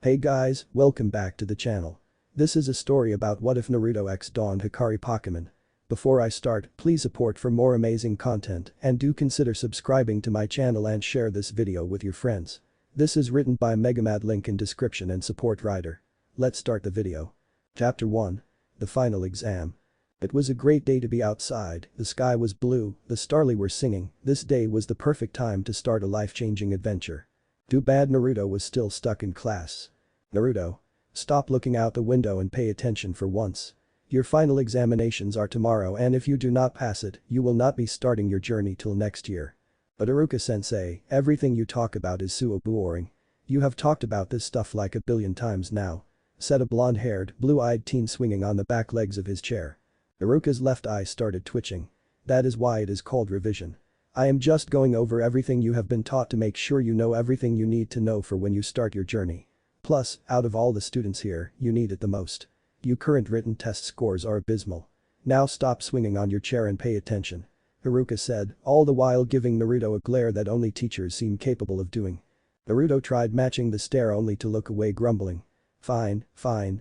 Hey guys, welcome back to the channel. This is a story about what if Naruto X donned Hikari Pokemon. Before I start, please support for more amazing content and do consider subscribing to my channel and share this video with your friends. This is written by MegaMad, link in description and support writer. Let's start the video. Chapter 1. The Final Exam. It was a great day to be outside, the sky was blue, the starly were singing, this day was the perfect time to start a life-changing adventure. Too bad Naruto was still stuck in class. Naruto. Stop looking out the window and pay attention for once. Your final examinations are tomorrow and if you do not pass it, you will not be starting your journey till next year. But Iruka-sensei, everything you talk about is so boring. You have talked about this stuff like a billion times now. Said a blonde-haired, blue-eyed teen swinging on the back legs of his chair. Iruka's left eye started twitching. That is why it is called revision. I am just going over everything you have been taught to make sure you know everything you need to know for when you start your journey. Plus, out of all the students here, you need it the most. Your current written test scores are abysmal. Now stop swinging on your chair and pay attention. Iruka said, all the while giving Naruto a glare that only teachers seem capable of doing. Naruto tried matching the stare only to look away, grumbling. Fine,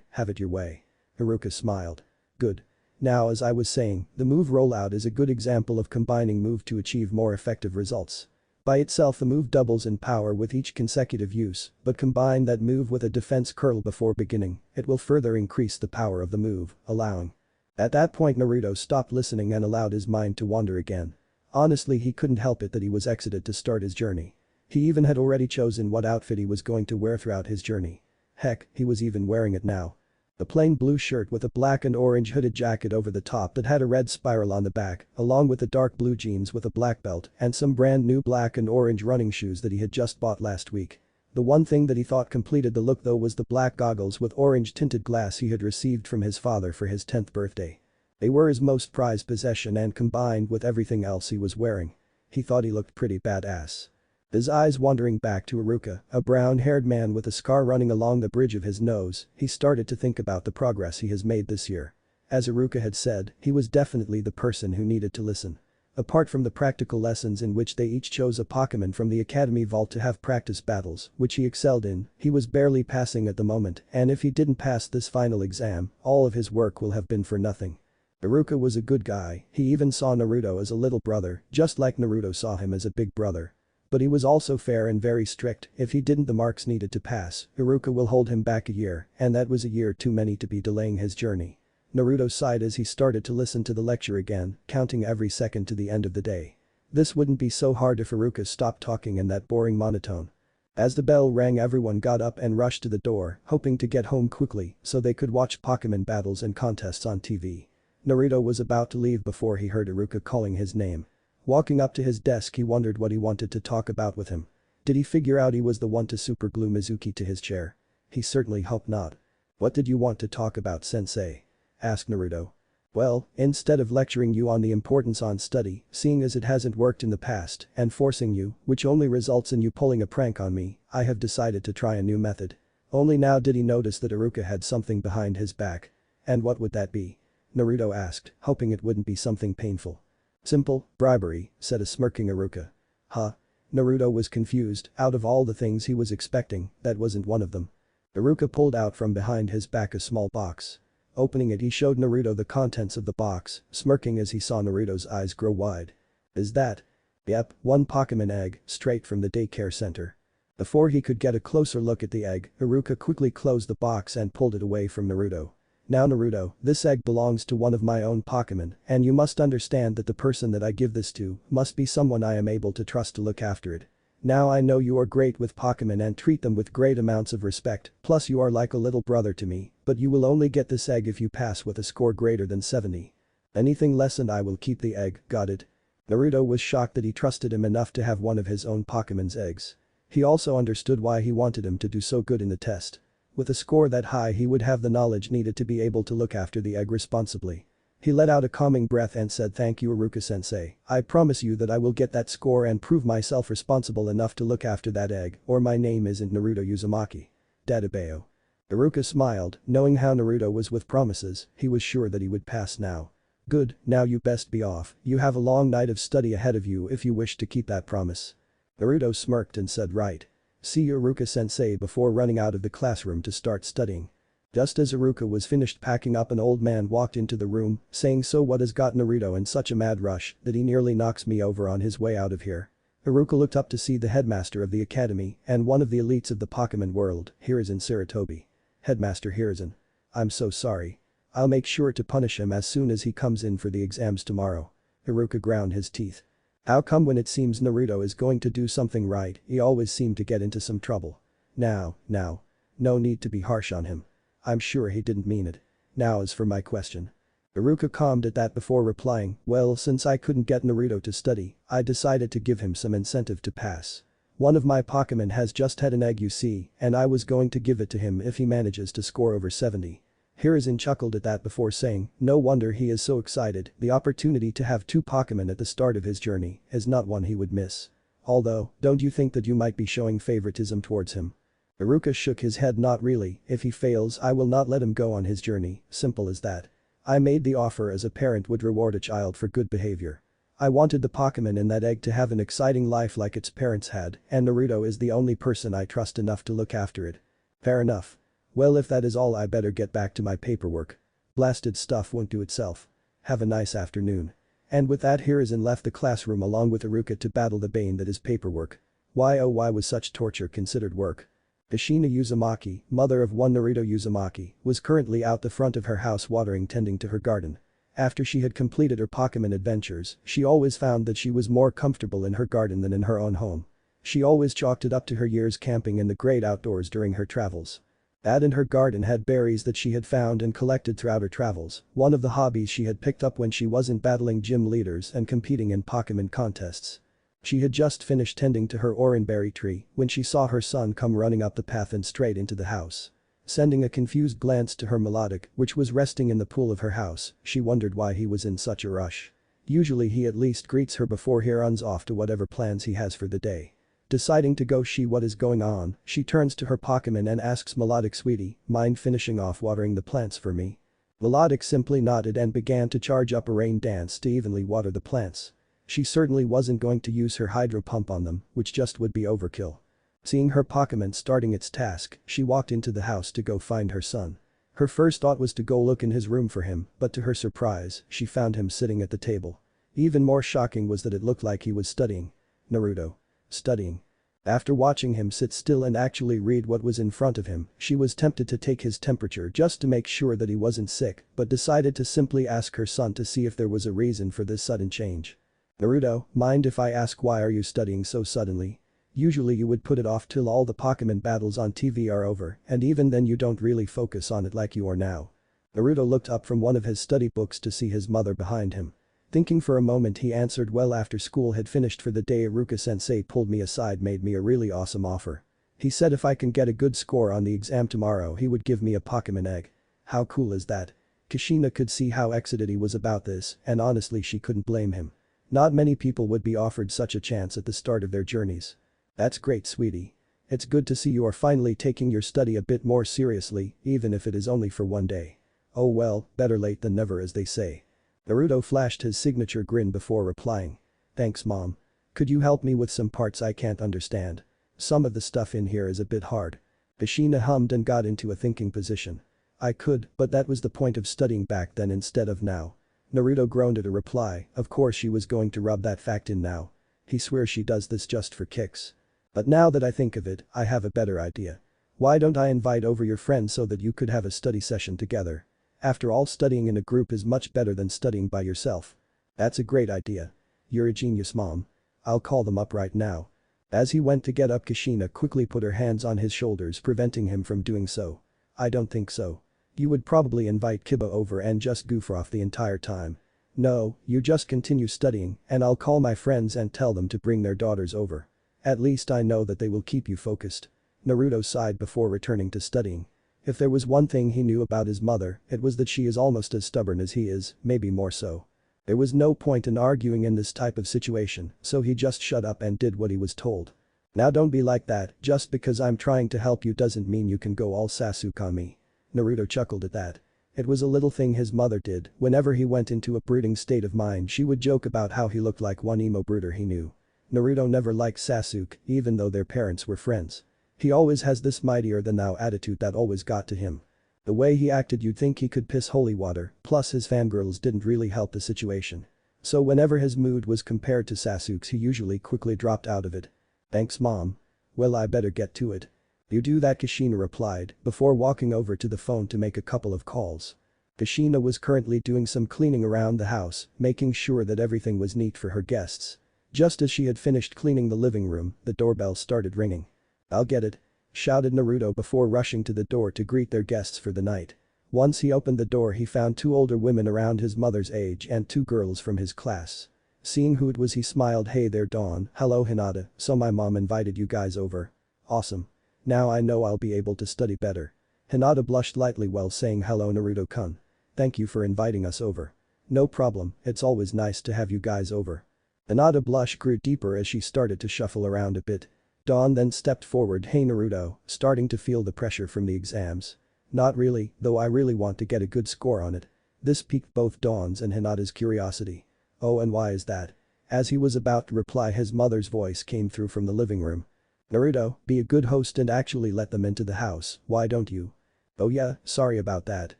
have it your way. Iruka smiled. Good. Now, as I was saying, the move rollout is a good example of combining move to achieve more effective results. By itself the move doubles in power with each consecutive use, but combine that move with a defense curl before beginning, it will further increase the power of the move, allowing. At that point Naruto stopped listening and allowed his mind to wander again. Honestly, he couldn't help it that he was exited to start his journey. He even had already chosen what outfit he was going to wear throughout his journey. Heck, he was even wearing it now. A plain blue shirt with a black and orange hooded jacket over the top that had a red spiral on the back, along with the dark blue jeans with a black belt and some brand new black and orange running shoes that he had just bought last week. The one thing that he thought completed the look though was the black goggles with orange tinted glass he had received from his father for his 10th birthday. They were his most prized possession and combined with everything else he was wearing. He thought he looked pretty badass. His eyes wandering back to Iruka, a brown-haired man with a scar running along the bridge of his nose, he started to think about the progress he has made this year. As Iruka had said, he was definitely the person who needed to listen. Apart from the practical lessons in which they each chose a Pokemon from the Academy Vault to have practice battles, which he excelled in, he was barely passing at the moment, and if he didn't pass this final exam, all of his work will have been for nothing. Iruka was a good guy, he even saw Naruto as a little brother, just like Naruto saw him as a big brother. But he was also fair and very strict, if he didn't the marks needed to pass, Iruka will hold him back a year, and that was a year too many to be delaying his journey. Naruto sighed as he started to listen to the lecture again, counting every second to the end of the day. This wouldn't be so hard if Iruka stopped talking in that boring monotone. As the bell rang everyone got up and rushed to the door, hoping to get home quickly so they could watch Pokemon battles and contests on TV. Naruto was about to leave before he heard Iruka calling his name. Walking up to his desk he wondered what he wanted to talk about with him. Did he figure out he was the one to superglue Mizuki to his chair? He certainly hoped not. What did you want to talk about, sensei? Asked Naruto. Well, instead of lecturing you on the importance on study, seeing as it hasn't worked in the past, and forcing you, which only results in you pulling a prank on me, I have decided to try a new method. Only now did he notice that Iruka had something behind his back. And what would that be? Naruto asked, hoping it wouldn't be something painful. Simple, bribery, said a smirking Iruka. Huh? Naruto was confused, out of all the things he was expecting, that wasn't one of them. Iruka pulled out from behind his back a small box. Opening it he showed Naruto the contents of the box, smirking as he saw Naruto's eyes grow wide. Is that? Yep, one Pokemon egg, straight from the daycare center. Before he could get a closer look at the egg, Iruka quickly closed the box and pulled it away from Naruto. Now Naruto, this egg belongs to one of my own Pokemon, and you must understand that the person that I give this to must be someone I am able to trust to look after it. Now I know you are great with Pokemon and treat them with great amounts of respect, plus you are like a little brother to me, but you will only get this egg if you pass with a score greater than 70. Anything less and I will keep the egg, got it? Naruto was shocked that he trusted him enough to have one of his own Pokemon's eggs. He also understood why he wanted him to do so good in the test. With a score that high he would have the knowledge needed to be able to look after the egg responsibly. He let out a calming breath and said thank you Iruka-sensei, I promise you that I will get that score and prove myself responsible enough to look after that egg, or my name isn't Naruto Uzumaki. Databeo. Iruka smiled, knowing how Naruto was with promises, he was sure that he would pass now. Good, now you best be off, you have a long night of study ahead of you if you wish to keep that promise. Naruto smirked and said right. See you Iruka-sensei before running out of the classroom to start studying. Just as Iruka was finished packing up, an old man walked into the room, saying, "So what has got Naruto in such a mad rush that he nearly knocks me over on his way out of here?" Iruka looked up to see the headmaster of the academy and one of the elites of the Pokemon world, Hiruzen Sarutobi. "Headmaster Hiruzen. I'm so sorry. I'll make sure to punish him as soon as he comes in for the exams tomorrow." Iruka ground his teeth. How come when it seems Naruto is going to do something right, he always seemed to get into some trouble? Now. No need to be harsh on him. I'm sure he didn't mean it. Now as for my question. Iruka calmed at that before replying, "Well, since I couldn't get Naruto to study, I decided to give him some incentive to pass. One of my Pokemon has just had an egg you see, and I was going to give it to him if he manages to score over 70. Hiruzen chuckled at that before saying, "No wonder he is so excited, the opportunity to have 2 Pokemon at the start of his journey is not one he would miss. Although, don't you think that you might be showing favoritism towards him?" Iruka shook his head. "Not really, if he fails I will not let him go on his journey, simple as that. I made the offer as a parent would reward a child for good behavior. I wanted the Pokemon in that egg to have an exciting life like its parents had, and Naruto is the only person I trust enough to look after it." "Fair enough. Well, if that is all, I better get back to my paperwork. Blasted stuff won't do itself. Have a nice afternoon." And with that, Hiruzen left the classroom along with Iruka to battle the bane that is paperwork. Why oh why was such torture considered work? Kushina Uzumaki, mother of one Naruto Uzumaki, was currently out the front of her house watering, tending to her garden. After she had completed her Pokemon adventures, she always found that she was more comfortable in her garden than in her own home. She always chalked it up to her years camping in the great outdoors during her travels. That and her garden had berries that she had found and collected throughout her travels, one of the hobbies she had picked up when she wasn't battling gym leaders and competing in Pokemon contests. She had just finished tending to her oranberry tree when she saw her son come running up the path and straight into the house. Sending a confused glance to her melodic, which was resting in the pool of her house, she wondered why he was in such a rush. Usually he at least greets her before he runs off to whatever plans he has for the day. Deciding to go see what is going on, she turns to her Pokemon and asks Melodic, "Sweetie, mind finishing off watering the plants for me?" Melodic simply nodded and began to charge up a rain dance to evenly water the plants. She certainly wasn't going to use her hydro pump on them, which just would be overkill. Seeing her Pokemon starting its task, she walked into the house to go find her son. Her first thought was to go look in his room for him, but to her surprise, she found him sitting at the table. Even more shocking was that it looked like he was studying. Naruto. Studying. After watching him sit still and actually read what was in front of him, she was tempted to take his temperature just to make sure that he wasn't sick, but decided to simply ask her son to see if there was a reason for this sudden change. "Naruto, mind if I ask why are you studying so suddenly? Usually you would put it off till all the Pokemon battles on TV are over, and even then you don't really focus on it like you are now." Naruto looked up from one of his study books to see his mother behind him. Thinking for a moment, he answered, "Well, after school had finished for the day, Iruka-sensei pulled me aside, made me a really awesome offer. He said if I can get a good score on the exam tomorrow he would give me a Pokemon egg. How cool is that?" Kushina could see how excited he was about this, and honestly she couldn't blame him. Not many people would be offered such a chance at the start of their journeys. "That's great, sweetie. It's good to see you are finally taking your study a bit more seriously, even if it is only for one day. Oh well, better late than never, as they say." Naruto flashed his signature grin before replying. "Thanks, Mom. Could you help me with some parts I can't understand? Some of the stuff in here is a bit hard." Kushina hummed and got into a thinking position. "I could, but that was the point of studying back then instead of now." Naruto groaned at a reply. Of course she was going to rub that fact in now. He swears she does this just for kicks. "But now that I think of it, I have a better idea. Why don't I invite over your friends so that you could have a study session together? After all, studying in a group is much better than studying by yourself." "That's a great idea. You're a genius, Mom. I'll call them up right now." As he went to get up, Kushina quickly put her hands on his shoulders, preventing him from doing so. "I don't think so. You would probably invite Kiba over and just goof off the entire time. No, you just continue studying and I'll call my friends and tell them to bring their daughters over. At least I know that they will keep you focused." Naruto sighed before returning to studying. If there was one thing he knew about his mother, it was that she is almost as stubborn as he is, maybe more so. There was no point in arguing in this type of situation, so he just shut up and did what he was told. "Now don't be like that, just because I'm trying to help you doesn't mean you can go all Sasuk on me." Naruto chuckled at that. It was a little thing his mother did. Whenever he went into a brooding state of mind, she would joke about how he looked like one emo brooder he knew. Naruto never liked Sasuk, even though their parents were friends. He always has this mightier-than-thou attitude that always got to him. The way he acted you'd think he could piss holy water, plus his fangirls didn't really help the situation. So whenever his mood was compared to Sasuk's he usually quickly dropped out of it. Thanks mom. Well I better get to it. You do that, Kushina replied, before walking over to the phone to make a couple of calls. Kushina was currently doing some cleaning around the house, making sure that everything was neat for her guests. Just as she had finished cleaning the living room, the doorbell started ringing. "I'll get it," shouted Naruto before rushing to the door to greet their guests for the night. Once he opened the door he found two older women around his mother's age and two girls from his class. Seeing who it was he smiled. "Hey there Dawn, hello Hinata, so my mom invited you guys over. Awesome. Now I know I'll be able to study better." Hinata blushed lightly while saying hello Naruto-kun. "Thank you for inviting us over." "No problem, it's always nice to have you guys over." Hinata's blush grew deeper as she started to shuffle around a bit. Dawn then stepped forward. "Hey Naruto, starting to feel the pressure from the exams?" "Not really, though I really want to get a good score on it." This piqued both Dawn's and Hinata's curiosity. "Oh, and why is that?" As he was about to reply his mother's voice came through from the living room. "Naruto, be a good host and actually let them into the house, why don't you?" "Oh yeah, sorry about that.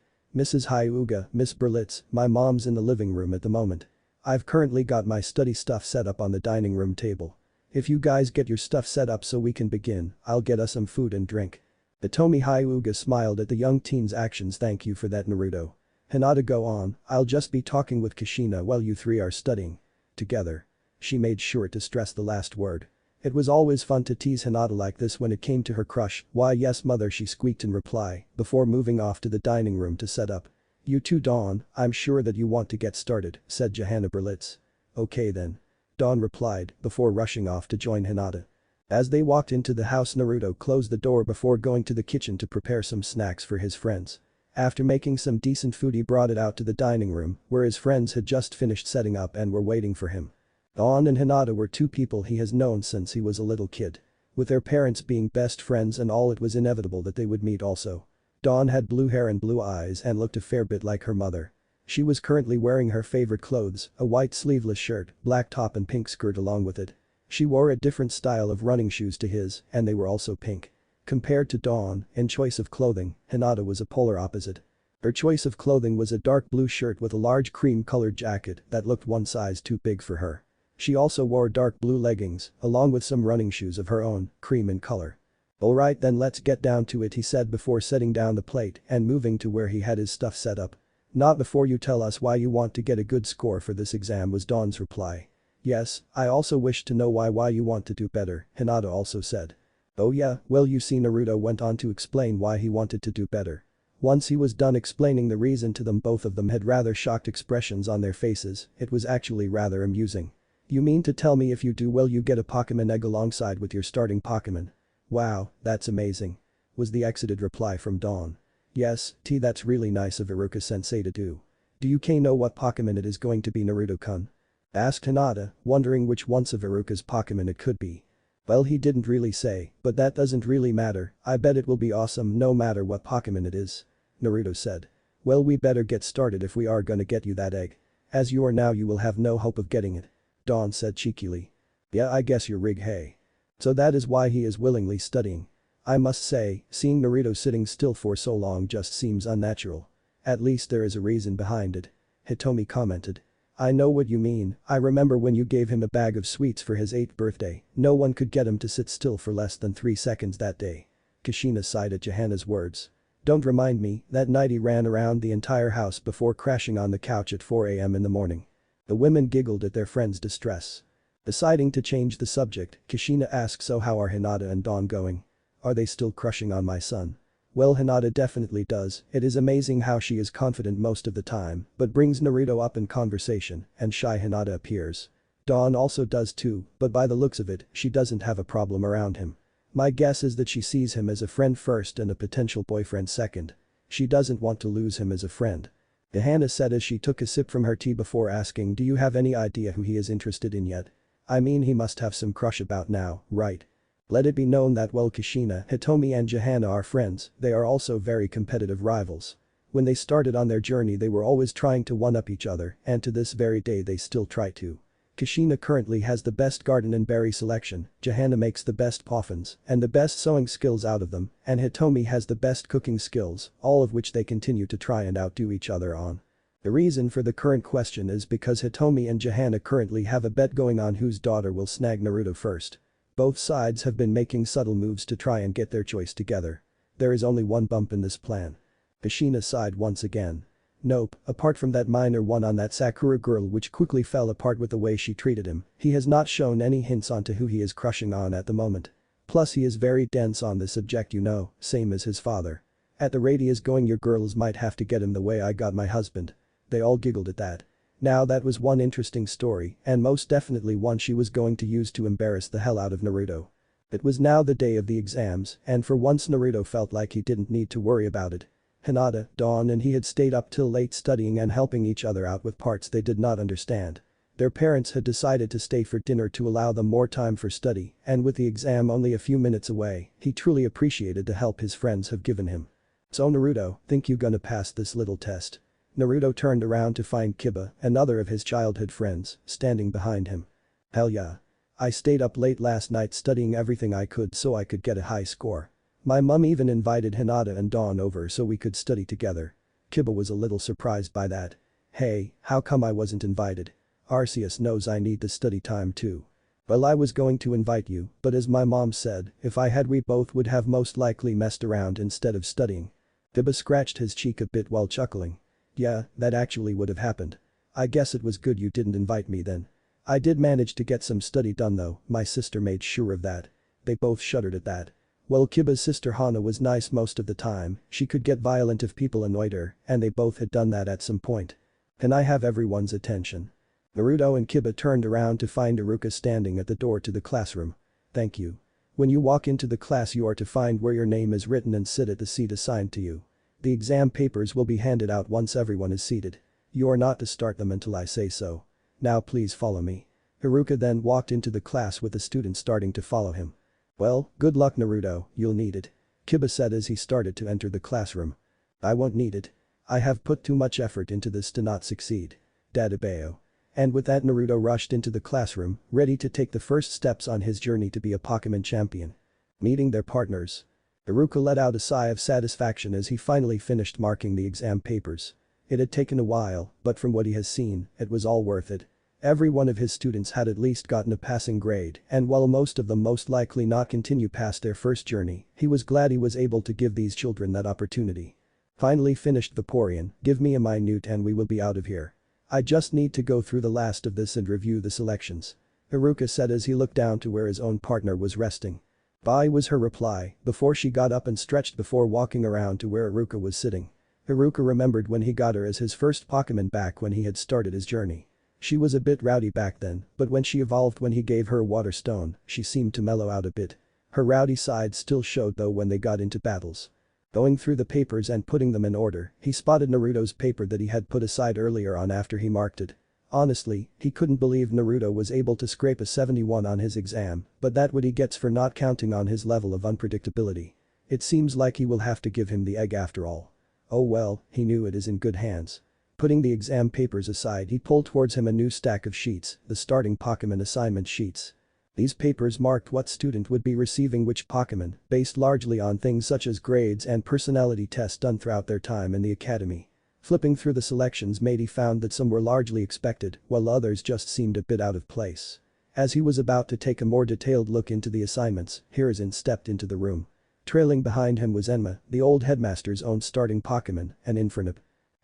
Mrs. Hyuga, Miss Berlitz, my mom's in the living room at the moment. I've currently got my study stuff set up on the dining room table. If you guys get your stuff set up so we can begin, I'll get us some food and drink." Hitomi Hyuga smiled at the young teen's actions. "Thank you for that Naruto. Hinata, go on, I'll just be talking with Kushina while you three are studying. Together." She made sure to stress the last word. It was always fun to tease Hinata like this when it came to her crush. "Why yes mother," she squeaked in reply, before moving off to the dining room to set up. "You too Dawn, I'm sure that you want to get started," said Johanna Berlitz. "Okay then." Dawn replied, before rushing off to join Hinata. As they walked into the house Naruto closed the door before going to the kitchen to prepare some snacks for his friends. After making some decent food he brought it out to the dining room, where his friends had just finished setting up and were waiting for him. Dawn and Hinata were two people he has known since he was a little kid. With their parents being best friends and all, it was inevitable that they would meet also. Dawn had blue hair and blue eyes and looked a fair bit like her mother. She was currently wearing her favorite clothes, a white sleeveless shirt, black top and pink skirt along with it. She wore a different style of running shoes to his, and they were also pink. Compared to Dawn, in choice of clothing, Hinata was a polar opposite. Her choice of clothing was a dark blue shirt with a large cream-colored jacket that looked one size too big for her. She also wore dark blue leggings, along with some running shoes of her own, cream in color. "Alright then let's get down to it," he said before setting down the plate and moving to where he had his stuff set up. "Not before you tell us why you want to get a good score for this exam," was Dawn's reply. "Yes, I also wish to know why you want to do better," Hinata also said. "Oh yeah, well you see," Naruto went on to explain why he wanted to do better. Once he was done explaining the reason to them, both of them had rather shocked expressions on their faces. It was actually rather amusing. "You mean to tell me if you do well you get a Pokemon egg alongside with your starting Pokemon? Wow, that's amazing," was the excited reply from Dawn. "Yes, that's really nice of Iruka-sensei to do. Do you know what Pokemon it is going to be, Naruto-kun?" asked Hinata, wondering which ones of Iruka's Pokemon it could be. "Well he didn't really say, but that doesn't really matter, I bet it will be awesome no matter what Pokemon it is," Naruto said. "Well we better get started if we are gonna get you that egg. As you are now you will have no hope of getting it," Dawn said cheekily. "Yeah I guess you're rig hey. So that is why he is willingly studying. I must say, seeing Naruto sitting still for so long just seems unnatural. At least there is a reason behind it," Hitomi commented. "I know what you mean, I remember when you gave him a bag of sweets for his 8th birthday, no one could get him to sit still for less than 3 seconds that day." Kushina sighed at Johanna's words. "Don't remind me, that night he ran around the entire house before crashing on the couch at 4 a.m. in the morning." The women giggled at their friend's distress. Deciding to change the subject, Kushina asked, "So how are Hinata and Dawn going? Are they still crushing on my son?" "Well Hinata definitely does, it is amazing how she is confident most of the time, but brings Naruto up in conversation and shy Hinata appears. Dawn also does too, but by the looks of it, she doesn't have a problem around him. My guess is that she sees him as a friend first and a potential boyfriend second. She doesn't want to lose him as a friend." Johanna said as she took a sip from her tea before asking, "Do you have any idea who he is interested in yet? I mean he must have some crush about now, right? Let it be known that while Kushina, Hitomi and Johanna are friends, they are also very competitive rivals. When they started on their journey they were always trying to one-up each other and to this very day they still try to." Kushina currently has the best garden and berry selection, Johanna makes the best poffins and the best sewing skills out of them, and Hitomi has the best cooking skills, all of which they continue to try and outdo each other on. The reason for the current question is because Hitomi and Johanna currently have a bet going on whose daughter will snag Naruto first. Both sides have been making subtle moves to try and get their choice together. There is only one bump in this plan. Kushina sighed once again. Nope, apart from that minor one on that Sakura girl which quickly fell apart with the way she treated him, he has not shown any hints onto who he is crushing on at the moment. Plus he is very dense on the subject, you know, same as his father. At the rate he is going, your girls might have to get him the way I got my husband. They all giggled at that. Now that was one interesting story and most definitely one she was going to use to embarrass the hell out of Naruto. It was now the day of the exams and for once Naruto felt like he didn't need to worry about it. Hinata, Dawn and he had stayed up till late studying and helping each other out with parts they did not understand. Their parents had decided to stay for dinner to allow them more time for study and with the exam only a few minutes away, he truly appreciated the help his friends have given him. So Naruto, think you gonna pass this little test? Naruto turned around to find Kiba, another of his childhood friends, standing behind him. Hell yeah. I stayed up late last night studying everything I could so I could get a high score. My mum even invited Hinata and Dawn over so we could study together. Kiba was a little surprised by that. Hey, how come I wasn't invited? Arceus knows I need the study time too. Well, I was going to invite you, but as my mom said, if I had we both would have most likely messed around instead of studying. Kiba scratched his cheek a bit while chuckling. Yeah, that actually would have happened. I guess it was good you didn't invite me then. I did manage to get some study done though, my sister made sure of that. They both shuddered at that. Well, Kiba's sister Hana was nice most of the time, she could get violent if people annoyed her, and they both had done that at some point. Can I have everyone's attention? Naruto and Kiba turned around to find Iruka standing at the door to the classroom. Thank you. When you walk into the class you are to find where your name is written and sit at the seat assigned to you. The exam papers will be handed out once everyone is seated. You are not to start them until I say so. Now please follow me. Iruka then walked into the class with the students starting to follow him. Well, good luck Naruto, you'll need it. Kiba said as he started to enter the classroom. I won't need it. I have put too much effort into this to not succeed. Dadabeo. And with that Naruto rushed into the classroom, ready to take the first steps on his journey to be a Pokemon champion. Meeting their partners. Iruka let out a sigh of satisfaction as he finally finished marking the exam papers. It had taken a while, but from what he has seen, it was all worth it. Every one of his students had at least gotten a passing grade and while most of them most likely not continue past their first journey, he was glad he was able to give these children that opportunity. Finally finished Vaporeon, give me a minute and we will be out of here. I just need to go through the last of this and review the selections. Iruka said as he looked down to where his own partner was resting. Bye was her reply before she got up and stretched before walking around to where Iruka was sitting. Iruka remembered when he got her as his first Pokemon back when he had started his journey. She was a bit rowdy back then, but when she evolved when he gave her a water stone, she seemed to mellow out a bit. Her rowdy side still showed though when they got into battles. Going through the papers and putting them in order, he spotted Naruto's paper that he had put aside earlier on after he marked it. Honestly, he couldn't believe Naruto was able to scrape a 71 on his exam, but that's what he gets for not counting on his level of unpredictability. It seems like he will have to give him the egg after all. Oh well, he knew it is in good hands. Putting the exam papers aside he pulled towards him a new stack of sheets, the starting Pokemon assignment sheets. These papers marked what student would be receiving which Pokemon, based largely on things such as grades and personality tests done throughout their time in the academy. Flipping through the selections made he found that some were largely expected, while others just seemed a bit out of place. As he was about to take a more detailed look into the assignments, Hiruzen stepped into the room. Trailing behind him was Enma, the old headmaster's own starting Pokemon, and Infernape.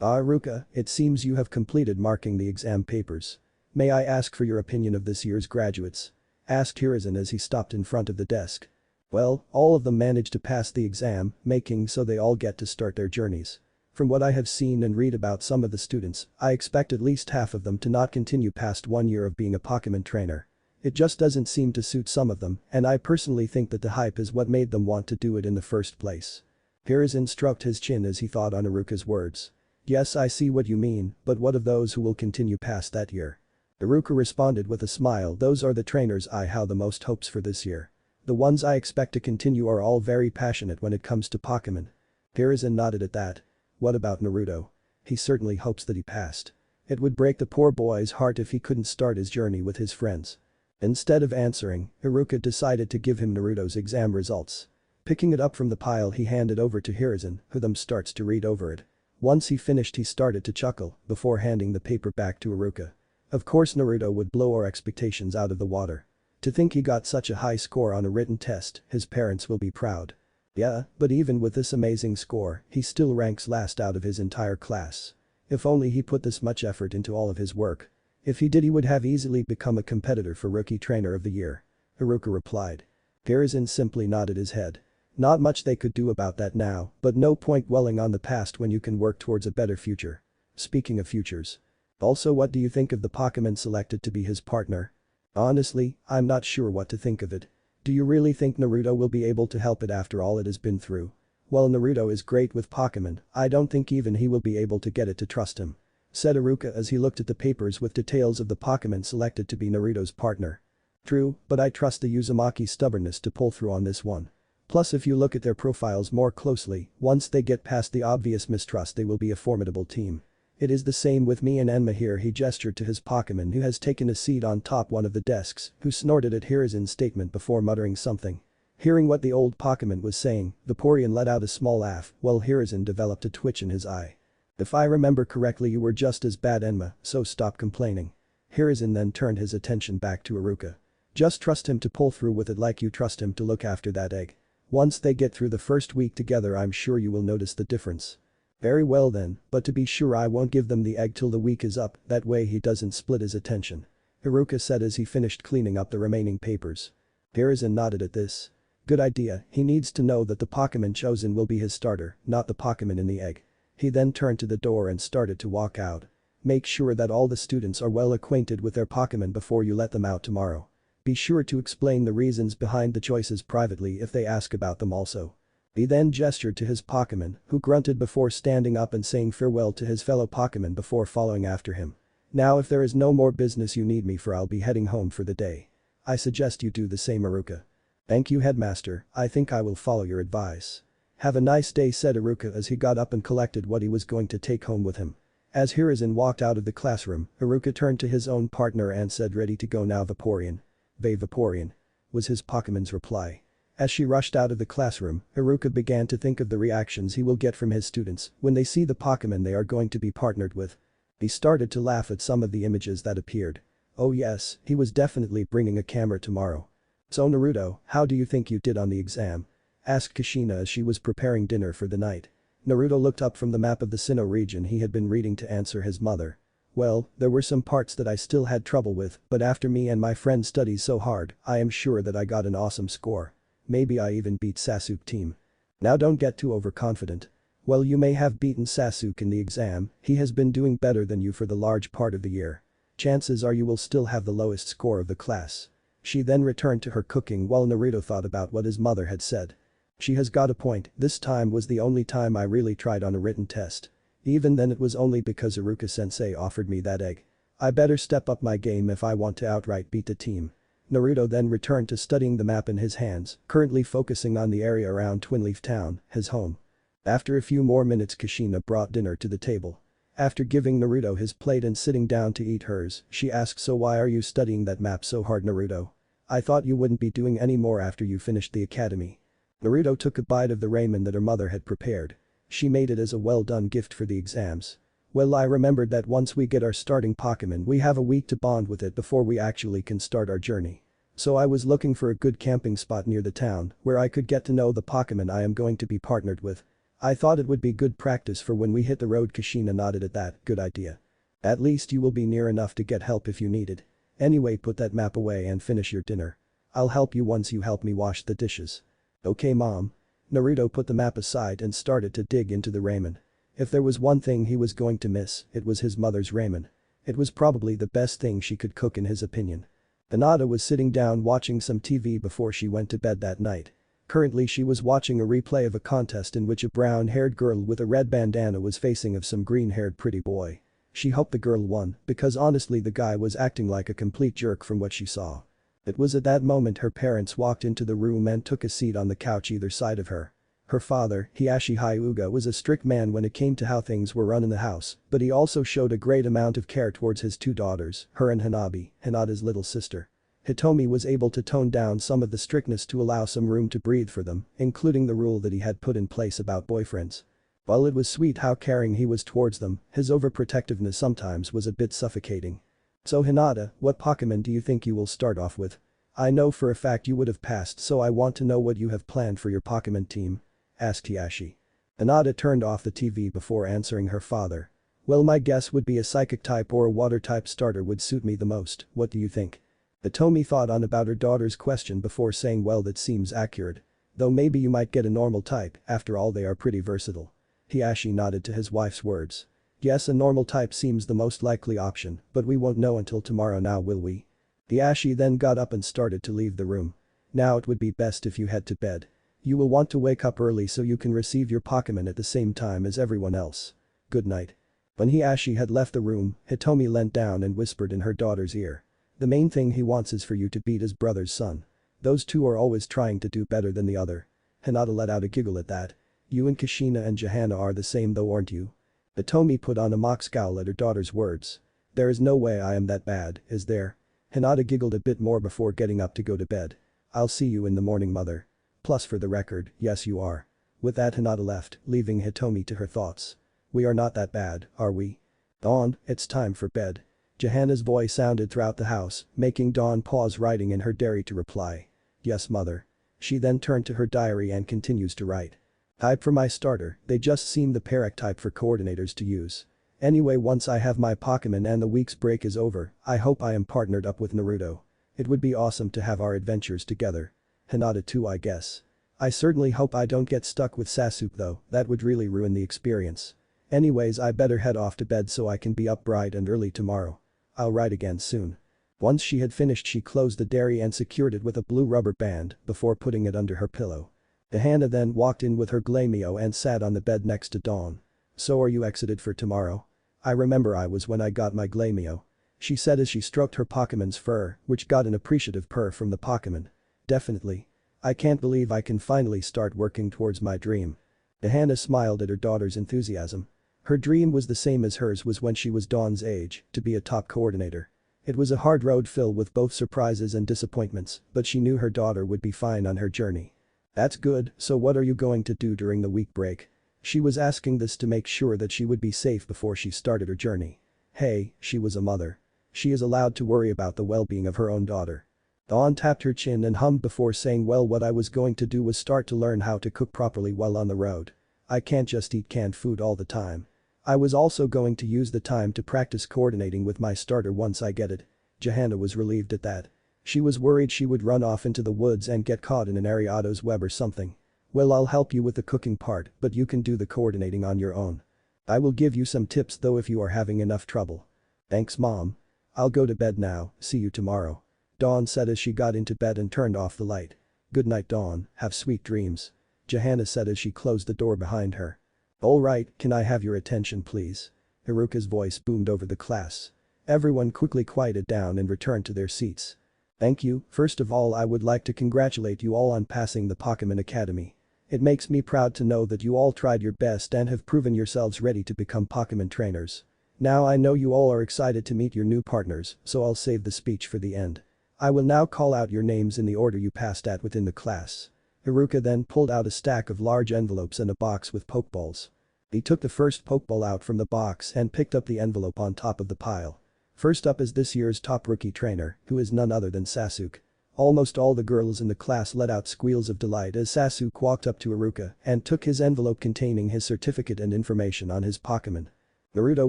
Ah Iruka, it seems you have completed marking the exam papers. May I ask for your opinion of this year's graduates? Asked Hiruzen as he stopped in front of the desk. Well, all of them managed to pass the exam, making so they all get to start their journeys. From what I have seen and read about some of the students, I expect at least half of them to not continue past 1 year of being a Pokemon trainer. It just doesn't seem to suit some of them, and I personally think that the hype is what made them want to do it in the first place. Hiruzen stroked his chin as he thought on Iruka's words. Yes, I see what you mean, but what of those who will continue past that year? Iruka responded with a smile, those are the trainers I have the most hopes for this year. The ones I expect to continue are all very passionate when it comes to Pokemon. Hiruzen nodded at that. What about Naruto? He certainly hopes that he passed. It would break the poor boy's heart if he couldn't start his journey with his friends. Instead of answering, Iruka decided to give him Naruto's exam results. Picking it up from the pile he handed over to Hiruzen, who then starts to read over it. Once he finished he started to chuckle before handing the paper back to Iruka. Of course Naruto would blow our expectations out of the water. To think he got such a high score on a written test, his parents will be proud. Yeah, but even with this amazing score, he still ranks last out of his entire class. If only he put this much effort into all of his work. If he did he would have easily become a competitor for Rookie Trainer of the Year. Iruka replied. Hiruzen simply nodded his head. Not much they could do about that now, but no point dwelling on the past when you can work towards a better future. Speaking of futures. Also, what do you think of the Pokemon selected to be his partner? Honestly, I'm not sure what to think of it. Do you really think Naruto will be able to help it after all it has been through? Well, Naruto is great with Pokemon, I don't think even he will be able to get it to trust him. Said Iruka as he looked at the papers with details of the Pokemon selected to be Naruto's partner. True, but I trust the Uzumaki's stubbornness to pull through on this one. Plus if you look at their profiles more closely, once they get past the obvious mistrust they will be a formidable team. It is the same with me and Enma here. He gestured to his Pokemon who has taken a seat on top one of the desks, who snorted at Hiruzen's statement before muttering something. Hearing what the old Pokemon was saying, Vaporeon let out a small laugh while Hiruzen developed a twitch in his eye. If I remember correctly you were just as bad Enma, so stop complaining. Hiruzen then turned his attention back to Iruka. Just trust him to pull through with it like you trust him to look after that egg. Once they get through the first week together I'm sure you will notice the difference. Very well then, but to be sure I won't give them the egg till the week is up, that way he doesn't split his attention. Iruka said as he finished cleaning up the remaining papers. Hiruzen nodded at this. Good idea, he needs to know that the Pokemon chosen will be his starter, not the Pokemon in the egg. He then turned to the door and started to walk out. Make sure that all the students are well acquainted with their Pokemon before you let them out tomorrow. Be sure to explain the reasons behind the choices privately if they ask about them also. He then gestured to his Pokemon, who grunted before standing up and saying farewell to his fellow Pokemon before following after him. Now if there is no more business you need me for I'll be heading home for the day. I suggest you do the same Iruka. Thank you headmaster, I think I will follow your advice. Have a nice day said Iruka as he got up and collected what he was going to take home with him. As Hiruzen walked out of the classroom, Iruka turned to his own partner and said ready to go now Vaporeon. Vaporeon. Was his Pokemon's reply. As she rushed out of the classroom, Iruka began to think of the reactions he will get from his students when they see the Pokemon they are going to be partnered with. He started to laugh at some of the images that appeared. Oh yes, he was definitely bringing a camera tomorrow. So Naruto, how do you think you did on the exam? Asked Kushina as she was preparing dinner for the night. Naruto looked up from the map of the Sinnoh region he had been reading to answer his mother. Well, there were some parts that I still had trouble with, but after me and my friend studied so hard, I am sure that I got an awesome score. Maybe I even beat Sasuk team. Now don't get too overconfident. Well, you may have beaten Sasuk in the exam, he has been doing better than you for the large part of the year. Chances are you will still have the lowest score of the class. She then returned to her cooking while Naruto thought about what his mother had said. She has got a point, this time was the only time I really tried on a written test. Even then it was only because Iruka-sensei offered me that egg. I better step up my game if I want to outright beat the team. Naruto then returned to studying the map in his hands, currently focusing on the area around Twinleaf Town, his home. After a few more minutes Kushina brought dinner to the table. After giving Naruto his plate and sitting down to eat hers, she asked so why are you studying that map so hard Naruto? I thought you wouldn't be doing any more after you finished the academy. Naruto took a bite of the ramen that her mother had prepared. She made it as a well-done gift for the exams. Well, I remembered that once we get our starting Pokemon we have a week to bond with it before we actually can start our journey. So I was looking for a good camping spot near the town where I could get to know the Pokemon I am going to be partnered with. I thought it would be good practice for when we hit the road. Kushina nodded at that, good idea. At least you will be near enough to get help if you need it. Anyway, put that map away and finish your dinner. I'll help you once you help me wash the dishes. Okay mom. Naruto put the map aside and started to dig into the ramen. If there was one thing he was going to miss, it was his mother's ramen. It was probably the best thing she could cook in his opinion. Hinata was sitting down watching some TV before she went to bed that night. Currently she was watching a replay of a contest in which a brown-haired girl with a red bandana was facing of some green-haired pretty boy. She hoped the girl won because honestly the guy was acting like a complete jerk from what she saw. It was at that moment her parents walked into the room and took a seat on the couch either side of her. Her father, Hiashi Hyuga, was a strict man when it came to how things were run in the house, but he also showed a great amount of care towards his two daughters, her and Hanabi, Hinata's little sister. Hitomi was able to tone down some of the strictness to allow some room to breathe for them, including the rule that he had put in place about boyfriends. While it was sweet how caring he was towards them, his overprotectiveness sometimes was a bit suffocating. So Hinata, what Pokemon do you think you will start off with? I know for a fact you would have passed, so I want to know what you have planned for your Pokemon team. Asked Hiashi. Hinata turned off the TV before answering her father. Well, my guess would be a psychic type or a water type starter would suit me the most, what do you think? Hitomi thought on about her daughter's question before saying, well, that seems accurate. Though maybe you might get a normal type, after all they are pretty versatile. Hiashi nodded to his wife's words. Yes, a normal type seems the most likely option, but we won't know until tomorrow now, will we? Hiashi then got up and started to leave the room. Now it would be best if you head to bed. You will want to wake up early so you can receive your Pokemon at the same time as everyone else. Good night. When Hiashi had left the room, Hitomi leant down and whispered in her daughter's ear. The main thing he wants is for you to beat his brother's son. Those two are always trying to do better than the other. Hinata let out a giggle at that. You and Kushina and Johanna are the same though, aren't you? Hitomi put on a mock scowl at her daughter's words. There is no way I am that bad, is there? Hinata giggled a bit more before getting up to go to bed. I'll see you in the morning, mother. Plus for the record, yes you are. With that Hinata left, leaving Hitomi to her thoughts. We are not that bad, are we? Dawn, it's time for bed. Johanna's voice sounded throughout the house, making Dawn pause writing in her diary to reply. Yes mother. She then turned to her diary and continues to write. Type for my starter, they just seem the perfect type for coordinators to use. Anyway, once I have my Pokemon and the week's break is over, I hope I am partnered up with Naruto. It would be awesome to have our adventures together. Hinata too, I guess. I certainly hope I don't get stuck with Sasuk though, that would really ruin the experience. Anyways, I better head off to bed so I can be up bright and early tomorrow. I'll write again soon. Once she had finished, she closed the diary and secured it with a blue rubber band before putting it under her pillow. Johanna then walked in with her Glameow and sat on the bed next to Dawn. So are you excited for tomorrow? I remember I was when I got my Glameow. She said as she stroked her Pokemon's fur, which got an appreciative purr from the Pokemon. Definitely. I can't believe I can finally start working towards my dream. Johanna smiled at her daughter's enthusiasm. Her dream was the same as hers was when she was Dawn's age, to be a top coordinator. It was a hard road filled with both surprises and disappointments, but she knew her daughter would be fine on her journey. That's good, so what are you going to do during the week break? She was asking this to make sure that she would be safe before she started her journey. Hey, she was a mother. She is allowed to worry about the well-being of her own daughter. Dawn tapped her chin and hummed before saying, well, what I was going to do was start to learn how to cook properly while on the road. I can't just eat canned food all the time. I was also going to use the time to practice coordinating with my starter once I get it. Johanna was relieved at that. She was worried she would run off into the woods and get caught in an Ariado's web or something. Well, I'll help you with the cooking part, but you can do the coordinating on your own. I will give you some tips though if you are having enough trouble. Thanks mom. I'll go to bed now, see you tomorrow. Dawn said as she got into bed and turned off the light. Good night Dawn, have sweet dreams. Johanna said as she closed the door behind her. Alright, can I have your attention please? Haruka's voice boomed over the class. Everyone quickly quieted down and returned to their seats. Thank you, first of all I would like to congratulate you all on passing the Pokemon Academy. It makes me proud to know that you all tried your best and have proven yourselves ready to become Pokemon trainers. Now I know you all are excited to meet your new partners, so I'll save the speech for the end. I will now call out your names in the order you passed at within the class. Haruka then pulled out a stack of large envelopes and a box with Pokeballs. He took the first Pokeball out from the box and picked up the envelope on top of the pile. First up is this year's top rookie trainer, who is none other than Sasuk. Almost all the girls in the class let out squeals of delight as Sasuk walked up to Haruka and took his envelope containing his certificate and information on his Pokemon. Naruto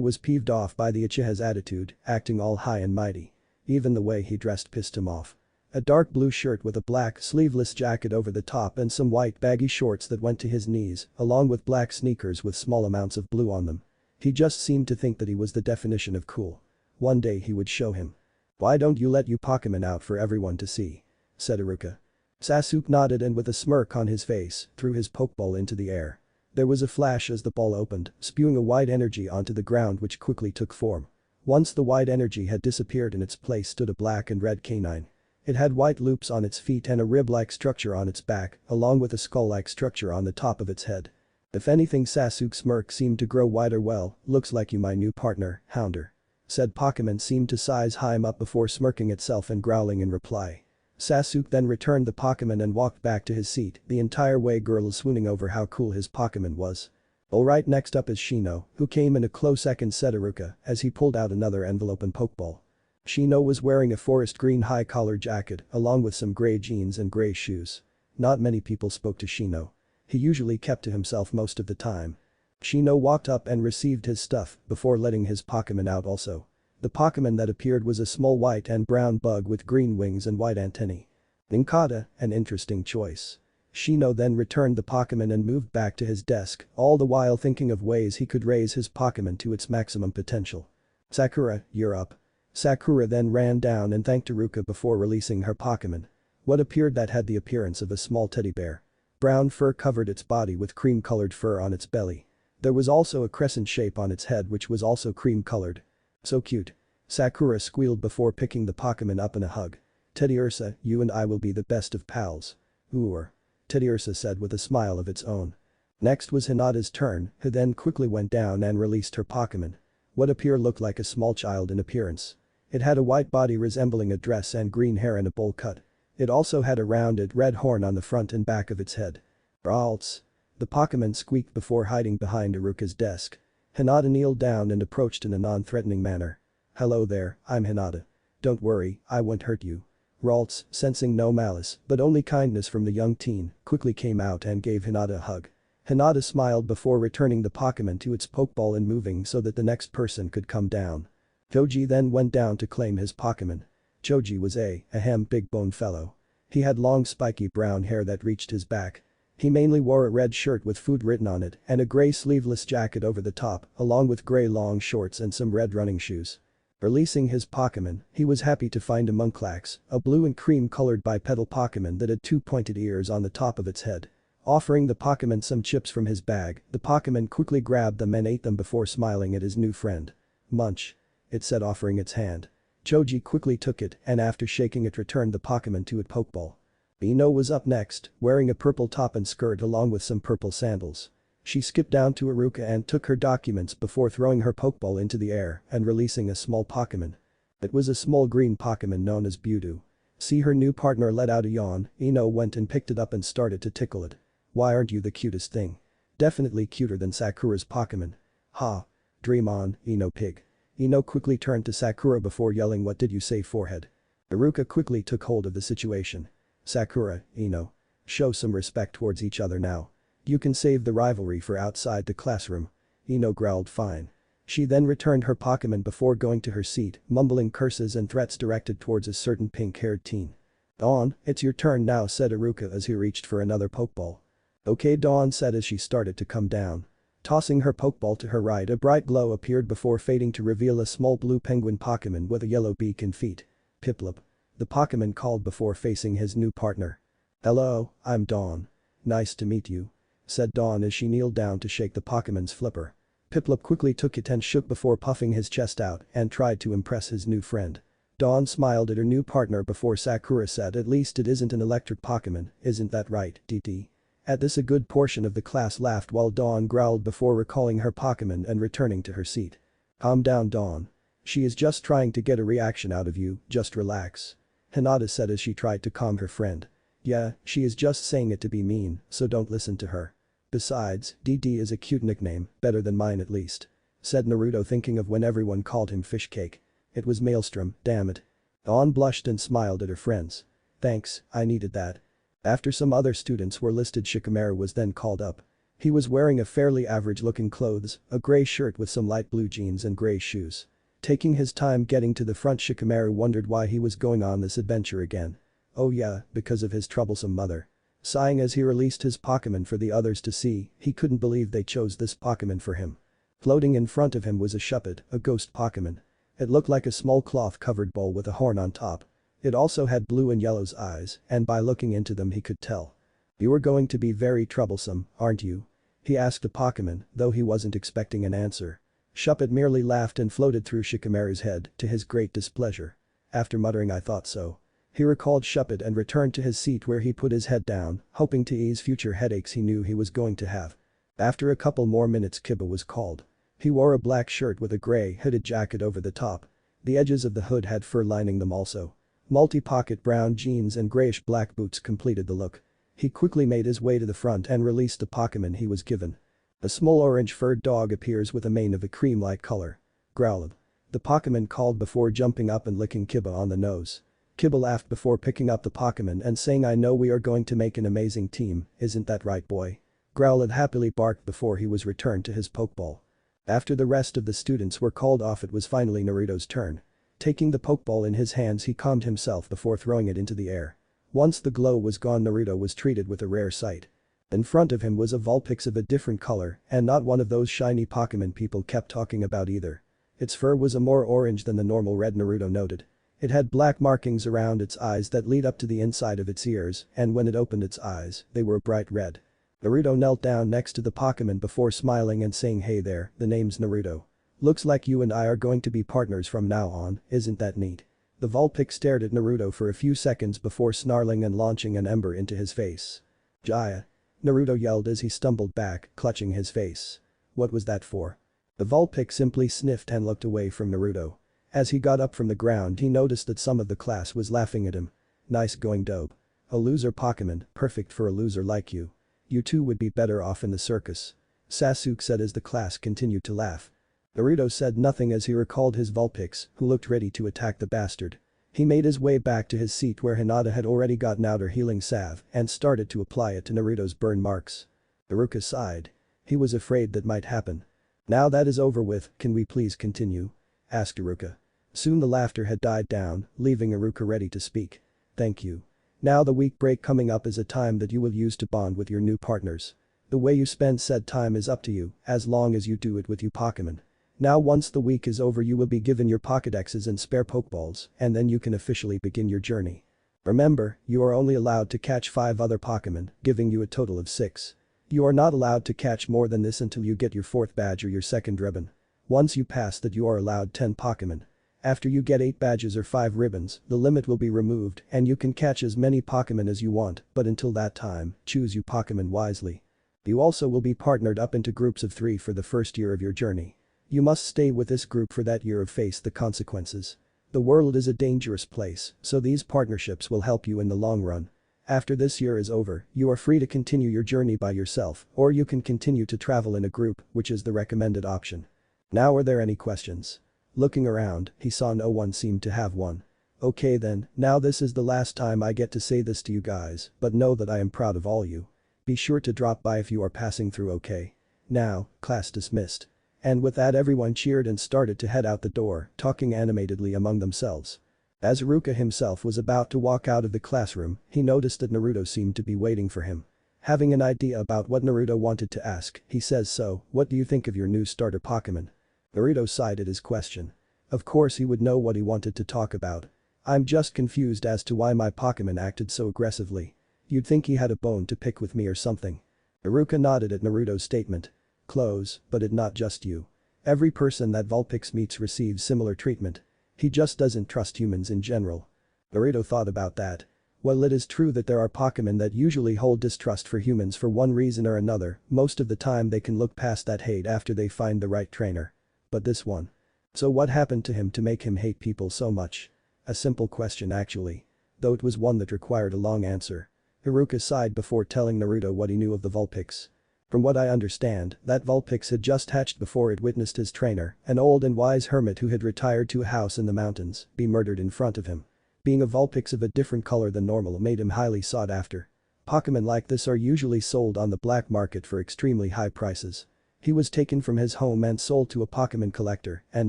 was peeved off by the Uchiha's attitude, acting all high and mighty. Even the way he dressed pissed him off. A dark blue shirt with a black sleeveless jacket over the top and some white baggy shorts that went to his knees, along with black sneakers with small amounts of blue on them. He just seemed to think that he was the definition of cool. One day he would show him. Why don't you let your Pokemon out for everyone to see? Said Haruka. Sasuk nodded and with a smirk on his face, threw his Pokeball into the air. There was a flash as the ball opened, spewing a white energy onto the ground which quickly took form. Once the white energy had disappeared, in its place stood a black and red canine. It had white loops on its feet and a rib-like structure on its back, along with a skull-like structure on the top of its head. If anything, Sasuk's smirk seemed to grow wider. Well, looks like you my new partner, Hounder. Said Pokemon seemed to size him up before smirking itself and growling in reply. Sasuk then returned the Pokemon and walked back to his seat, the entire way girl swooning over how cool his Pokemon was. Alright, next up is Shino, who came in a close second, said Iruka as he pulled out another envelope and Pokeball. Shino was wearing a forest green high-collar jacket along with some grey jeans and grey shoes. Not many people spoke to Shino. He usually kept to himself most of the time. Shino walked up and received his stuff before letting his Pokemon out also. The Pokemon that appeared was a small white and brown bug with green wings and white antennae. Ninkata, an interesting choice. Shino then returned the Pokemon and moved back to his desk, all the while thinking of ways he could raise his Pokemon to its maximum potential. Sakura, you're up. Sakura then ran down and thanked Iruka before releasing her Pokemon. What appeared that had the appearance of a small teddy bear. Brown fur covered its body with cream-colored fur on its belly. There was also a crescent shape on its head which was also cream-colored. So cute. Sakura squealed before picking the Pokemon up in a hug. Teddy Ursa, you and I will be the best of pals. Ooh. Teddy Ursa said with a smile of its own. Next was Hinata's turn, who then quickly went down and released her Pokemon. What appeared looked like a small child in appearance. It had a white body resembling a dress and green hair and a bowl cut. It also had a rounded red horn on the front and back of its head. Ralts. The Pokemon squeaked before hiding behind Iruka's desk. Hinata kneeled down and approached in a non-threatening manner. Hello there, I'm Hinata. Don't worry, I won't hurt you. Ralts, sensing no malice, but only kindness from the young teen, quickly came out and gave Hinata a hug. Hinata smiled before returning the Pokemon to its Pokeball and moving so that the next person could come down. Choji then went down to claim his Pokemon. Choji was a big-boned fellow. He had long spiky brown hair that reached his back. He mainly wore a red shirt with food written on it and a grey sleeveless jacket over the top, along with grey long shorts and some red running shoes. Releasing his Pokemon, he was happy to find a Munchlax, a blue and cream-colored bipedal Pokemon that had two pointed ears on the top of its head. Offering the Pokemon some chips from his bag, the Pokemon quickly grabbed them and ate them before smiling at his new friend. Munch. It said, offering its hand. Choji quickly took it and after shaking it returned the Pokemon to its Pokeball. Ino was up next, wearing a purple top and skirt along with some purple sandals. She skipped down to Iruka and took her documents before throwing her Pokeball into the air and releasing a small Pokemon. It was a small green Pokemon known as Mewtwo. See her new partner let out a yawn, Ino went and picked it up and started to tickle it. Why aren't you the cutest thing? Definitely cuter than Sakura's Pokemon. Ha. Dream on, Ino pig. Ino quickly turned to Sakura before yelling, what did you say, forehead? Iruka quickly took hold of the situation. Sakura, Ino. Show some respect towards each other now. You can save the rivalry for outside the classroom. Ino growled fine. She then returned her Pokemon before going to her seat, mumbling curses and threats directed towards a certain pink-haired teen. Dawn, it's your turn now, said Iruka as he reached for another Pokeball. Okay, Dawn said as she started to come down. Tossing her Pokeball to her right, a bright glow appeared before fading to reveal a small blue penguin Pokemon with a yellow beak and feet. Piplup. The Pokemon called before facing his new partner. Hello, I'm Dawn. Nice to meet you. Said Dawn as she kneeled down to shake the Pokemon's flipper. Piplup quickly took it and shook before puffing his chest out and tried to impress his new friend. Dawn smiled at her new partner before Sakura said, at least it isn't an electric Pokemon, isn't that right, DT? At this a good portion of the class laughed while Dawn growled before recalling her Pokemon and returning to her seat. Calm down, Dawn. She is just trying to get a reaction out of you, just relax. Hinata said as she tried to calm her friend. Yeah, she is just saying it to be mean, so don't listen to her. Besides, DD is a cute nickname, better than mine at least. Said Naruto thinking of when everyone called him Fish Cake. It was Maelstrom, damn it. Dawn blushed and smiled at her friends. Thanks, I needed that. After some other students were listed, Shikamaru was then called up. He was wearing a fairly average-looking clothes, a grey shirt with some light blue jeans and grey shoes. Taking his time getting to the front, Shikamaru wondered why he was going on this adventure again. Oh yeah, because of his troublesome mother. Sighing as he released his Pokemon for the others to see, he couldn't believe they chose this Pokemon for him. Floating in front of him was a Shuppet, a ghost Pokemon. It looked like a small cloth-covered ball with a horn on top. It also had blue and yellow's eyes, and by looking into them he could tell. You are going to be very troublesome, aren't you? He asked the Pokemon, though he wasn't expecting an answer. Shuppet merely laughed and floated through Shikamaru's head, to his great displeasure. After muttering I thought so. He recalled Shuppet and returned to his seat where he put his head down, hoping to ease future headaches he knew he was going to have. After a couple more minutes Kiba was called. He wore a black shirt with a grey hooded jacket over the top. The edges of the hood had fur lining them also. Multi-pocket brown jeans and greyish-black boots completed the look. He quickly made his way to the front and released the Pokemon he was given. A small orange-furred dog appears with a mane of a cream-like color. Growled. The Pokemon called before jumping up and licking Kiba on the nose. Kiba laughed before picking up the Pokemon and saying, "I know we are going to make an amazing team, isn't that right, boy?" Growlithe happily barked before he was returned to his Pokeball. After the rest of the students were called off, it was finally Naruto's turn. Taking the Pokeball in his hands, he calmed himself before throwing it into the air. Once the glow was gone, Naruto was treated with a rare sight. In front of him was a Vulpix of a different color and not one of those shiny Pokemon people kept talking about either. Its fur was a more orange than the normal red, Naruto noted. It had black markings around its eyes that lead up to the inside of its ears, and when it opened its eyes, they were bright red. Naruto knelt down next to the Pokemon before smiling and saying, "Hey there, the name's Naruto. Looks like you and I are going to be partners from now on, isn't that neat?" The Vulpix stared at Naruto for a few seconds before snarling and launching an ember into his face. "Jaya!" Naruto yelled as he stumbled back, clutching his face. "What was that for?" The Vulpix simply sniffed and looked away from Naruto. As he got up from the ground, he noticed that some of the class was laughing at him. "Nice going, dope. A loser Pokemon, perfect for a loser like you. You two would be better off in the circus," Sasuk said as the class continued to laugh. Naruto said nothing as he recalled his Vulpix, who looked ready to attack the bastard. He made his way back to his seat where Hinata had already gotten out her healing salve and started to apply it to Naruto's burn marks. Iruka sighed. He was afraid that might happen. "Now that is over with, can we please continue?" asked Iruka. Soon the laughter had died down, leaving Iruka ready to speak. "Thank you. Now the week break coming up is a time that you will use to bond with your new partners. The way you spend said time is up to you, as long as you do it with you Pokemon. Now once the week is over, you will be given your Pokédexes and spare Pokeballs, and then you can officially begin your journey. Remember, you are only allowed to catch 5 other Pokemon, giving you a total of 6. You are not allowed to catch more than this until you get your 4th badge or your 2nd ribbon. Once you pass that, you are allowed 10 Pokemon. After you get 8 badges or 5 ribbons, the limit will be removed and you can catch as many Pokemon as you want, but until that time, choose you Pokemon wisely. You also will be partnered up into groups of 3 for the first year of your journey. You must stay with this group for that year or face the consequences. The world is a dangerous place, so these partnerships will help you in the long run. After this year is over, you are free to continue your journey by yourself, or you can continue to travel in a group, which is the recommended option. Now, are there any questions?" Looking around, he saw no one seemed to have one. "Okay then, now this is the last time I get to say this to you guys, but know that I am proud of all you. Be sure to drop by if you are passing through, okay? Now, class dismissed." And with that, everyone cheered and started to head out the door, talking animatedly among themselves. As Iruka himself was about to walk out of the classroom, he noticed that Naruto seemed to be waiting for him. Having an idea about what Naruto wanted to ask, he says, "So, what do you think of your new starter Pokemon?" Naruto sighed at his question. Of course he would know what he wanted to talk about. "I'm just confused as to why my Pokemon acted so aggressively. You'd think he had a bone to pick with me or something." Iruka nodded at Naruto's statement. "Close, but it not just you. Every person that Vulpix meets receives similar treatment. He just doesn't trust humans in general." Naruto thought about that. While it is true that there are Pokemon that usually hold distrust for humans for one reason or another, most of the time they can look past that hate after they find the right trainer. But this one. So what happened to him to make him hate people so much? A simple question actually. Though it was one that required a long answer. Iruka sighed before telling Naruto what he knew of the Vulpix. From what I understand, that Vulpix had just hatched before it witnessed his trainer, an old and wise hermit who had retired to a house in the mountains, be murdered in front of him. Being a Vulpix of a different color than normal made him highly sought after. Pokemon like this are usually sold on the black market for extremely high prices. He was taken from his home and sold to a Pokemon collector, and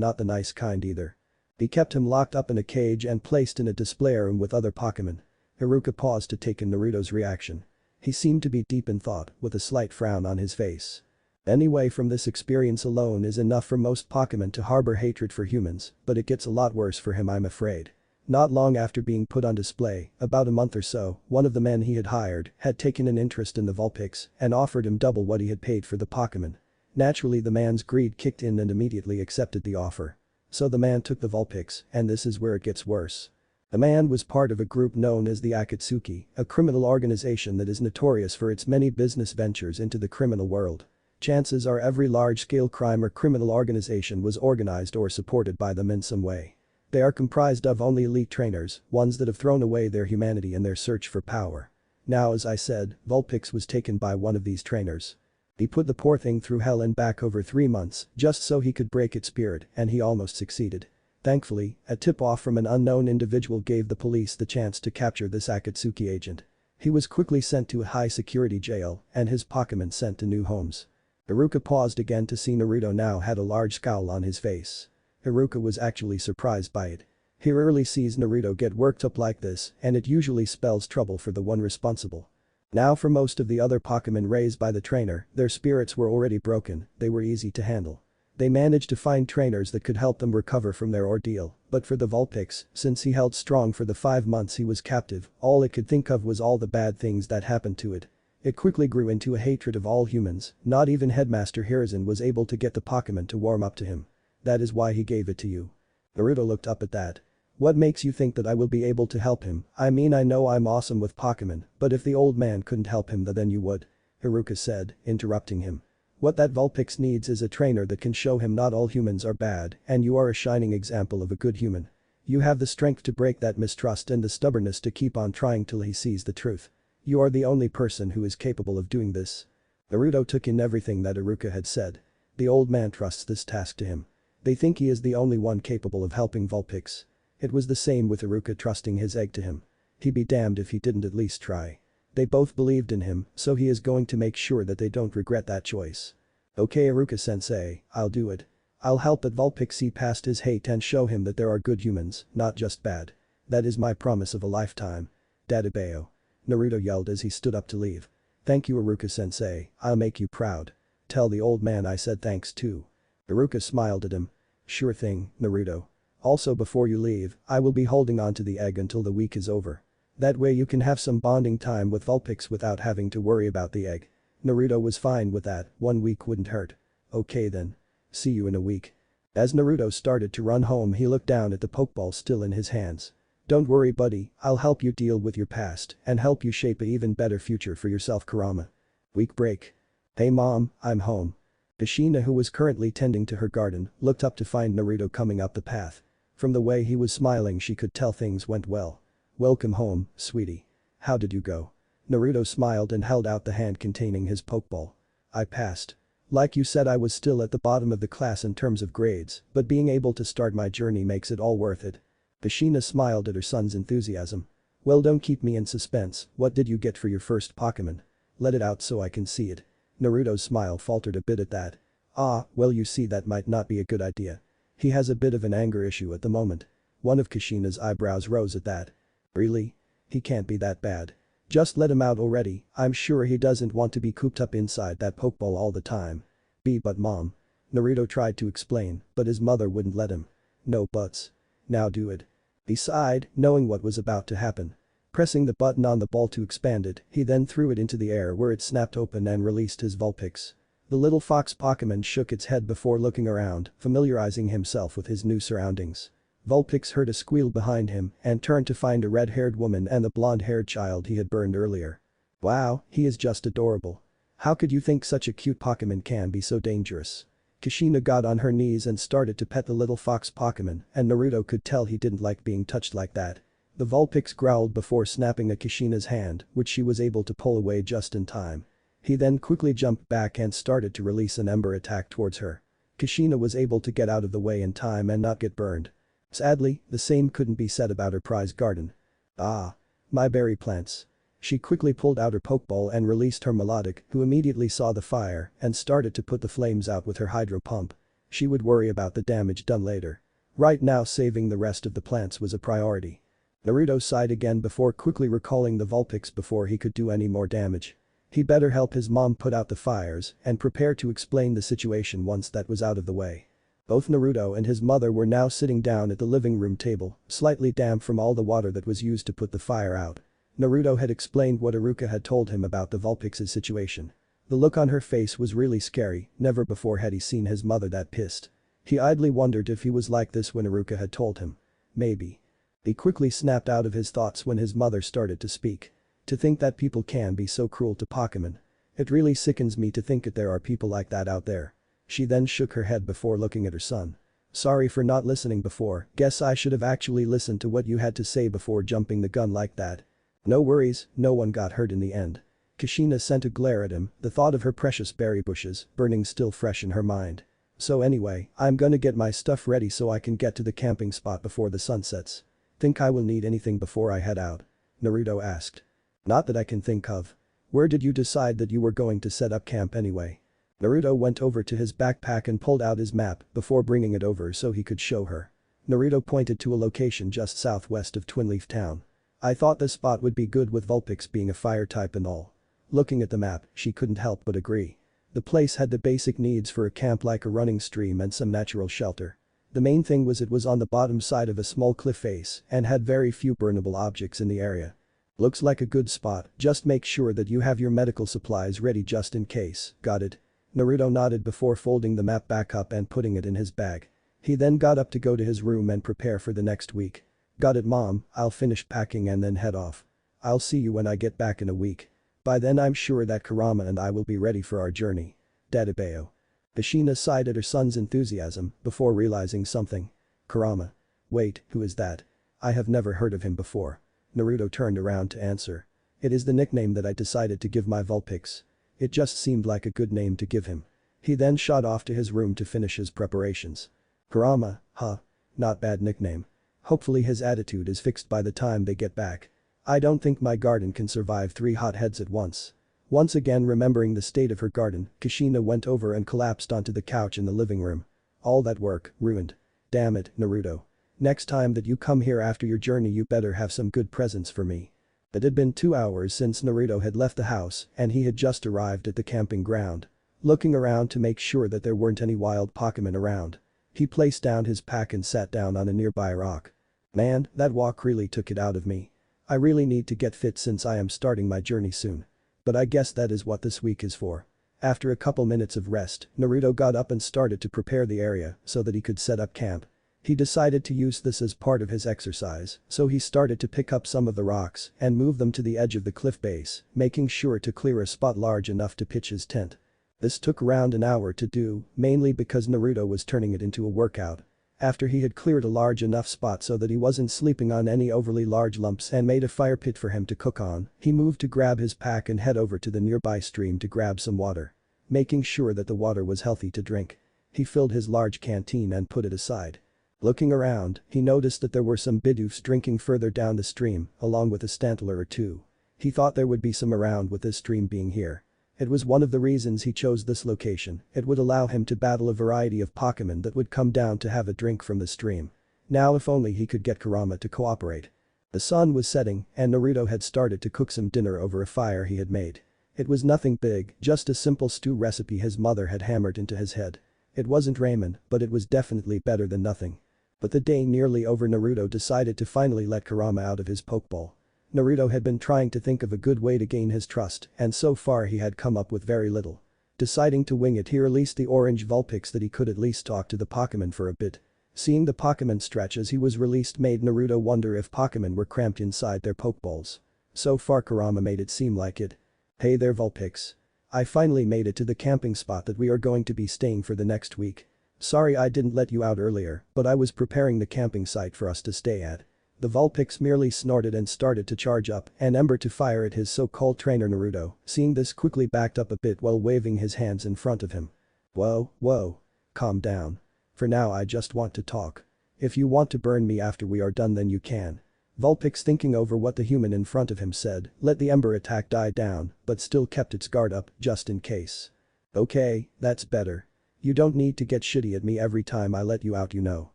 not the nice kind either. He kept him locked up in a cage and placed in a display room with other Pokemon. Iruka paused to take in Naruto's reaction. He seemed to be deep in thought, with a slight frown on his face. Anyway, from this experience alone is enough for most Pokemon to harbor hatred for humans, but it gets a lot worse for him, I'm afraid. Not long after being put on display, about a month or so, one of the men he had hired had taken an interest in the Vulpix and offered him double what he had paid for the Pokemon. Naturally, the man's greed kicked in and immediately accepted the offer. So the man took the Vulpix, and this is where it gets worse. The man was part of a group known as the Akatsuki, a criminal organization that is notorious for its many business ventures into the criminal world. Chances are every large-scale crime or criminal organization was organized or supported by them in some way. They are comprised of only elite trainers, ones that have thrown away their humanity in their search for power. Now, as I said, Vulpix was taken by one of these trainers. He put the poor thing through hell and back over 3 months just so he could break its spirit, and he almost succeeded. Thankfully, a tip-off from an unknown individual gave the police the chance to capture this Akatsuki agent. He was quickly sent to a high-security jail, and his Pokemon sent to new homes. Iruka paused again to see Naruto now had a large scowl on his face. Iruka was actually surprised by it. He rarely sees Naruto get worked up like this, and it usually spells trouble for the one responsible. Now for most of the other Pokemon raised by the trainer, their spirits were already broken, they were easy to handle. They managed to find trainers that could help them recover from their ordeal, but for the Vulpix, since he held strong for the 5 months he was captive, all it could think of was all the bad things that happened to it. It quickly grew into a hatred of all humans, not even Headmaster Hiruzen was able to get the Pokemon to warm up to him. That is why he gave it to you. Naruto looked up at that. What makes you think that I will be able to help him? I mean, I know I'm awesome with Pokemon, but if the old man couldn't help him then you would. Iruka said, interrupting him. What that Vulpix needs is a trainer that can show him not all humans are bad, and you are a shining example of a good human. You have the strength to break that mistrust and the stubbornness to keep on trying till he sees the truth. You are the only person who is capable of doing this. Naruto took in everything that Iruka had said. The old man trusts this task to him. They think he is the only one capable of helping Vulpix. It was the same with Iruka trusting his egg to him. He'd be damned if he didn't at least try. They both believed in him, so he is going to make sure that they don't regret that choice. Okay, Iruka-sensei, I'll do it. I'll help that Vulpix see past his hate and show him that there are good humans, not just bad. That is my promise of a lifetime. Dadabeo. Naruto yelled as he stood up to leave. Thank you, Iruka-sensei, I'll make you proud. Tell the old man I said thanks too. Iruka smiled at him. Sure thing, Naruto. Also, before you leave, I will be holding on to the egg until the week is over. That way you can have some bonding time with Vulpix without having to worry about the egg. Naruto was fine with that, 1 week wouldn't hurt. Okay then. See you in a week. As Naruto started to run home, he looked down at the Pokeball still in his hands. Don't worry, buddy, I'll help you deal with your past and help you shape an even better future for yourself, Kurama. Week break. Hey mom, I'm home. Shino, who was currently tending to her garden, looked up to find Naruto coming up the path. From the way he was smiling she could tell things went well. Welcome home, sweetie. How did you go? Naruto smiled and held out the hand containing his Pokeball. I passed. Like you said, I was still at the bottom of the class in terms of grades, but being able to start my journey makes it all worth it. Shino smiled at her son's enthusiasm. Well, don't keep me in suspense, what did you get for your first Pokemon? Let it out so I can see it. Naruto's smile faltered a bit at that. Ah, well, you see, that might not be a good idea. He has a bit of an anger issue at the moment. One of Kushina's eyebrows rose at that. Really? He can't be that bad. Just let him out already, I'm sure he doesn't want to be cooped up inside that Pokeball all the time. But mom. Naruto tried to explain, but his mother wouldn't let him. No buts. Now do it. He sighed, knowing what was about to happen. Pressing the button on the ball to expand it, he then threw it into the air where it snapped open and released his Vulpix. The little fox Pokemon shook its head before looking around, familiarizing himself with his new surroundings. Vulpix heard a squeal behind him and turned to find a red-haired woman and the blonde-haired child he had burned earlier. Wow, he is just adorable. How could you think such a cute Pokemon can be so dangerous? Kushina got on her knees and started to pet the little fox Pokemon, and Naruto could tell he didn't like being touched like that. The Vulpix growled before snapping at Kushina's hand, which she was able to pull away just in time. He then quickly jumped back and started to release an ember attack towards her. Kushina was able to get out of the way in time and not get burned. Sadly, the same couldn't be said about her prize garden. Ah. My berry plants. She quickly pulled out her Pokeball and released her Melodic, who immediately saw the fire and started to put the flames out with her hydro pump. She would worry about the damage done later. Right now, saving the rest of the plants was a priority. Naruto sighed again before quickly recalling the Vulpix before he could do any more damage. He better help his mom put out the fires and prepare to explain the situation once that was out of the way. Both Naruto and his mother were now sitting down at the living room table, slightly damp from all the water that was used to put the fire out. Naruto had explained what Iruka had told him about the Vulpix's situation. The look on her face was really scary, never before had he seen his mother that pissed. He idly wondered if he was like this when Iruka had told him. Maybe. He quickly snapped out of his thoughts when his mother started to speak. To think that people can be so cruel to Pokemon. It really sickens me to think that there are people like that out there. She then shook her head before looking at her son. Sorry for not listening before, guess I should have actually listened to what you had to say before jumping the gun like that. No worries, no one got hurt in the end. Kushina sent a glare at him, the thought of her precious berry bushes burning still fresh in her mind. So anyway, I'm gonna get my stuff ready so I can get to the camping spot before the sun sets. Think I will need anything before I head out? Naruto asked. Not that I can think of. Where did you decide that you were going to set up camp anyway? Naruto went over to his backpack and pulled out his map before bringing it over so he could show her. Naruto pointed to a location just southwest of Twinleaf Town. I thought this spot would be good with Vulpix being a fire type and all. Looking at the map, she couldn't help but agree. The place had the basic needs for a camp like a running stream and some natural shelter. The main thing was it was on the bottom side of a small cliff face and had very few burnable objects in the area. Looks like a good spot, just make sure that you have your medical supplies ready just in case, got it? Naruto nodded before folding the map back up and putting it in his bag. He then got up to go to his room and prepare for the next week. Got it mom, I'll finish packing and then head off. I'll see you when I get back in a week. By then I'm sure that Kurama and I will be ready for our journey. Dadabeo. Kushina sighed at her son's enthusiasm before realizing something. Kurama. Wait, who is that? I have never heard of him before. Naruto turned around to answer. It is the nickname that I decided to give my Vulpix. It just seemed like a good name to give him. He then shot off to his room to finish his preparations. Kurama, huh? Not bad nickname. Hopefully his attitude is fixed by the time they get back. I don't think my garden can survive 3 hot heads at once. Once again remembering the state of her garden, Kushina went over and collapsed onto the couch in the living room. All that work, ruined. Damn it, Naruto. Next time that you come here after your journey you better have some good presents for me. It had been 2 hours since Naruto had left the house and he had just arrived at the camping ground. Looking around to make sure that there weren't any wild Pokemon around. He placed down his pack and sat down on a nearby rock. Man, that walk really took it out of me. I really need to get fit since I am starting my journey soon. But I guess that is what this week is for. After a couple minutes of rest, Naruto got up and started to prepare the area so that he could set up camp. He decided to use this as part of his exercise, so he started to pick up some of the rocks and move them to the edge of the cliff base, making sure to clear a spot large enough to pitch his tent. This took around an hour to do, mainly because Naruto was turning it into a workout. After he had cleared a large enough spot so that he wasn't sleeping on any overly large lumps and made a fire pit for him to cook on, he moved to grab his pack and head over to the nearby stream to grab some water. Making sure that the water was healthy to drink. He filled his large canteen and put it aside. Looking around, he noticed that there were some Bidoofs drinking further down the stream, along with a Stantler or two. He thought there would be some around with this stream being here. It was one of the reasons he chose this location, it would allow him to battle a variety of Pokemon that would come down to have a drink from the stream. Now if only he could get Kurama to cooperate. The sun was setting and Naruto had started to cook some dinner over a fire he had made. It was nothing big, just a simple stew recipe his mother had hammered into his head. It wasn't ramen, but it was definitely better than nothing. But the day nearly over Naruto decided to finally let Kurama out of his Pokeball. Naruto had been trying to think of a good way to gain his trust and so far he had come up with very little. Deciding to wing it he released the orange Vulpix that he could at least talk to the Pokemon for a bit. Seeing the Pokemon stretch as he was released made Naruto wonder if Pokemon were cramped inside their Pokeballs. So far Kurama made it seem like it. Hey there Vulpix. I finally made it to the camping spot that we are going to be staying for the next week. Sorry I didn't let you out earlier, but I was preparing the camping site for us to stay at. The Vulpix merely snorted and started to charge up an ember to fire at his so-called trainer Naruto, seeing this quickly backed up a bit while waving his hands in front of him. Whoa. Calm down. For now I just want to talk. If you want to burn me after we are done then you can. Vulpix thinking over what the human in front of him said, let the ember attack die down, but still kept its guard up just in case. Okay, that's better. You don't need to get shitty at me every time I let you out you know.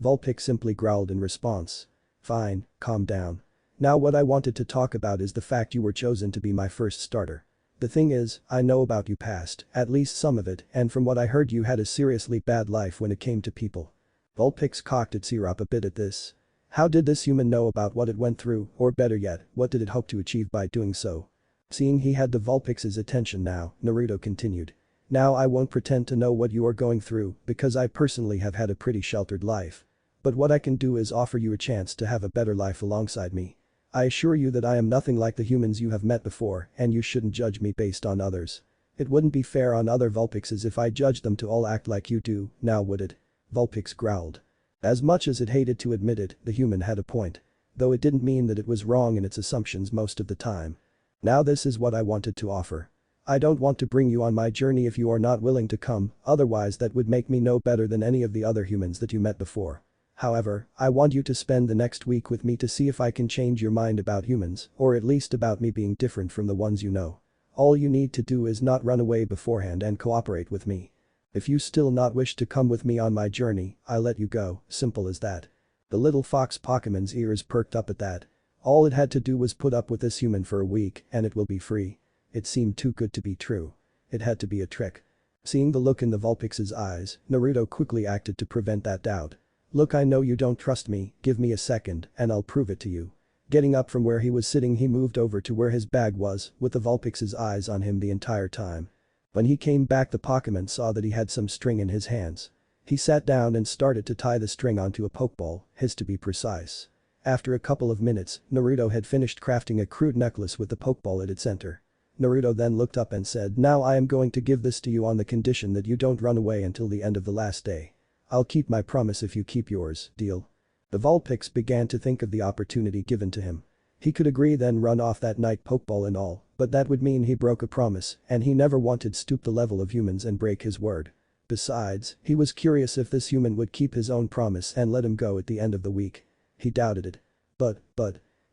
Vulpix simply growled in response. Fine, calm down. Now what I wanted to talk about is the fact you were chosen to be my first starter. The thing is, I know about you past, at least some of it, and from what I heard you had a seriously bad life when it came to people. Vulpix cocked its ear up a bit at this. How did this human know about what it went through, or better yet, what did it hope to achieve by doing so? Seeing he had the Vulpix's attention now, Naruto continued. Now I won't pretend to know what you are going through because I personally have had a pretty sheltered life. But what I can do is offer you a chance to have a better life alongside me. I assure you that I am nothing like the humans you have met before and you shouldn't judge me based on others. It wouldn't be fair on other Vulpixes if I judged them to all act like you do, now would it? Vulpix growled. As much as it hated to admit it, the human had a point. Though it didn't mean that it was wrong in its assumptions most of the time. Now this is what I wanted to offer. I don't want to bring you on my journey if you are not willing to come, otherwise that would make me no better than any of the other humans that you met before. However, I want you to spend the next week with me to see if I can change your mind about humans, or at least about me being different from the ones you know. All you need to do is not run away beforehand and cooperate with me. If you still not wish to come with me on my journey, I let you go, simple as that. The little fox Pokemon's ears perked up at that. All it had to do was put up with this human for a week and it will be free. It seemed too good to be true. It had to be a trick. Seeing the look in the Vulpix's eyes, Naruto quickly acted to prevent that doubt. Look, I know you don't trust me, give me a second and I'll prove it to you. Getting up from where he was sitting, he moved over to where his bag was, with the Vulpix's eyes on him the entire time. When he came back, the Pokemon saw that he had some string in his hands. He sat down and started to tie the string onto a Pokeball, his to be precise. After a couple of minutes, Naruto had finished crafting a crude necklace with the Pokeball at its center. Naruto then looked up and said, "Now I am going to give this to you on the condition that you don't run away until the end of the last day. I'll keep my promise if you keep yours, deal?" The Vulpix began to think of the opportunity given to him. He could agree then run off that night, Pokeball and all, but that would mean he broke a promise and he never wanted to stoop the level of humans and break his word. Besides, he was curious if this human would keep his own promise and let him go at the end of the week. He doubted it. But,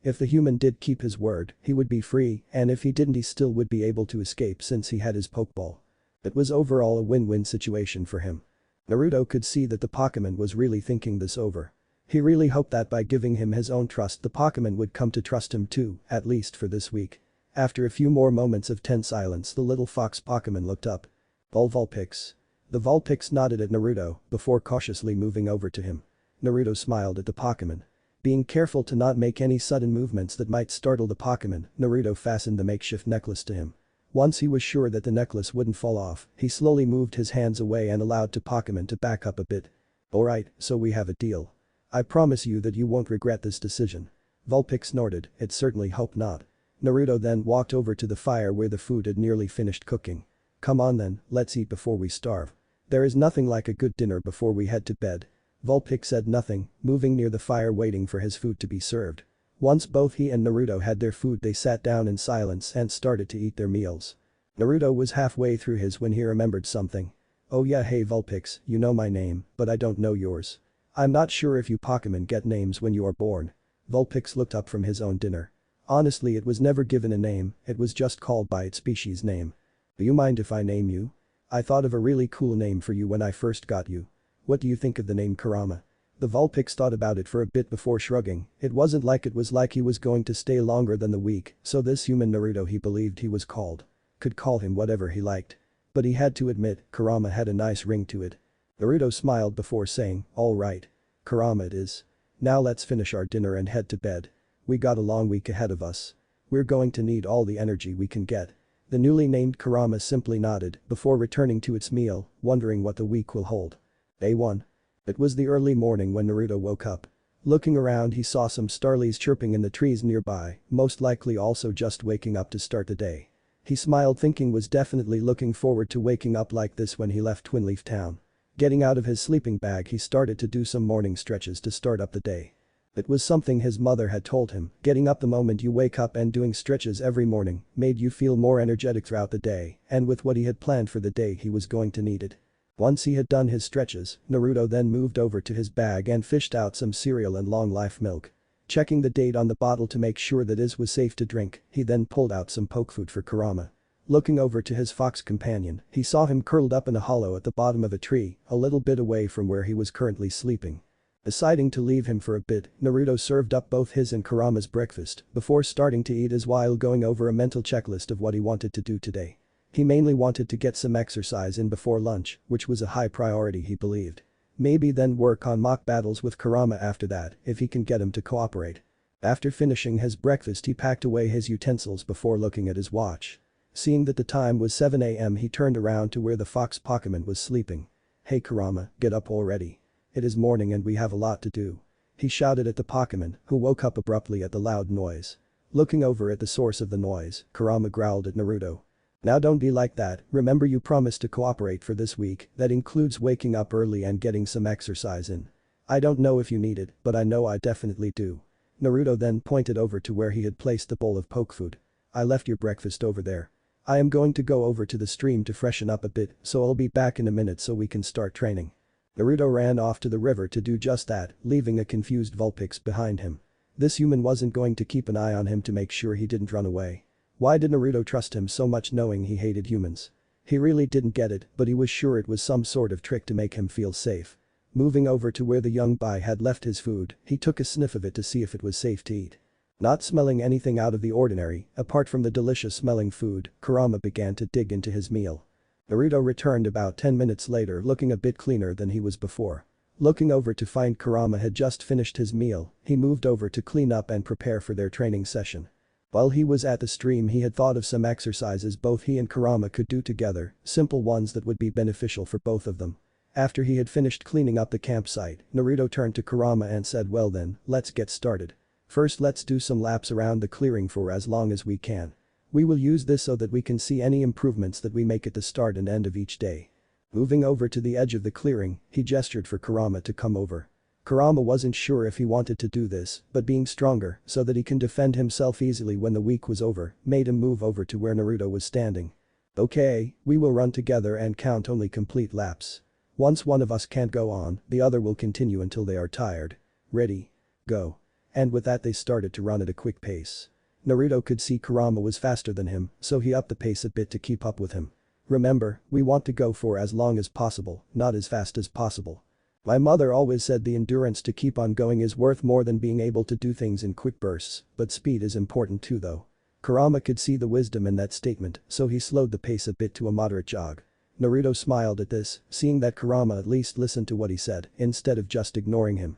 if the human did keep his word, he would be free, and if he didn't, he still would be able to escape since he had his Pokeball. It was overall a win-win situation for him. Naruto could see that the Pokemon was really thinking this over. He really hoped that by giving him his own trust, the Pokemon would come to trust him too, at least for this week. After a few more moments of tense silence, the little fox Pokemon looked up. Vulpix. The Vulpix nodded at Naruto before cautiously moving over to him. Naruto smiled at the Pokemon. Being careful to not make any sudden movements that might startle the Pokemon, Naruto fastened the makeshift necklace to him. Once he was sure that the necklace wouldn't fall off, he slowly moved his hands away and allowed the Pokemon to back up a bit. "Alright, so we have a deal. I promise you that you won't regret this decision." Vulpix snorted, "It certainly hope not." Naruto then walked over to the fire where the food had nearly finished cooking. "Come on then, let's eat before we starve. There is nothing like a good dinner before we head to bed." Vulpix said nothing, moving near the fire waiting for his food to be served. Once both he and Naruto had their food, they sat down in silence and started to eat their meals. Naruto was halfway through his when he remembered something. "Oh yeah, hey Vulpix, you know my name, but I don't know yours. I'm not sure if you Pokemon get names when you are born." Vulpix looked up from his own dinner. Honestly, it was never given a name, it was just called by its species name. "Do you mind if I name you? I thought of a really cool name for you when I first got you. What do you think of the name Kurama?" The Vulpix thought about it for a bit before shrugging. It wasn't like it was like he was going to stay longer than the week, so this human Naruto he believed he was called. Could call him whatever he liked. But he had to admit, Kurama had a nice ring to it. Naruto smiled before saying, "Alright. Kurama it is. Now let's finish our dinner and head to bed. We got a long week ahead of us. We're going to need all the energy we can get." The newly named Kurama simply nodded before returning to its meal, wondering what the week will hold. Day 1. It was the early morning when Naruto woke up. Looking around, he saw some starlies chirping in the trees nearby, most likely also just waking up to start the day. He smiled, thinking was definitely looking forward to waking up like this when he left Twinleaf Town. Getting out of his sleeping bag, he started to do some morning stretches to start up the day. It was something his mother had told him, getting up the moment you wake up and doing stretches every morning made you feel more energetic throughout the day, and with what he had planned for the day he was going to need it. Once he had done his stretches, Naruto then moved over to his bag and fished out some cereal and long life milk. Checking the date on the bottle to make sure that it was safe to drink, he then pulled out some poke food for Kurama. Looking over to his fox companion, he saw him curled up in a hollow at the bottom of a tree, a little bit away from where he was currently sleeping. Deciding to leave him for a bit, Naruto served up both his and Kurama's breakfast before starting to eat, as while going over a mental checklist of what he wanted to do today. He mainly wanted to get some exercise in before lunch, which was a high priority he believed. Maybe then work on mock battles with Kurama after that, if he can get him to cooperate. After finishing his breakfast, he packed away his utensils before looking at his watch. Seeing that the time was 7 a.m., he turned around to where the fox Pokemon was sleeping. "Hey Kurama, get up already. It is morning and we have a lot to do. He shouted at the Pokemon, who woke up abruptly at the loud noise. Looking over at the source of the noise, Kurama growled at Naruto. Now don't be like that, remember you promised to cooperate for this week, that includes waking up early and getting some exercise in. I don't know if you need it, but I know I definitely do. Naruto then pointed over to where he had placed the bowl of poke food. I left your breakfast over there. I am going to go over to the stream to freshen up a bit, so I'll be back in a minute so we can start training. Naruto ran off to the river to do just that, leaving a confused Vulpix behind him. This human wasn't going to keep an eye on him to make sure he didn't run away. Why did Naruto trust him so much knowing he hated humans? He really didn't get it, but he was sure it was some sort of trick to make him feel safe. Moving over to where the young boy had left his food, he took a sniff of it to see if it was safe to eat. Not smelling anything out of the ordinary, apart from the delicious smelling food, Kurama began to dig into his meal. Naruto returned about 10 minutes later looking a bit cleaner than he was before. Looking over to find Kurama had just finished his meal, he moved over to clean up and prepare for their training session. While he was at the stream he had thought of some exercises both he and Kurama could do together, simple ones that would be beneficial for both of them. After he had finished cleaning up the campsite, Naruto turned to Kurama and said, well then, let's get started. First let's do some laps around the clearing for as long as we can. We will use this so that we can see any improvements that we make at the start and end of each day. Moving over to the edge of the clearing, he gestured for Kurama to come over. Kurama wasn't sure if he wanted to do this, but being stronger, so that he can defend himself easily when the week was over, made him move over to where Naruto was standing. Okay, we will run together and count only complete laps. Once one of us can't go on, the other will continue until they are tired. Ready? Go. And with that they started to run at a quick pace. Naruto could see Kurama was faster than him, so he upped the pace a bit to keep up with him. Remember, we want to go for as long as possible, not as fast as possible. My mother always said the endurance to keep on going is worth more than being able to do things in quick bursts, but speed is important too though. Kurama could see the wisdom in that statement, so he slowed the pace a bit to a moderate jog. Naruto smiled at this, seeing that Kurama at least listened to what he said, instead of just ignoring him.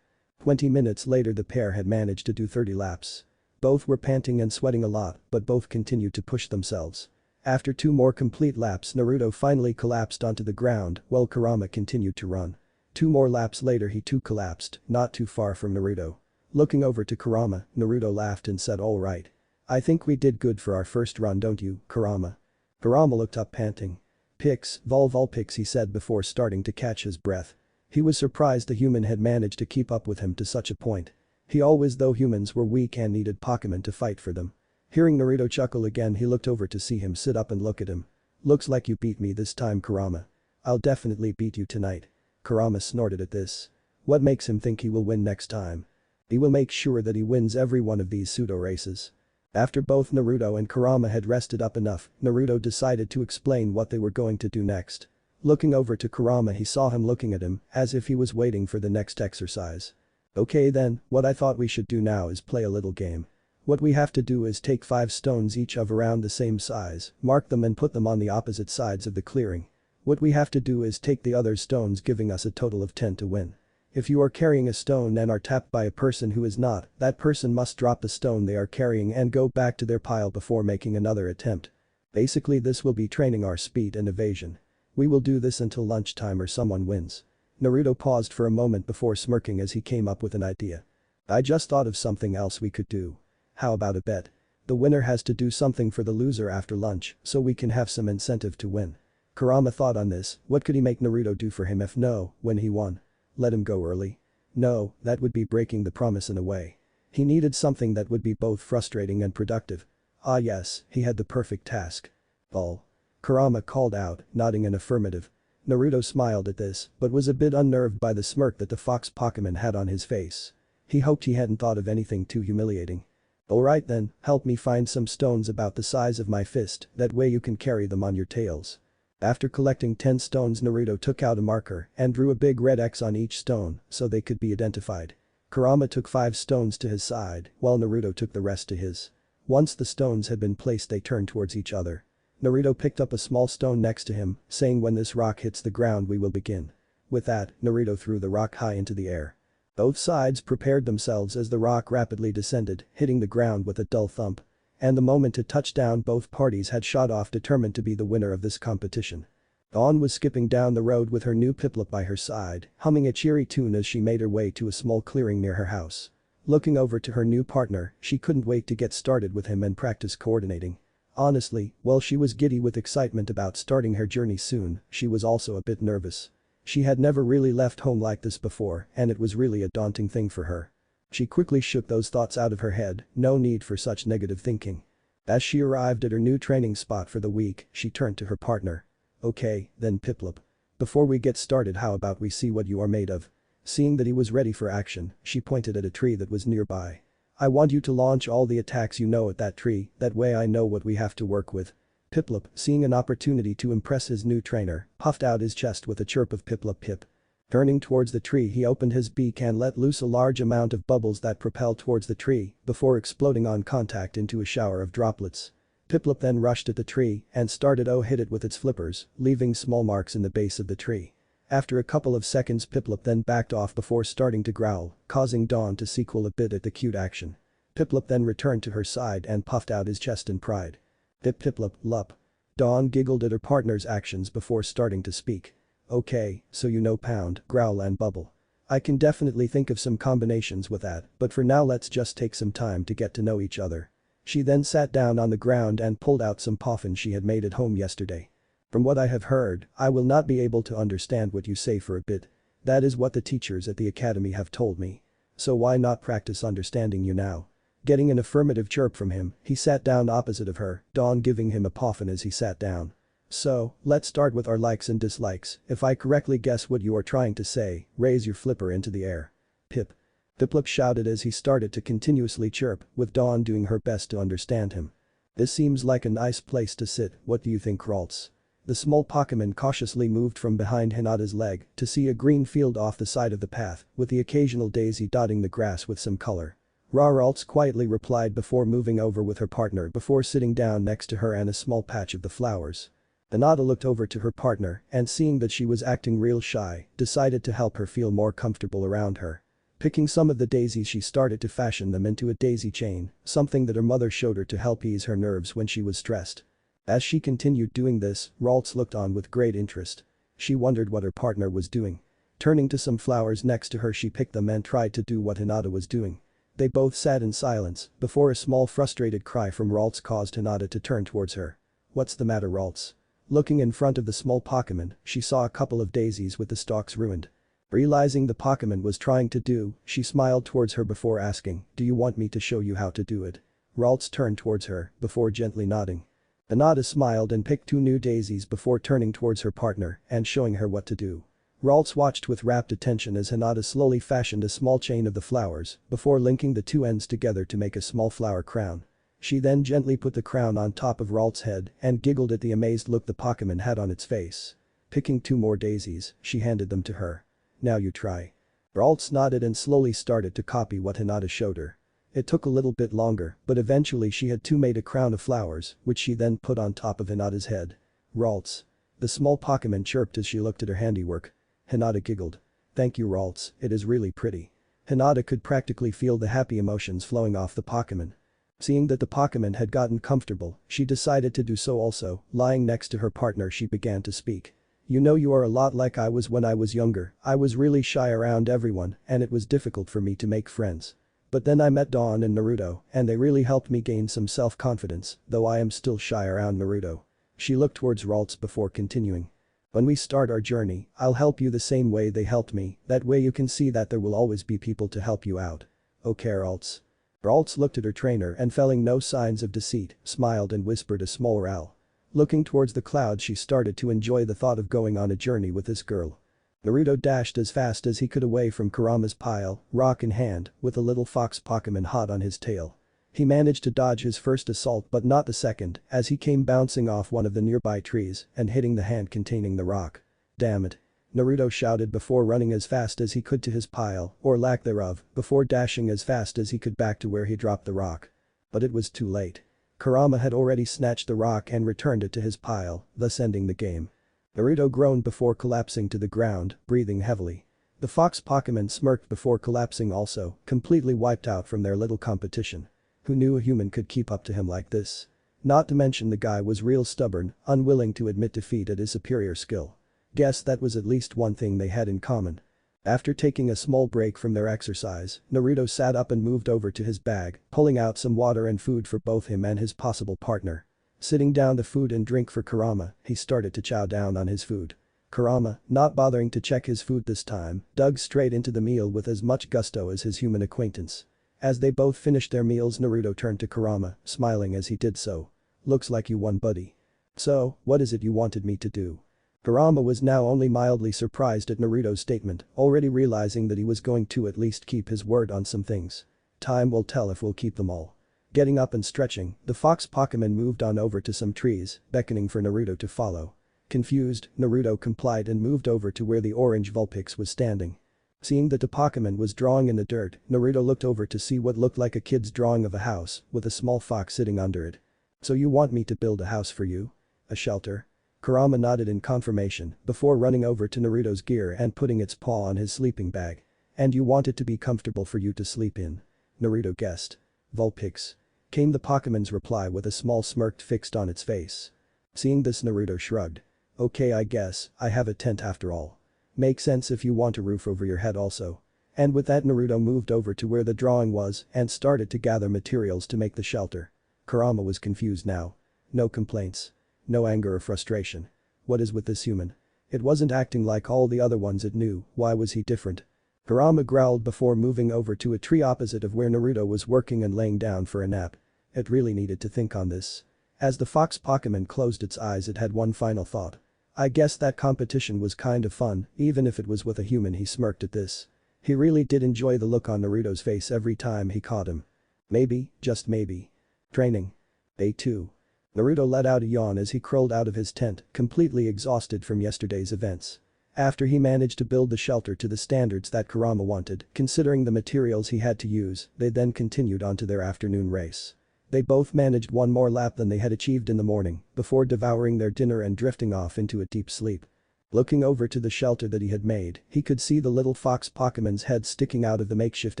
20 minutes later the pair had managed to do 30 laps. Both were panting and sweating a lot, but both continued to push themselves. After 2 more complete laps Naruto finally collapsed onto the ground while Kurama continued to run. 2 more laps later he too collapsed, not too far from Naruto. Looking over to Kurama, Naruto laughed and said alright. I think we did good for our first run don't you, Kurama? Kurama looked up panting. Pix, Vulpix he said before starting to catch his breath. He was surprised the human had managed to keep up with him to such a point. He always thought humans were weak and needed Pokemon to fight for them. Hearing Naruto chuckle again he looked over to see him sit up and look at him. Looks like you beat me this time Kurama. I'll definitely beat you tonight. Kurama snorted at this. What makes him think he will win next time? He will make sure that he wins every one of these pseudo races. After both Naruto and Kurama had rested up enough, Naruto decided to explain what they were going to do next. Looking over to Kurama he saw him looking at him, as if he was waiting for the next exercise. Okay then, what I thought we should do now is play a little game. What we have to do is take 5 stones each of around the same size, mark them and put them on the opposite sides of the clearing. What we have to do is take the other stones giving us a total of 10 to win. If you are carrying a stone and are tapped by a person who is not, that person must drop the stone they are carrying and go back to their pile before making another attempt. Basically this will be training our speed and evasion. We will do this until lunchtime or someone wins. Naruto paused for a moment before smirking as he came up with an idea. I just thought of something else we could do. How about a bet? The winner has to do something for the loser after lunch, so we can have some incentive to win. Kurama thought on this, what could he make Naruto do for him if no, when he won? Let him go early? No, that would be breaking the promise in a way. He needed something that would be both frustrating and productive. Ah yes, he had the perfect task. Ball. Kurama called out, nodding an affirmative. Naruto smiled at this, but was a bit unnerved by the smirk that the fox Pokemon had on his face. He hoped he hadn't thought of anything too humiliating. Alright then, help me find some stones about the size of my fist, that way you can carry them on your tails. After collecting 10 stones Naruto took out a marker and drew a big red X on each stone so they could be identified. Kurama took 5 stones to his side while Naruto took the rest to his. Once the stones had been placed they turned towards each other. Naruto picked up a small stone next to him, saying when this rock hits the ground we will begin. With that, Naruto threw the rock high into the air. Both sides prepared themselves as the rock rapidly descended, hitting the ground with a dull thump. And the moment it touched down both parties had shot off determined to be the winner of this competition. Dawn was skipping down the road with her new Piplup by her side, humming a cheery tune as she made her way to a small clearing near her house. Looking over to her new partner, she couldn't wait to get started with him and practice coordinating. Honestly, while she was giddy with excitement about starting her journey soon, she was also a bit nervous. She had never really left home like this before, and it was really a daunting thing for her. She quickly shook those thoughts out of her head, no need for such negative thinking. As she arrived at her new training spot for the week, she turned to her partner. Okay, then Piplup. Before we get started, how about we see what you are made of? Seeing that he was ready for action, she pointed at a tree that was nearby. I want you to launch all the attacks you know at that tree, that way I know what we have to work with. Piplup, seeing an opportunity to impress his new trainer, puffed out his chest with a chirp of Piplup pip. Turning towards the tree, he opened his beak and let loose a large amount of bubbles that propelled towards the tree before exploding on contact into a shower of droplets. Piplup then rushed at the tree and started to hit it with its flippers, leaving small marks in the base of the tree. After a couple of seconds, Piplup then backed off before starting to growl, causing Dawn to sequel a bit at the cute action. Piplup then returned to her side and puffed out his chest in pride. Piplup, lup. Dawn giggled at her partner's actions before starting to speak. Okay, so you know pound, growl and bubble. I can definitely think of some combinations with that, but for now let's just take some time to get to know each other. She then sat down on the ground and pulled out some poffin she had made at home yesterday. From what I have heard, I will not be able to understand what you say for a bit. That is what the teachers at the academy have told me. So why not practice understanding you now? Getting an affirmative chirp from him, he sat down opposite of her, Dawn giving him a poffin as he sat down. So, let's start with our likes and dislikes. If I correctly guess what you are trying to say, raise your flipper into the air. Pip. Piplup shouted as he started to continuously chirp, with Dawn doing her best to understand him. This seems like a nice place to sit, what do you think, Ralts? The small Pokemon cautiously moved from behind Hinata's leg to see a green field off the side of the path, with the occasional daisy dotting the grass with some color. Ralts quietly replied before moving over with her partner before sitting down next to her and a small patch of the flowers. Hinata looked over to her partner and seeing that she was acting real shy, decided to help her feel more comfortable around her. Picking some of the daisies, she started to fashion them into a daisy chain, something that her mother showed her to help ease her nerves when she was stressed. As she continued doing this, Ralts looked on with great interest. She wondered what her partner was doing. Turning to some flowers next to her, she picked them and tried to do what Hinata was doing. They both sat in silence before a small frustrated cry from Ralts caused Hinata to turn towards her. What's the matter, Ralts? Looking in front of the small Pokemon, she saw a couple of daisies with the stalks ruined. Realizing the Pokemon was trying to do, she smiled towards her before asking, do you want me to show you how to do it? Ralts turned towards her before gently nodding. Hinata smiled and picked two new daisies before turning towards her partner and showing her what to do. Ralts watched with rapt attention as Hinata slowly fashioned a small chain of the flowers before linking the two ends together to make a small flower crown. She then gently put the crown on top of Ralts' head and giggled at the amazed look the Pokemon had on its face. Picking two more daisies, she handed them to her. Now you try. Ralts nodded and slowly started to copy what Hinata showed her. It took a little bit longer, but eventually she had made a crown of flowers, which she then put on top of Hinata's head. Ralts. The small Pokemon chirped as she looked at her handiwork. Hinata giggled. Thank you, Ralts, it is really pretty. Hinata could practically feel the happy emotions flowing off the Pokemon. Seeing that the Pokemon had gotten comfortable, she decided to do so also. Lying next to her partner, she began to speak. You know, you are a lot like I was when I was younger. I was really shy around everyone and it was difficult for me to make friends. But then I met Dawn and Naruto and they really helped me gain some self-confidence, though I am still shy around Naruto. She looked towards Ralts before continuing. When we start our journey, I'll help you the same way they helped me, that way you can see that there will always be people to help you out. Okay, Ralts. Ralts looked at her trainer and feeling no signs of deceit, smiled and whispered a small Ral. Looking towards the clouds, she started to enjoy the thought of going on a journey with this girl. Naruto dashed as fast as he could away from Kurama's pile, rock in hand, with a little fox Pokemon hot on his tail. He managed to dodge his first assault but not the second, as he came bouncing off one of the nearby trees and hitting the hand containing the rock. Damn it. Naruto shouted before running as fast as he could to his pile, or lack thereof, before dashing as fast as he could back to where he dropped the rock. But it was too late. Kurama had already snatched the rock and returned it to his pile, thus ending the game. Naruto groaned before collapsing to the ground, breathing heavily. The fox Pokemon smirked before collapsing also, completely wiped out from their little competition. Who knew a human could keep up to him like this? Not to mention the guy was real stubborn, unwilling to admit defeat at his superior skill. Guess that was at least one thing they had in common. After taking a small break from their exercise, Naruto sat up and moved over to his bag, pulling out some water and food for both him and his possible partner. Sitting down the food and drink for Kurama, he started to chow down on his food. Kurama, not bothering to check his food this time, dug straight into the meal with as much gusto as his human acquaintance. As they both finished their meals, Naruto turned to Kurama, smiling as he did so. "Looks like you won, buddy. So, what is it you wanted me to do?" Kurama was now only mildly surprised at Naruto's statement, already realizing that he was going to at least keep his word on some things. Time will tell if we'll keep them all. Getting up and stretching, the fox Pokemon moved on over to some trees, beckoning for Naruto to follow. Confused, Naruto complied and moved over to where the orange Vulpix was standing. Seeing that the Pokemon was drawing in the dirt, Naruto looked over to see what looked like a kid's drawing of a house, with a small fox sitting under it. "So you want me to build a house for you? A shelter?" Kurama nodded in confirmation, before running over to Naruto's gear and putting its paw on his sleeping bag. "And you want it to be comfortable for you to sleep in?" Naruto guessed. "Vulpix," came the Pokemon's reply with a small smirk fixed on its face. Seeing this, Naruto shrugged. "Okay, I guess I have a tent after all. Makes sense if you want a roof over your head also." And with that, Naruto moved over to where the drawing was and started to gather materials to make the shelter. Kurama was confused now. No complaints. No anger or frustration. What is with this human? It wasn't acting like all the other ones it knew, why was he different? Kurama growled before moving over to a tree opposite of where Naruto was working and laying down for a nap. It really needed to think on this. As the fox Pokemon closed its eyes, it had one final thought. "I guess that competition was kind of fun, even if it was with a human." He smirked at this. He really did enjoy the look on Naruto's face every time he caught him. Maybe, just maybe. Training. Day 2. Naruto let out a yawn as he crawled out of his tent, completely exhausted from yesterday's events. After he managed to build the shelter to the standards that Kurama wanted, considering the materials he had to use, they then continued on to their afternoon race. They both managed one more lap than they had achieved in the morning, before devouring their dinner and drifting off into a deep sleep. Looking over to the shelter that he had made, he could see the little fox Pokemon's head sticking out of the makeshift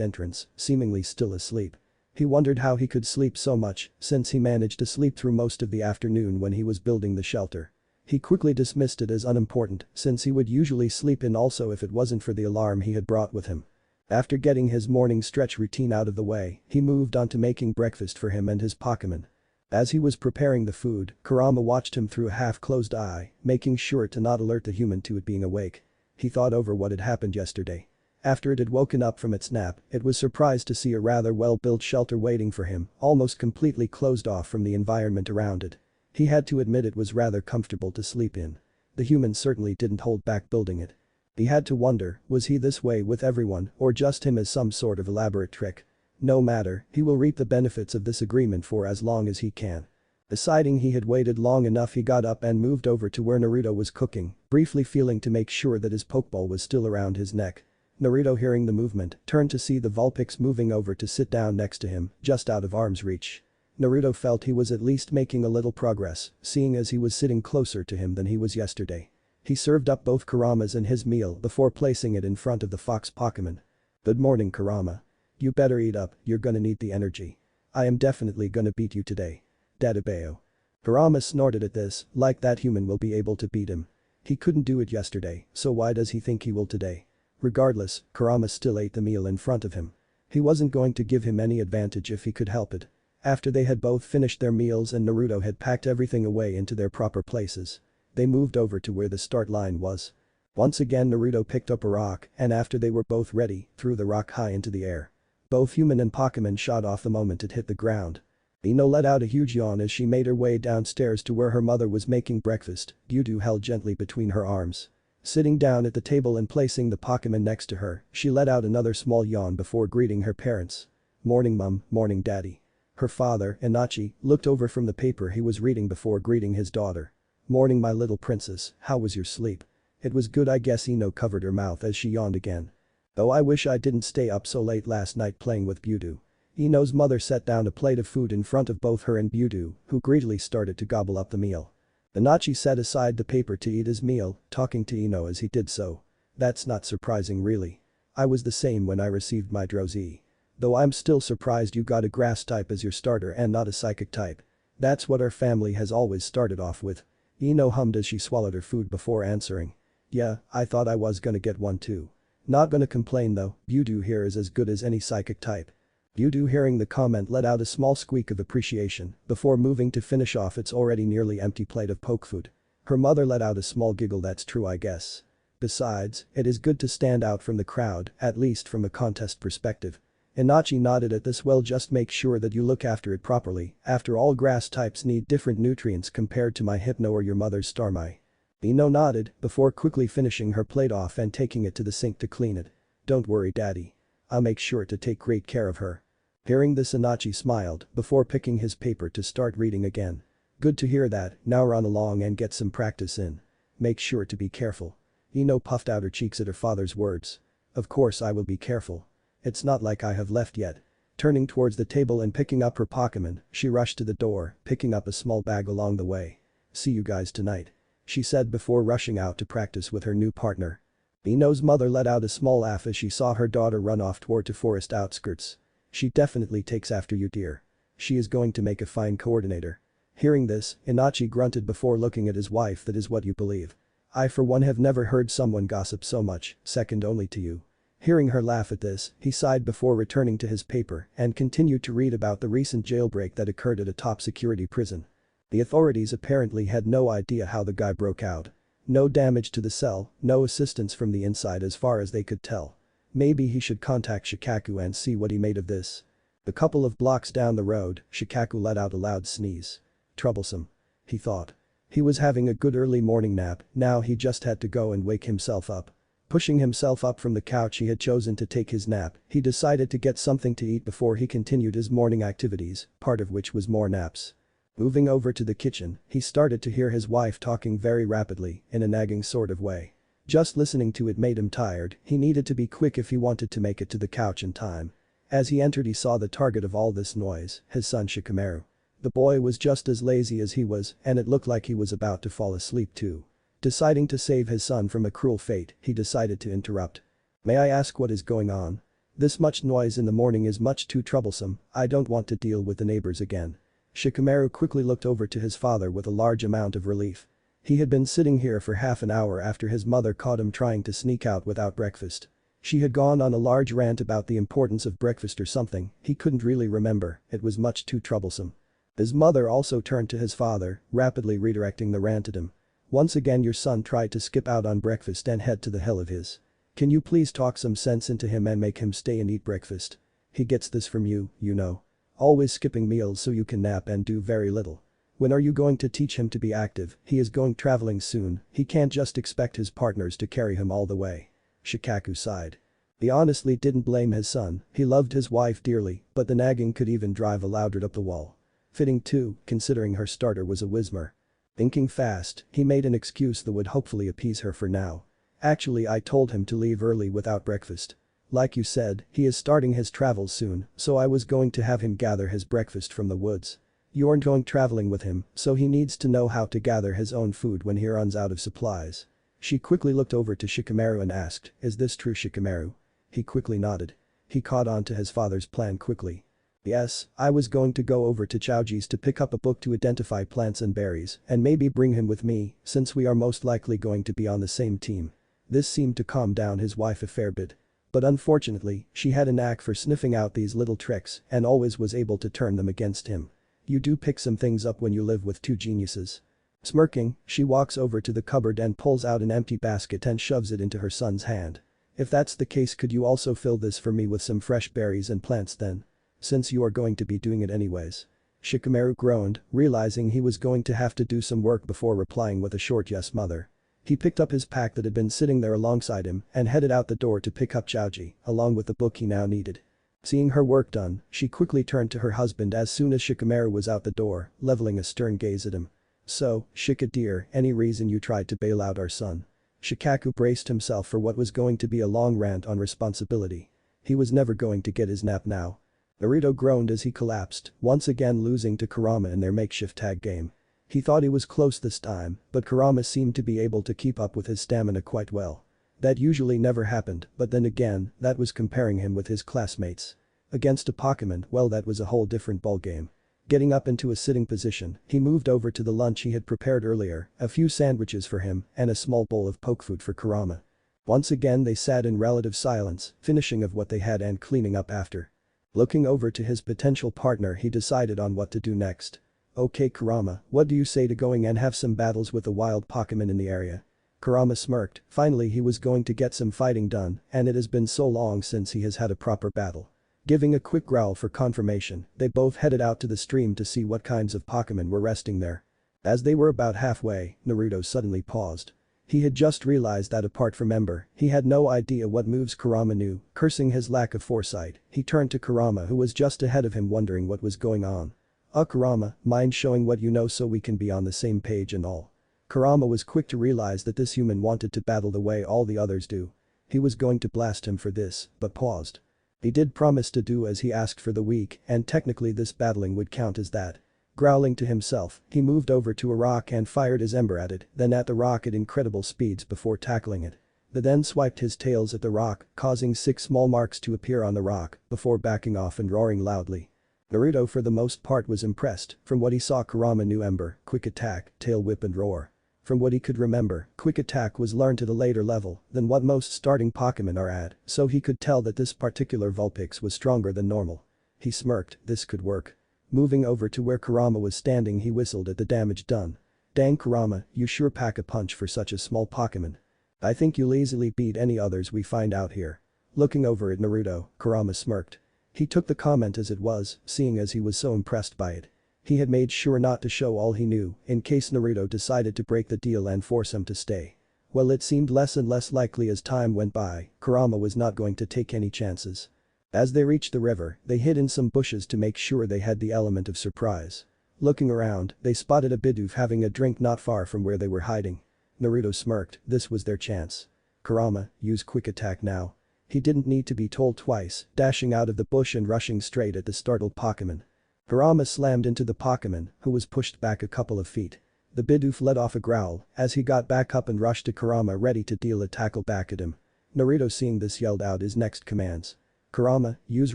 entrance, seemingly still asleep. He wondered how he could sleep so much, since he managed to sleep through most of the afternoon when he was building the shelter. He quickly dismissed it as unimportant, since he would usually sleep in also if it wasn't for the alarm he had brought with him. After getting his morning stretch routine out of the way, he moved on to making breakfast for him and his Pokemon. As he was preparing the food, Kurama watched him through a half-closed eye, making sure to not alert the human to it being awake. He thought over what had happened yesterday. After it had woken up from its nap, it was surprised to see a rather well-built shelter waiting for him, almost completely closed off from the environment around it. He had to admit it was rather comfortable to sleep in. The human certainly didn't hold back building it. He had to wonder, was he this way with everyone or just him as some sort of elaborate trick? No matter, he will reap the benefits of this agreement for as long as he can. Deciding he had waited long enough, he got up and moved over to where Naruto was cooking, briefly feeling to make sure that his Pokeball was still around his neck. Naruto, hearing the movement, turned to see the Vulpix moving over to sit down next to him, just out of arm's reach. Naruto felt he was at least making a little progress, seeing as he was sitting closer to him than he was yesterday. He served up both Kurama's and his meal before placing it in front of the fox Pokemon. "Good morning, Kurama. You better eat up, you're gonna need the energy. I am definitely gonna beat you today. Dadabeo." Kurama snorted at this, like that human will be able to beat him. He couldn't do it yesterday, so why does he think he will today? Regardless, Kurama still ate the meal in front of him. He wasn't going to give him any advantage if he could help it. After they had both finished their meals and Naruto had packed everything away into their proper places, they moved over to where the start line was. Once again, Naruto picked up a rock and after they were both ready, threw the rock high into the air. Both human and Pokemon shot off the moment it hit the ground. Ino let out a huge yawn as she made her way downstairs to where her mother was making breakfast, Gyudu held gently between her arms. Sitting down at the table and placing the Pokemon next to her, she let out another small yawn before greeting her parents. "Morning, Mum, morning, Daddy." Her father, Inochi, looked over from the paper he was reading before greeting his daughter. "Morning, my little princess, how was your sleep?" "It was good, I guess." Ino covered her mouth as she yawned again. "Though I wish I didn't stay up so late last night playing with Gyudu." Ino's mother set down a plate of food in front of both her and Gyudu, who greedily started to gobble up the meal. Inochi set aside the paper to eat his meal, talking to Ino as he did so. "That's not surprising really. I was the same when I received my Drowsy. Though I'm still surprised you got a grass type as your starter and not a psychic type. That's what our family has always started off with. Ino hummed as she swallowed her food before answering. Yeah, I thought I was gonna get one too. Not gonna complain though, Budu here is as good as any psychic type. Budu hearing the comment let out a small squeak of appreciation before moving to finish off its already nearly empty plate of poke food. Her mother let out a small giggle. That's true, I guess. Besides, it is good to stand out from the crowd, at least from a contest perspective. Inachi nodded at this. Well, just make sure that you look after it properly, after all grass types need different nutrients compared to my hypno or your mother's starmie. Ino nodded before quickly finishing her plate off and taking it to the sink to clean it. Don't worry, daddy. I'll make sure to take great care of her. Hearing this, Inachi smiled before picking his paper to start reading again. Good to hear that, now run along and get some practice in. Make sure to be careful. Ino puffed out her cheeks at her father's words. Of course I will be careful. It's not like I have left yet. Turning towards the table and picking up her Pokemon, she rushed to the door, picking up a small bag along the way. See you guys tonight, she said before rushing out to practice with her new partner. Ino's mother let out a small laugh as she saw her daughter run off toward the forest outskirts. She definitely takes after you, dear. She is going to make a fine coordinator. Hearing this, Inachi grunted before looking at his wife. That is what you believe. I for one have never heard someone gossip so much, second only to you. Hearing her laugh at this, he sighed before returning to his paper and continued to read about the recent jailbreak that occurred at a top security prison. The authorities apparently had no idea how the guy broke out. No damage to the cell, no assistance from the inside as far as they could tell. Maybe he should contact Shikaku and see what he made of this. A couple of blocks down the road, Shikaku let out a loud sneeze. Troublesome, he thought. He was having a good early morning nap, now he just had to go and wake himself up. Pushing himself up from the couch he had chosen to take his nap, he decided to get something to eat before he continued his morning activities, part of which was more naps. Moving over to the kitchen, he started to hear his wife talking very rapidly, in a nagging sort of way. Just listening to it made him tired, he needed to be quick if he wanted to make it to the couch in time. As he entered he saw the target of all this noise, his son Shikamaru. The boy was just as lazy as he was and it looked like he was about to fall asleep too. Deciding to save his son from a cruel fate, he decided to interrupt. May I ask what is going on? This much noise in the morning is much too troublesome, I don't want to deal with the neighbors again. Shikamaru quickly looked over to his father with a large amount of relief. He had been sitting here for half an hour after his mother caught him trying to sneak out without breakfast. She had gone on a large rant about the importance of breakfast or something, he couldn't really remember, it was much too troublesome. His mother also turned to his father, rapidly redirecting the rant at him. Once again your son tried to skip out on breakfast and head to the hell of his. Can you please talk some sense into him and make him stay and eat breakfast? He gets this from you, you know. Always skipping meals so you can nap and do very little. When are you going to teach him to be active? He is going traveling soon, he can't just expect his partners to carry him all the way. Shikaku sighed. He honestly didn't blame his son, he loved his wife dearly, but the nagging could even drive a Loudred up the wall. Fitting too, considering her starter was a Whismer. Thinking fast, he made an excuse that would hopefully appease her for now. Actually I told him to leave early without breakfast. Like you said, he is starting his travels soon, so I was going to have him gather his breakfast from the woods. You aren't going traveling with him, so he needs to know how to gather his own food when he runs out of supplies. She quickly looked over to Shikamaru and asked, is this true, Shikamaru? He quickly nodded. He caught on to his father's plan quickly. Yes, I was going to go over to Chowji's to pick up a book to identify plants and berries and maybe bring him with me since we are most likely going to be on the same team. This seemed to calm down his wife a fair bit. But unfortunately, she had a knack for sniffing out these little tricks and always was able to turn them against him. You do pick some things up when you live with two geniuses. Smirking, she walks over to the cupboard and pulls out an empty basket and shoves it into her son's hand. If that's the case, could you also fill this for me with some fresh berries and plants then? Since you are going to be doing it anyways. Shikamaru groaned, realizing he was going to have to do some work before replying with a short yes, mother. He picked up his pack that had been sitting there alongside him and headed out the door to pick up Chowji, along with the book he now needed. Seeing her work done, she quickly turned to her husband as soon as Shikamaru was out the door, leveling a stern gaze at him. So, Shika dear, any reason you tried to bail out our son? Shikaku braced himself for what was going to be a long rant on responsibility. He was never going to get his nap now. Naruto groaned as he collapsed, once again losing to Kurama in their makeshift tag game. He thought he was close this time, but Kurama seemed to be able to keep up with his stamina quite well. That usually never happened, but then again, that was comparing him with his classmates. Against a Pokemon, well, that was a whole different ballgame. Getting up into a sitting position, he moved over to the lunch he had prepared earlier, a few sandwiches for him and a small bowl of poke food for Kurama. Once again they sat in relative silence, finishing of what they had and cleaning up after. Looking over to his potential partner, he decided on what to do next. "Okay Kurama, what do you say to going and have some battles with the wild Pokemon in the area?" Kurama smirked, finally he was going to get some fighting done, and it has been so long since he has had a proper battle. Giving a quick growl for confirmation, they both headed out to the stream to see what kinds of Pokemon were resting there. As they were about halfway, Naruto suddenly paused. He had just realized that apart from Ember, he had no idea what moves Kurama knew, cursing his lack of foresight, he turned to Kurama who was just ahead of him wondering what was going on. Kurama, mind showing what you know so we can be on the same page and all." Kurama was quick to realize that this human wanted to battle the way all the others do. He was going to blast him for this, but paused. He did promise to do as he asked for the week, and technically this battling would count as that. Growling to himself, he moved over to a rock and fired his ember at it, then at the rock at incredible speeds before tackling it. He then swiped his tails at the rock, causing 6 small marks to appear on the rock, before backing off and roaring loudly. Naruto for the most part was impressed, from what he saw Kurama knew Ember, Quick Attack, Tail Whip and Roar. From what he could remember, Quick Attack was learned at a later level than what most starting Pokemon are at, so he could tell that this particular Vulpix was stronger than normal. He smirked, this could work. Moving over to where Kurama was standing he whistled at the damage done. "Dang Kurama, you sure pack a punch for such a small Pokemon. I think you'll easily beat any others we find out here." Looking over at Naruto, Kurama smirked. He took the comment as it was, seeing as he was so impressed by it. He had made sure not to show all he knew, in case Naruto decided to break the deal and force him to stay. Well, it seemed less and less likely as time went by, Kurama was not going to take any chances. As they reached the river, they hid in some bushes to make sure they had the element of surprise. Looking around, they spotted a Bidoof having a drink not far from where they were hiding. Naruto smirked, this was their chance. "Kurama, use Quick Attack now." He didn't need to be told twice, dashing out of the bush and rushing straight at the startled Pokemon. Kurama slammed into the Pokemon, who was pushed back a couple of feet. The Bidoof let off a growl as he got back up and rushed to Kurama ready to deal a tackle back at him. Naruto seeing this yelled out his next commands. "Kurama, use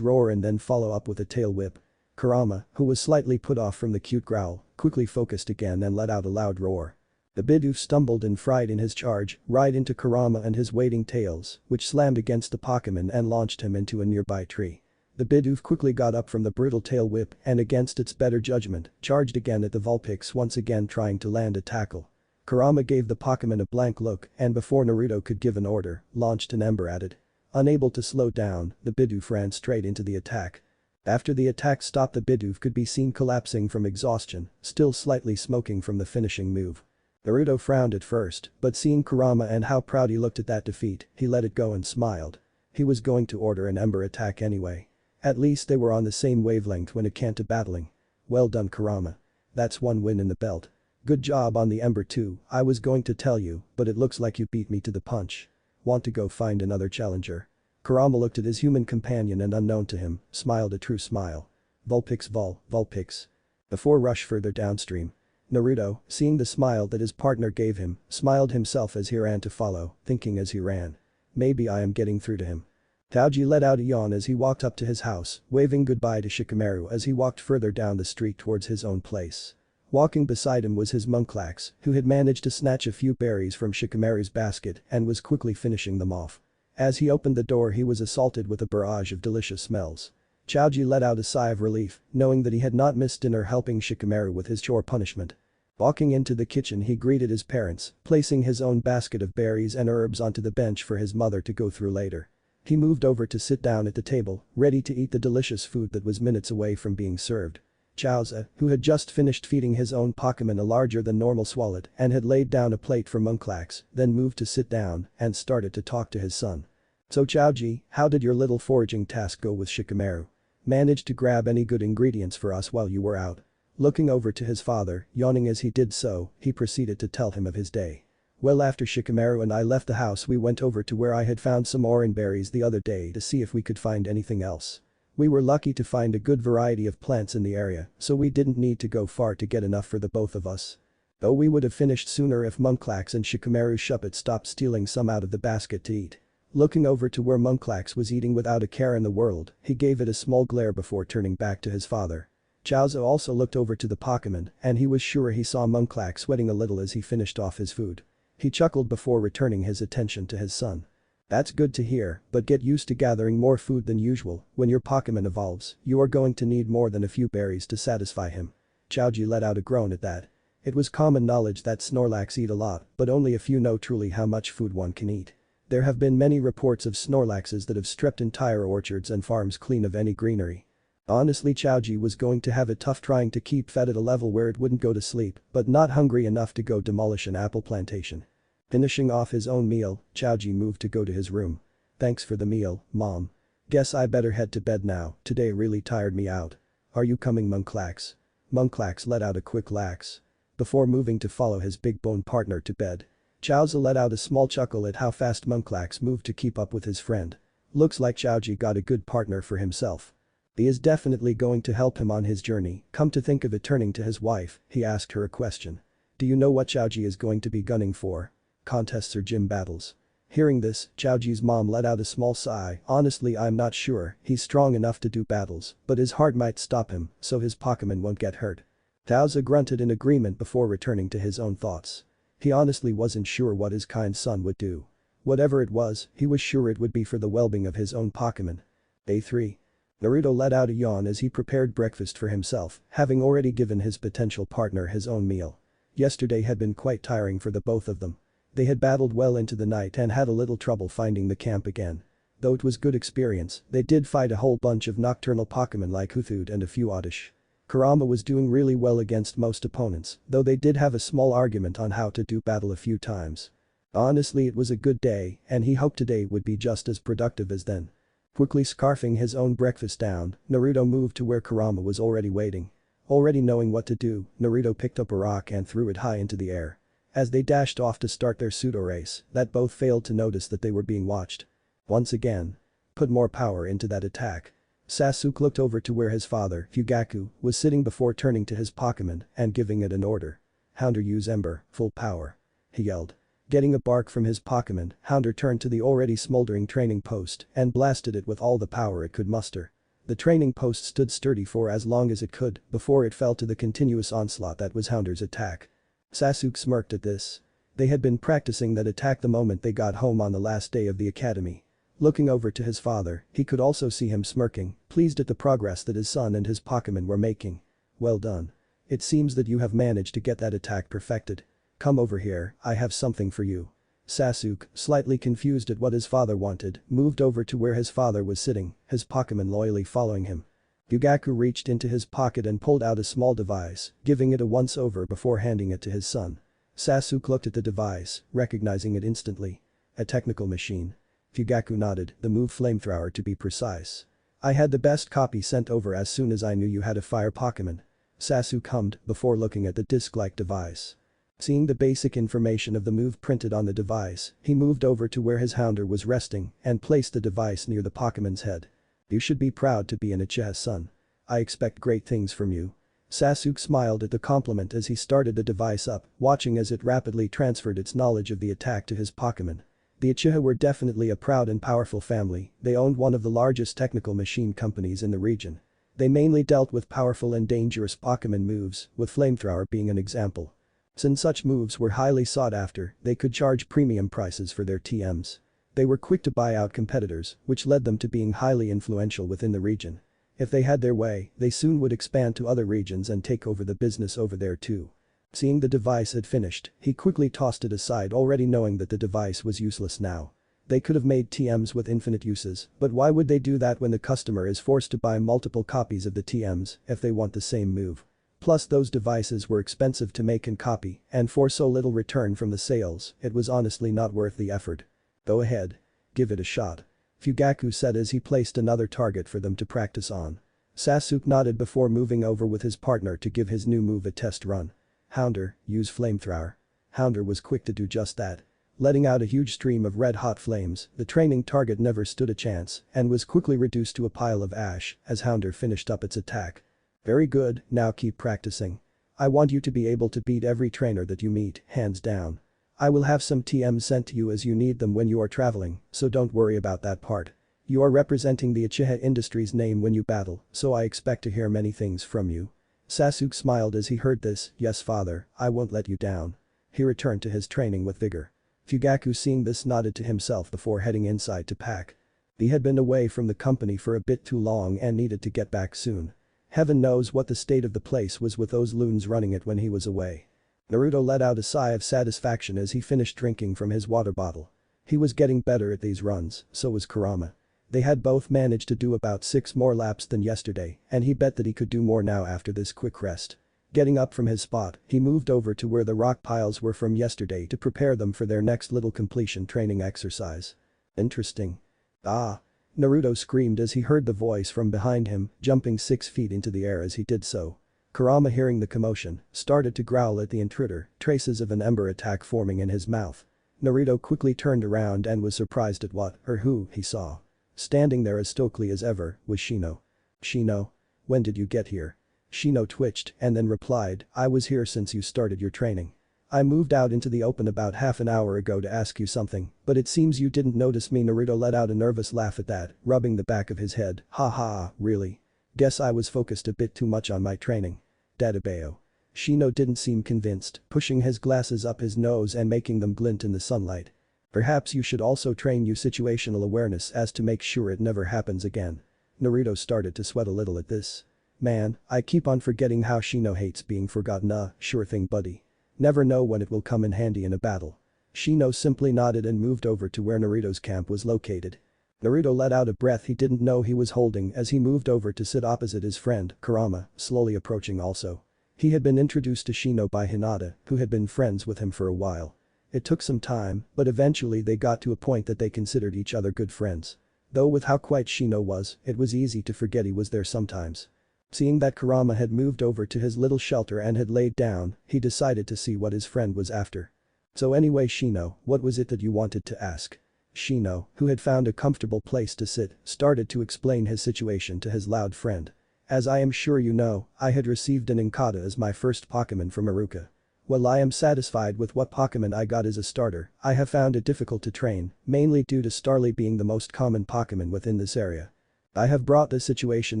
Roar and then follow up with a Tail Whip." Kurama, who was slightly put off from the cute growl, quickly focused again and let out a loud roar. The Bidoof stumbled and fried in his charge, right into Kurama and his waiting tails, which slammed against the Pokemon and launched him into a nearby tree. The Bidoof quickly got up from the brutal Tail Whip and against its better judgment, charged again at the Vulpix once again trying to land a tackle. Kurama gave the Pokemon a blank look and before Naruto could give an order, launched an ember at it. Unable to slow down, the Bidoof ran straight into the attack. After the attack stopped, the Bidoof could be seen collapsing from exhaustion, still slightly smoking from the finishing move. Naruto frowned at first, but seeing Kurama and how proud he looked at that defeat, he let it go and smiled. He was going to order an ember attack anyway. At least they were on the same wavelength when it came to battling. "Well done Kurama. That's 1 win in the belt. Good job on the ember too, I was going to tell you, but it looks like you beat me to the punch. Want to go find another challenger?" Kurama looked at his human companion and unknown to him, smiled a true smile. "Vulpix Vulpix." Before rush further downstream. Naruto, seeing the smile that his partner gave him, smiled himself as he ran to follow, thinking as he ran. Maybe I am getting through to him. Taoji let out a yawn as he walked up to his house, waving goodbye to Shikamaru as he walked further down the street towards his own place. Walking beside him was his Munchlax, who had managed to snatch a few berries from Shikamaru's basket and was quickly finishing them off. As he opened the door he was assaulted with a barrage of delicious smells. Taoji let out a sigh of relief, knowing that he had not missed dinner helping Shikamaru with his chore punishment. Walking into the kitchen he greeted his parents, placing his own basket of berries and herbs onto the bench for his mother to go through later. He moved over to sit down at the table, ready to eat the delicious food that was minutes away from being served. Chaoza, who had just finished feeding his own Pokemon a larger than normal swallow and had laid down a plate for Munchlax, then moved to sit down and started to talk to his son. "So Chaoji, how did your little foraging task go with Shikamaru? Managed to grab any good ingredients for us while you were out?" Looking over to his father, yawning as he did so, he proceeded to tell him of his day. "Well, after Shikamaru and I left the house we went over to where I had found some orange berries the other day to see if we could find anything else. We were lucky to find a good variety of plants in the area, so we didn't need to go far to get enough for the both of us. Though we would have finished sooner if Munchlax and Shikamaru Shuppet stopped stealing some out of the basket to eat." Looking over to where Munchlax was eating without a care in the world, he gave it a small glare before turning back to his father. Chaozu also looked over to the Pokemon and he was sure he saw Munchlax sweating a little as he finished off his food. He chuckled before returning his attention to his son. That's good to hear, but get used to gathering more food than usual. When your Pokemon evolves, you are going to need more than a few berries to satisfy him. Chaozu let out a groan at that. It was common knowledge that Snorlax eat a lot, but only a few know truly how much food one can eat. There have been many reports of Snorlaxes that have stripped entire orchards and farms clean of any greenery. Honestly, Chaozu was going to have it tough trying to keep fed at a level where it wouldn't go to sleep, but not hungry enough to go demolish an apple plantation. Finishing off his own meal, Chaozu moved to go to his room. Thanks for the meal, Mom. Guess I better head to bed now, today really tired me out. Are you coming, Munchlax? Munchlax let out a quick lax. Before moving to follow his big bone partner to bed. Chaozu let out a small chuckle at how fast Munchlax moved to keep up with his friend. Looks like Chaozu got a good partner for himself. He is definitely going to help him on his journey. Come to think of it, turning to his wife, he asked her a question. Do you know what Chaozu is going to be gunning for? Contests or gym battles? Hearing this, Chaozu's mom let out a small sigh. Honestly, I'm not sure, he's strong enough to do battles, but his heart might stop him, so his Pokemon won't get hurt. Chaozu grunted in agreement before returning to his own thoughts. He honestly wasn't sure what his kind son would do. Whatever it was, he was sure it would be for the well-being of his own Pokemon. Day 3. Naruto let out a yawn as he prepared breakfast for himself, having already given his potential partner his own meal. Yesterday had been quite tiring for the both of them. They had battled well into the night and had a little trouble finding the camp again. Though it was good experience, they did fight a whole bunch of nocturnal Pokemon like Uthud and a few Oddish. Kurama was doing really well against most opponents, though they did have a small argument on how to do battle a few times. Honestly, it was a good day, and he hoped today would be just as productive as then. Quickly scarfing his own breakfast down, Naruto moved to where Kurama was already waiting. Already knowing what to do, Naruto picked up a rock and threw it high into the air. As they dashed off to start their pseudo race, that both failed to notice that they were being watched. Once again. Put more power into that attack. Sasuk looked over to where his father, Fugaku, was sitting before turning to his Pokemon and giving it an order. Houndour, use Ember, full power. He yelled. Getting a bark from his Pokemon, Houndour turned to the already smoldering training post and blasted it with all the power it could muster. The training post stood sturdy for as long as it could before it fell to the continuous onslaught that was Houndour's attack. Sasuk smirked at this. They had been practicing that attack the moment they got home on the last day of the academy. Looking over to his father, he could also see him smirking, pleased at the progress that his son and his Pokemon were making. Well done. It seems that you have managed to get that attack perfected. Come over here, I have something for you. Sasuk, slightly confused at what his father wanted, moved over to where his father was sitting, his Pokemon loyally following him. Fugaku reached into his pocket and pulled out a small device, giving it a once-over before handing it to his son. Sasuk looked at the device, recognizing it instantly. A technical machine. Fugaku nodded, the move Flamethrower to be precise. I had the best copy sent over as soon as I knew you had a fire Pokemon. Sasuk hummed before looking at the disc-like device. Seeing the basic information of the move printed on the device, he moved over to where his Houndour was resting and placed the device near the Pokemon's head. You should be proud to be an Uchiha's son. I expect great things from you. Sasuk smiled at the compliment as he started the device up, watching as it rapidly transferred its knowledge of the attack to his Pokemon. The Uchiha were definitely a proud and powerful family, they owned one of the largest technical machine companies in the region. They mainly dealt with powerful and dangerous Pokemon moves, with Flamethrower being an example. Since such moves were highly sought after, they could charge premium prices for their TMs. They were quick to buy out competitors, which led them to being highly influential within the region. If they had their way, they soon would expand to other regions and take over the business over there too. Seeing the device had finished, he quickly tossed it aside, already knowing that the device was useless now. They could have made TMs with infinite uses, but why would they do that when the customer is forced to buy multiple copies of the TMs if they want the same move? Plus those devices were expensive to make and copy, and for so little return from the sales, it was honestly not worth the effort. Go ahead. Give it a shot. Fugaku said as he placed another target for them to practice on. Sasuk nodded before moving over with his partner to give his new move a test run. Houndour, use Flamethrower. Houndour was quick to do just that. Letting out a huge stream of red-hot flames, the training target never stood a chance and was quickly reduced to a pile of ash as Houndour finished up its attack. Very good, now keep practicing. I want you to be able to beat every trainer that you meet, hands down. I will have some TMs sent to you as you need them when you are traveling, so don't worry about that part. You are representing the Uchiha Industries name when you battle, so I expect to hear many things from you. Sasuk smiled as he heard this, yes father, I won't let you down. He returned to his training with vigor. Fugaku seeing this nodded to himself before heading inside to pack. He had been away from the company for a bit too long and needed to get back soon. Heaven knows what the state of the place was with those loons running it when he was away. Naruto let out a sigh of satisfaction as he finished drinking from his water bottle. He was getting better at these runs, so was Kurama. They had both managed to do about 6 more laps than yesterday, and he bet that he could do more now after this quick rest. Getting up from his spot, he moved over to where the rock piles were from yesterday to prepare them for their next little completion training exercise. Interesting. Ah! Naruto screamed as he heard the voice from behind him, jumping 6 feet into the air as he did so. Kurama hearing the commotion, started to growl at the intruder, traces of an ember attack forming in his mouth. Naruto quickly turned around and was surprised at what, or who, he saw. Standing there as stoically as ever, was Shino. Shino? When did you get here? Shino twitched and then replied, I was here since you started your training. I moved out into the open about half an hour ago to ask you something, but it seems you didn't notice me. Naruto let out a nervous laugh at that, rubbing the back of his head, ha ha, really? Guess I was focused a bit too much on my training. Databeo. Shino didn't seem convinced, pushing his glasses up his nose and making them glint in the sunlight. Perhaps you should also train you situational awareness as to make sure it never happens again. Naruto started to sweat a little at this. Man, I keep on forgetting how Shino hates being forgotten. Sure thing buddy. Never know when it will come in handy in a battle. Shino simply nodded and moved over to where Naruto's camp was located. Naruto let out a breath he didn't know he was holding as he moved over to sit opposite his friend, Kurama, slowly approaching also. He had been introduced to Shino by Hinata, who had been friends with him for a while. It took some time, but eventually they got to a point that they considered each other good friends. Though with how quiet Shino was, it was easy to forget he was there sometimes. Seeing that Kurama had moved over to his little shelter and had laid down, he decided to see what his friend was after. So anyway Shino, what was it that you wanted to ask? Shino, who had found a comfortable place to sit, started to explain his situation to his loud friend. As I am sure you know, I had received an Inkata as my first Pokemon from Iruka. While I am satisfied with what Pokemon I got as a starter, I have found it difficult to train, mainly due to Starly being the most common Pokemon within this area. I have brought this situation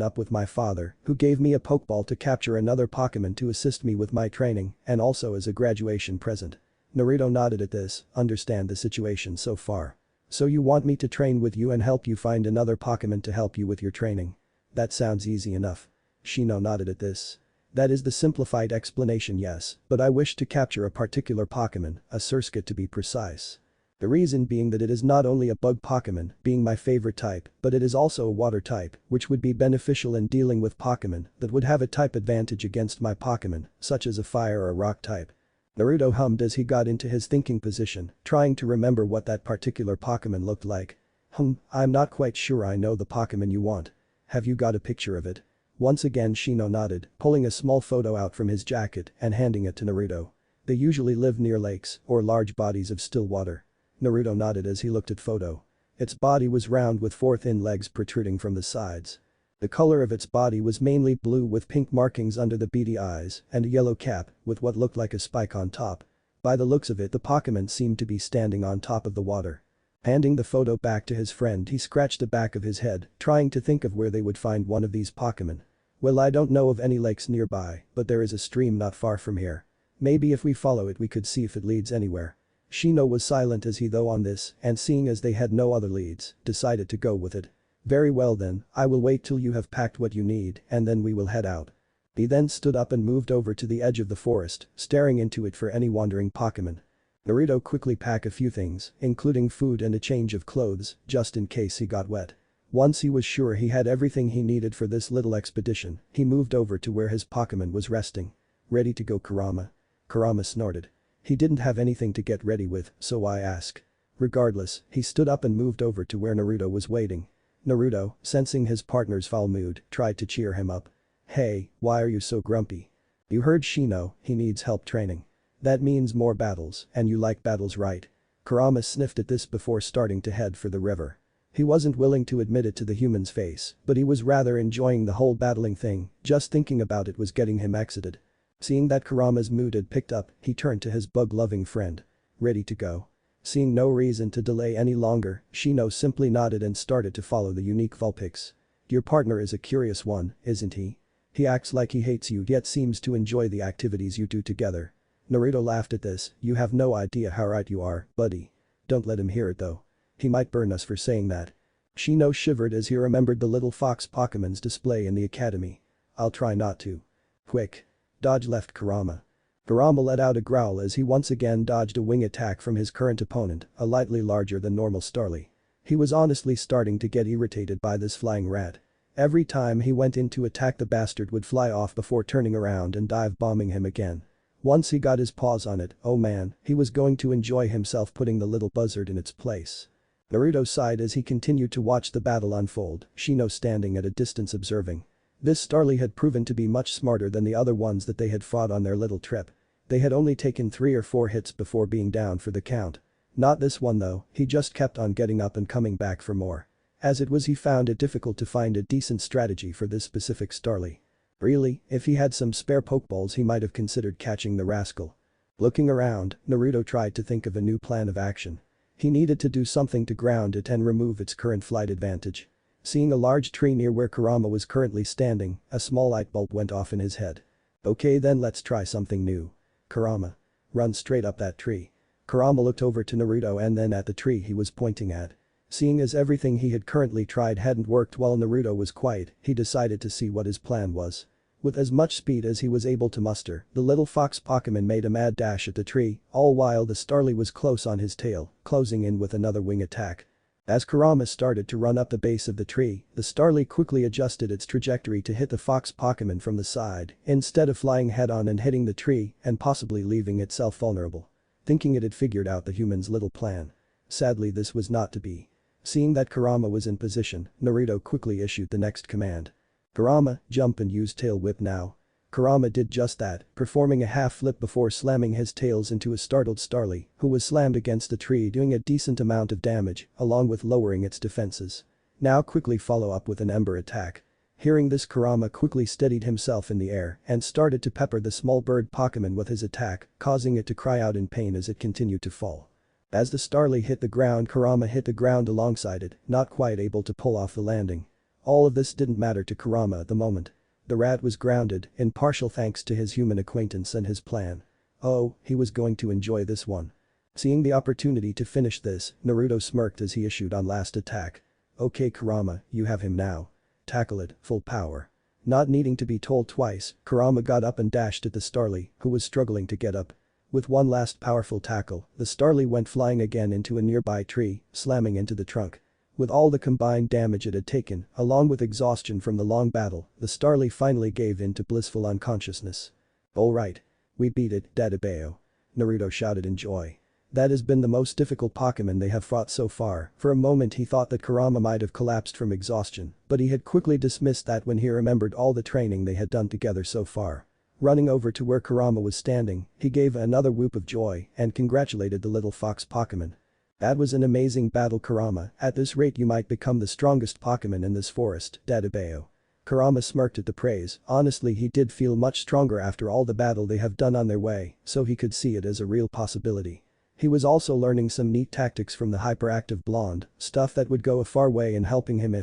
up with my father, who gave me a Pokeball to capture another Pokemon to assist me with my training and also as a graduation present. Naruto nodded at this, understand the situation so far. So you want me to train with you and help you find another Pokemon to help you with your training? That sounds easy enough. Shino nodded at this. That is the simplified explanation yes, but I wish to capture a particular Pokemon, a Surskit to be precise. The reason being that it is not only a bug Pokemon, being my favorite type, but it is also a water type, which would be beneficial in dealing with Pokemon that would have a type advantage against my Pokemon, such as a fire or a rock type. Naruto hummed as he got into his thinking position, trying to remember what that particular Pokemon looked like. I'm not quite sure I know the Pokemon you want. Have you got a picture of it? Once again Shino nodded, pulling a small photo out from his jacket and handing it to Naruto. They usually live near lakes or large bodies of still water. Naruto nodded as he looked at photo. Its body was round with 4 thin legs protruding from the sides. The color of its body was mainly blue with pink markings under the beady eyes and a yellow cap with what looked like a spike on top. By the looks of it the Pokemon seemed to be standing on top of the water. Handing the photo back to his friend he scratched the back of his head, trying to think of where they would find one of these Pokemon. Well I don't know of any lakes nearby, but there is a stream not far from here. Maybe if we follow it we could see if it leads anywhere. Shino was silent as he though on this and seeing as they had no other leads, decided to go with it. Very well then, I will wait till you have packed what you need and then we will head out. He then stood up and moved over to the edge of the forest, staring into it for any wandering Pokemon. Naruto quickly packed a few things, including food and a change of clothes, just in case he got wet. Once he was sure he had everything he needed for this little expedition, he moved over to where his Pokemon was resting. Ready to go Kurama? Kurama snorted. He didn't have anything to get ready with, so I asked. Regardless, he stood up and moved over to where Naruto was waiting. Naruto, sensing his partner's foul mood, tried to cheer him up. Hey, why are you so grumpy? You heard Shino, he needs help training. That means more battles, and you like battles right? Kurama sniffed at this before starting to head for the river. He wasn't willing to admit it to the human's face, but he was rather enjoying the whole battling thing, just thinking about it was getting him excited. Seeing that Kurama's mood had picked up, he turned to his bug-loving friend. Ready to go? Seeing no reason to delay any longer, Shino simply nodded and started to follow the unique Vulpix. Your partner is a curious one, isn't he? He acts like he hates you yet seems to enjoy the activities you do together. Naruto laughed at this, you have no idea how right you are, buddy. Don't let him hear it though. He might burn us for saying that. Shino shivered as he remembered the little fox Pokemon's display in the academy. I'll try not to. Quick. Dodge left Kurama. Kurama let out a growl as he once again dodged a wing attack from his current opponent, a lightly larger than normal Starly. He was honestly starting to get irritated by this flying rat. Every time he went in to attack the bastard would fly off before turning around and dive bombing him again. Once he got his paws on it, oh man, he was going to enjoy himself putting the little buzzard in its place. Naruto sighed as he continued to watch the battle unfold, Shino standing at a distance observing. This Starly had proven to be much smarter than the other ones that they had fought on their little trip. They had only taken 3 or 4 hits before being down for the count. Not this one though, he just kept on getting up and coming back for more. As it was he found it difficult to find a decent strategy for this specific Starly. Really, if he had some spare Pokeballs he might have considered catching the rascal. Looking around, Naruto tried to think of a new plan of action. He needed to do something to ground it and remove its current flight advantage. Seeing a large tree near where Kurama was currently standing, a small light bulb went off in his head. Okay then let's try something new. Kurama. Run straight up that tree. Kurama looked over to Naruto and then at the tree he was pointing at. Seeing as everything he had currently tried hadn't worked while Naruto was quiet, he decided to see what his plan was. With as much speed as he was able to muster, the little fox Pokemon made a mad dash at the tree, all while the Starly was close on his tail, closing in with another wing attack. As Kurama started to run up the base of the tree, the Starly quickly adjusted its trajectory to hit the fox Pokemon from the side, instead of flying head-on and hitting the tree and possibly leaving itself vulnerable. Thinking it had figured out the human's little plan. Sadly this was not to be. Seeing that Kurama was in position, Naruto quickly issued the next command. Kurama, jump and use tail whip now. Kurama did just that, performing a half flip before slamming his tails into a startled Starly, who was slammed against the tree doing a decent amount of damage, along with lowering its defenses. Now quickly follow up with an ember attack. Hearing this Kurama quickly steadied himself in the air and started to pepper the small bird Pokemon with his attack, causing it to cry out in pain as it continued to fall. As the Starly hit the ground Kurama hit the ground alongside it, not quite able to pull off the landing. All of this didn't matter to Kurama at the moment. The rat was grounded, in partial thanks to his human acquaintance and his plan. Oh, he was going to enjoy this one. Seeing the opportunity to finish this, Naruto smirked as he issued on last attack. Okay Kurama, you have him now. Tackle it, full power. Not needing to be told twice, Kurama got up and dashed at the Starly, who was struggling to get up. With one last powerful tackle, the Starly went flying again into a nearby tree, slamming into the trunk. With all the combined damage it had taken, along with exhaustion from the long battle, the Starly finally gave in to blissful unconsciousness. Alright. We beat it, Dadabeo. Naruto shouted in joy. That has been the most difficult Pokemon they have fought so far. For a moment he thought that Kurama might have collapsed from exhaustion, but he had quickly dismissed that when he remembered all the training they had done together so far. Running over to where Kurama was standing, he gave another whoop of joy and congratulated the little fox Pokemon. That was an amazing battle Kurama, at this rate you might become the strongest Pokemon in this forest, Dadabeo. Kurama smirked at the praise, honestly he did feel much stronger after all the battle they have done on their way, so he could see it as a real possibility. He was also learning some neat tactics from the hyperactive blonde, stuff that would go a far way in helping him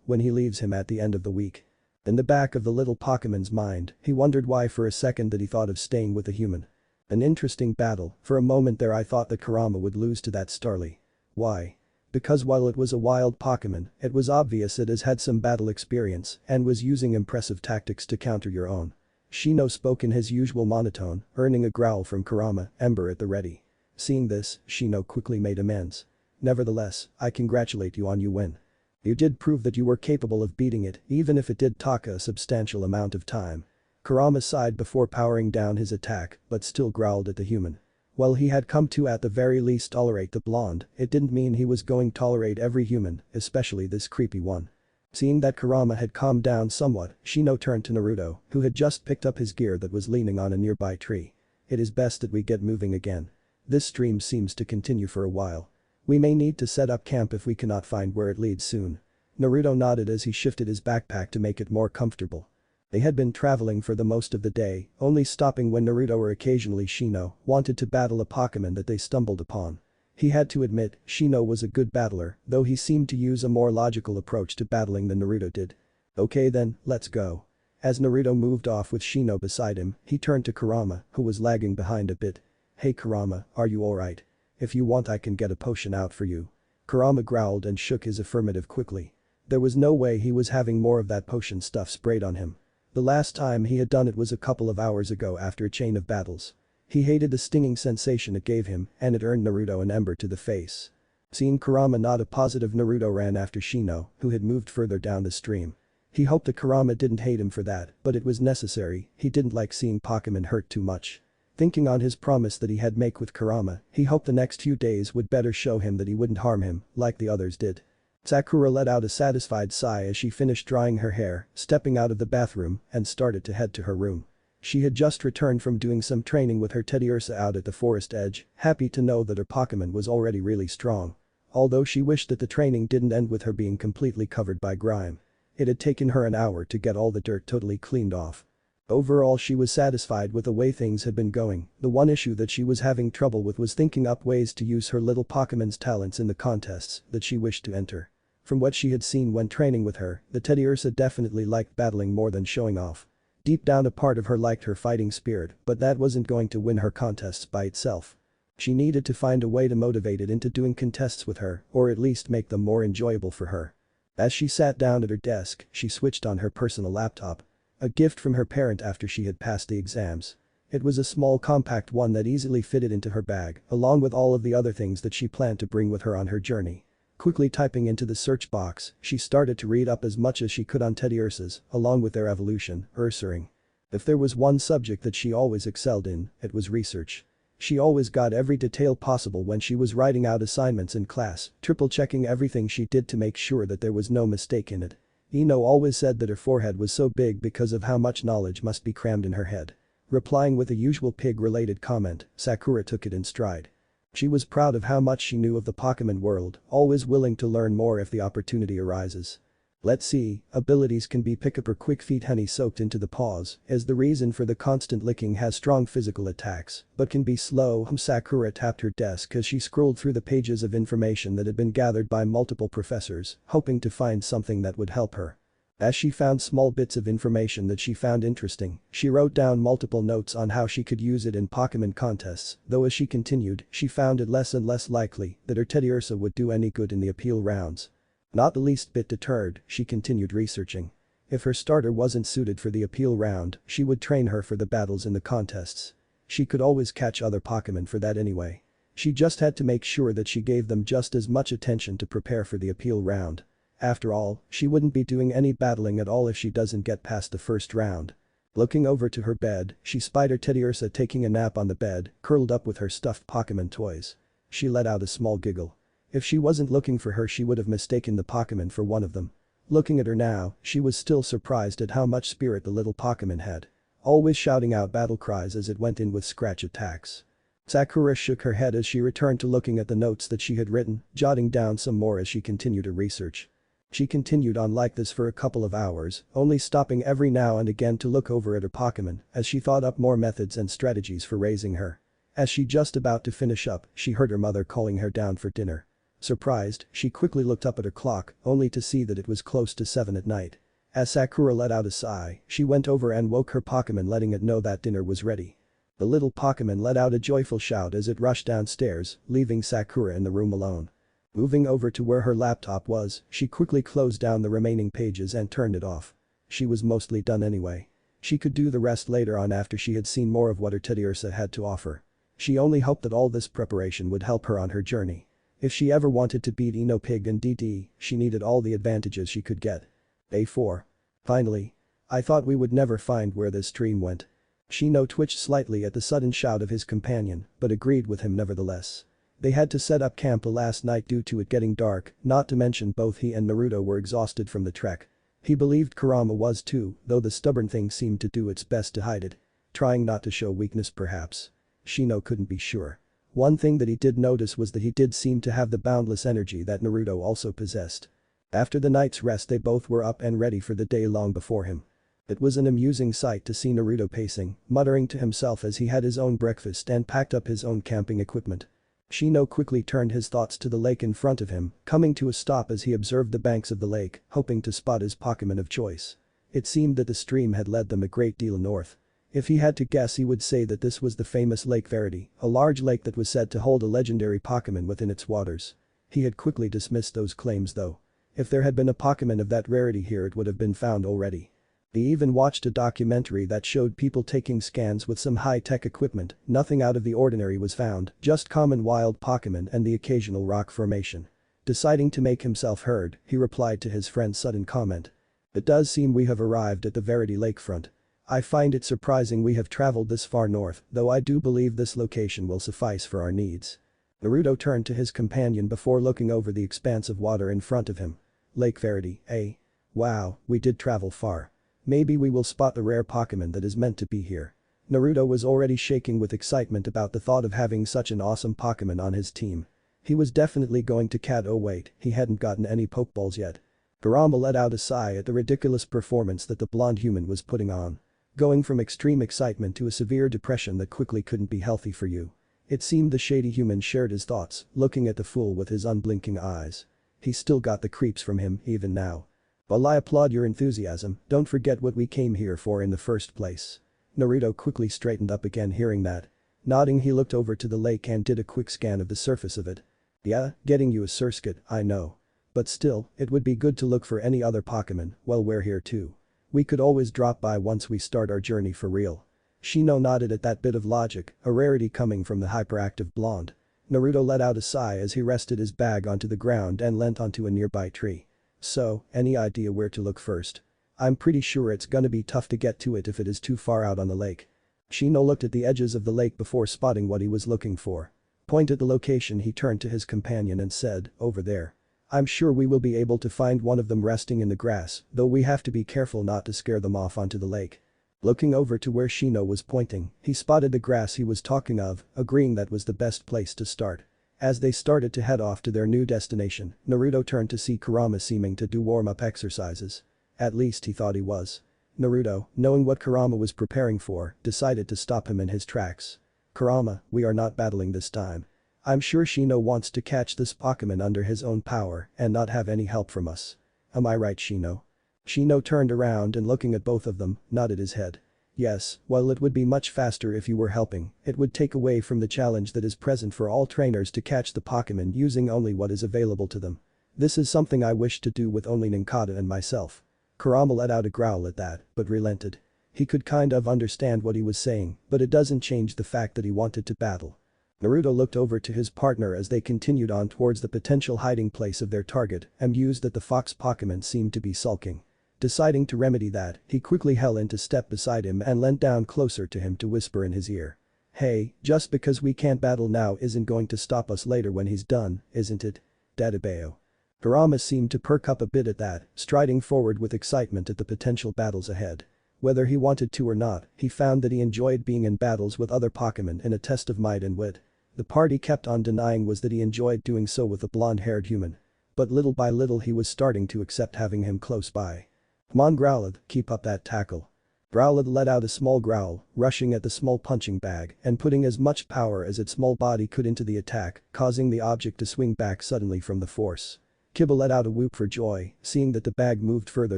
when he leaves him at the end of the week. In the back of the little Pokemon's mind, he wondered why for a second that he thought of staying with a human. An interesting battle, for a moment there I thought that Kurama would lose to that Starly. Why? Because while it was a wild Pokemon, it was obvious it has had some battle experience and was using impressive tactics to counter your own. Shino spoke in his usual monotone, earning a growl from Kurama, Ember at the ready. Seeing this, Shino quickly made amends. Nevertheless, I congratulate you on your win. You did prove that you were capable of beating it, even if it did take a substantial amount of time. Kurama sighed before powering down his attack, but still growled at the human. While he had come to at the very least tolerate the blonde, it didn't mean he was going to tolerate every human, especially this creepy one. Seeing that Kurama had calmed down somewhat, Shino turned to Naruto, who had just picked up his gear that was leaning on a nearby tree. It is best that we get moving again. This stream seems to continue for a while. We may need to set up camp if we cannot find where it leads soon. Naruto nodded as he shifted his backpack to make it more comfortable. They had been traveling for the most of the day, only stopping when Naruto or occasionally Shino wanted to battle a Pokemon that they stumbled upon. He had to admit, Shino was a good battler, though he seemed to use a more logical approach to battling than Naruto did. Okay then, let's go. As Naruto moved off with Shino beside him, he turned to Kurama, who was lagging behind a bit. Hey Kurama, are you alright? If you want I can get a potion out for you. Kurama growled and shook his affirmative quickly. There was no way he was having more of that potion stuff sprayed on him. The last time he had done it was a couple of hours ago after a chain of battles. He hated the stinging sensation it gave him, and it earned Naruto an ember to the face. Seeing Kurama nod a positive, Naruto ran after Shino, who had moved further down the stream. He hoped that Kurama didn't hate him for that, but it was necessary, he didn't like seeing Pokemon hurt too much. Thinking on his promise that he had make with Kurama, he hoped the next few days would better show him that he wouldn't harm him, like the others did. Sakura let out a satisfied sigh as she finished drying her hair, stepping out of the bathroom, and started to head to her room. She had just returned from doing some training with her Teddiursa out at the forest edge, happy to know that her Pokemon was already really strong. Although she wished that the training didn't end with her being completely covered by grime. It had taken her an hour to get all the dirt totally cleaned off. Overall she was satisfied with the way things had been going. The one issue that she was having trouble with was thinking up ways to use her little Pokemon's talents in the contests that she wished to enter. From what she had seen when training with her, the Teddiursa definitely liked battling more than showing off. Deep down a part of her liked her fighting spirit, but that wasn't going to win her contests by itself. She needed to find a way to motivate it into doing contests with her, or at least make them more enjoyable for her. As she sat down at her desk, she switched on her personal laptop. A gift from her parent after she had passed the exams. It was a small compact one that easily fitted into her bag, along with all of the other things that she planned to bring with her on her journey. Quickly typing into the search box, she started to read up as much as she could on Teddiursas, along with their evolution, Ursaring. If there was one subject that she always excelled in, it was research. She always got every detail possible when she was writing out assignments in class, triple-checking everything she did to make sure that there was no mistake in it. Ino always said that her forehead was so big because of how much knowledge must be crammed in her head. Replying with a usual pig-related comment, Sakura took it in stride. She was proud of how much she knew of the Pokemon world, always willing to learn more if the opportunity arises. Let's see, abilities can be pick up or quick feet. Honey soaked into the paws is the reason for the constant licking. Has strong physical attacks, but can be slow. Sakura tapped her desk as she scrolled through the pages of information that had been gathered by multiple professors, hoping to find something that would help her. As she found small bits of information that she found interesting, she wrote down multiple notes on how she could use it in Pokemon contests, though as she continued, she found it less and less likely that her Teddiursa would do any good in the appeal rounds. Not the least bit deterred, she continued researching. If her starter wasn't suited for the appeal round, she would train her for the battles in the contests. She could always catch other Pokemon for that anyway. She just had to make sure that she gave them just as much attention to prepare for the appeal round. After all, she wouldn't be doing any battling at all if she doesn't get past the first round. Looking over to her bed, she spied her Teddiursa taking a nap on the bed, curled up with her stuffed Pokemon toys. She let out a small giggle. If she wasn't looking for her she would have mistaken the Pokemon for one of them. Looking at her now, she was still surprised at how much spirit the little Pokemon had. Always shouting out battle cries as it went in with scratch attacks. Sakura shook her head as she returned to looking at the notes that she had written, jotting down some more as she continued her research. She continued on like this for a couple of hours, only stopping every now and again to look over at her Pokemon as she thought up more methods and strategies for raising her. As she just about to finish up, she heard her mother calling her down for dinner. Surprised, she quickly looked up at her clock, only to see that it was close to 7 at night. As Sakura let out a sigh, she went over and woke her Pokemon, letting it know that dinner was ready. The little Pokemon let out a joyful shout as it rushed downstairs, leaving Sakura in the room alone. Moving over to where her laptop was, she quickly closed down the remaining pages and turned it off. She was mostly done anyway. She could do the rest later on after she had seen more of what her Teddiursa had to offer. She only hoped that all this preparation would help her on her journey. If she ever wanted to beat Eno Pig and DD, she needed all the advantages she could get. A4. Finally. I thought we would never find where this stream went. Shino twitched slightly at the sudden shout of his companion, but agreed with him nevertheless. They had to set up camp last night due to it getting dark, not to mention both he and Naruto were exhausted from the trek. He believed Kurama was too, though the stubborn thing seemed to do its best to hide it. Trying not to show weakness perhaps. Shino couldn't be sure. One thing that he did notice was that he did seem to have the boundless energy that Naruto also possessed. After the night's rest they both were up and ready for the day long before him. It was an amusing sight to see Naruto pacing, muttering to himself as he had his own breakfast and packed up his own camping equipment. Shino quickly turned his thoughts to the lake in front of him, coming to a stop as he observed the banks of the lake, hoping to spot his Pokémon of choice. It seemed that the stream had led them a great deal north. If he had to guess, he would say that this was the famous Lake Verity, a large lake that was said to hold a legendary Pokémon within its waters. He had quickly dismissed those claims though. If there had been a Pokémon of that rarity here, it would have been found already. He even watched a documentary that showed people taking scans with some high-tech equipment. Nothing out of the ordinary was found, just common wild Pokémon and the occasional rock formation. Deciding to make himself heard, he replied to his friend's sudden comment. It does seem we have arrived at the Verity lakefront. I find it surprising we have traveled this far north, though I do believe this location will suffice for our needs. Naruto turned to his companion before looking over the expanse of water in front of him. Lake Verity, eh? Wow, we did travel far. Maybe we will spot the rare Pokémon that is meant to be here. Naruto was already shaking with excitement about the thought of having such an awesome Pokémon on his team. He was definitely going to oh wait, he hadn't gotten any Pokeballs yet. Kurama let out a sigh at the ridiculous performance that the blonde human was putting on. Going from extreme excitement to a severe depression that quickly couldn't be healthy for you. It seemed the shady human shared his thoughts, looking at the fool with his unblinking eyes. He still got the creeps from him even now. While I applaud your enthusiasm, don't forget what we came here for in the first place. Naruto quickly straightened up again hearing that. Nodding, he looked over to the lake and did a quick scan of the surface of it. Yeah, getting you a Surskit, I know. But still, it would be good to look for any other Pokémon while we're here too. We could always drop by once we start our journey for real. Shino nodded at that bit of logic, a rarity coming from the hyperactive blonde. Naruto let out a sigh as he rested his bag onto the ground and leant onto a nearby tree. So, any idea where to look first? I'm pretty sure it's gonna be tough to get to it if it is too far out on the lake. Shino looked at the edges of the lake before spotting what he was looking for. Pointed at the location, he turned to his companion and said, over there. I'm sure we will be able to find one of them resting in the grass, though we have to be careful not to scare them off onto the lake. Looking over to where Shino was pointing, he spotted the grass he was talking of, agreeing that was the best place to start. As they started to head off to their new destination, Naruto turned to see Kurama seeming to do warm-up exercises. At least he thought he was. Naruto, knowing what Kurama was preparing for, decided to stop him in his tracks. Kurama, we are not battling this time. I'm sure Shino wants to catch this Pokémon under his own power and not have any help from us. Am I right, Shino? Shino turned around and looking at both of them, nodded his head. Yes, while it would be much faster if you were helping, it would take away from the challenge that is present for all trainers to catch the Pokémon using only what is available to them. This is something I wish to do with only Ninkata and myself. Kurama let out a growl at that, but relented. He could kind of understand what he was saying, but it doesn't change the fact that he wanted to battle. Naruto looked over to his partner as they continued on towards the potential hiding place of their target, amused that the fox Pokémon seemed to be sulking. Deciding to remedy that, he quickly held into step beside him and leant down closer to him to whisper in his ear. Hey, just because we can't battle now isn't going to stop us later when he's done, isn't it? Dadabeo. Kurama seemed to perk up a bit at that, striding forward with excitement at the potential battles ahead. Whether he wanted to or not, he found that he enjoyed being in battles with other Pokémon in a test of might and wit. The part he kept on denying was that he enjoyed doing so with a blonde-haired human. But little by little he was starting to accept having him close by. Come on Growlithe, keep up that tackle. Growlithe let out a small growl, rushing at the small punching bag and putting as much power as its small body could into the attack, causing the object to swing back suddenly from the force. Kibba let out a whoop for joy, seeing that the bag moved further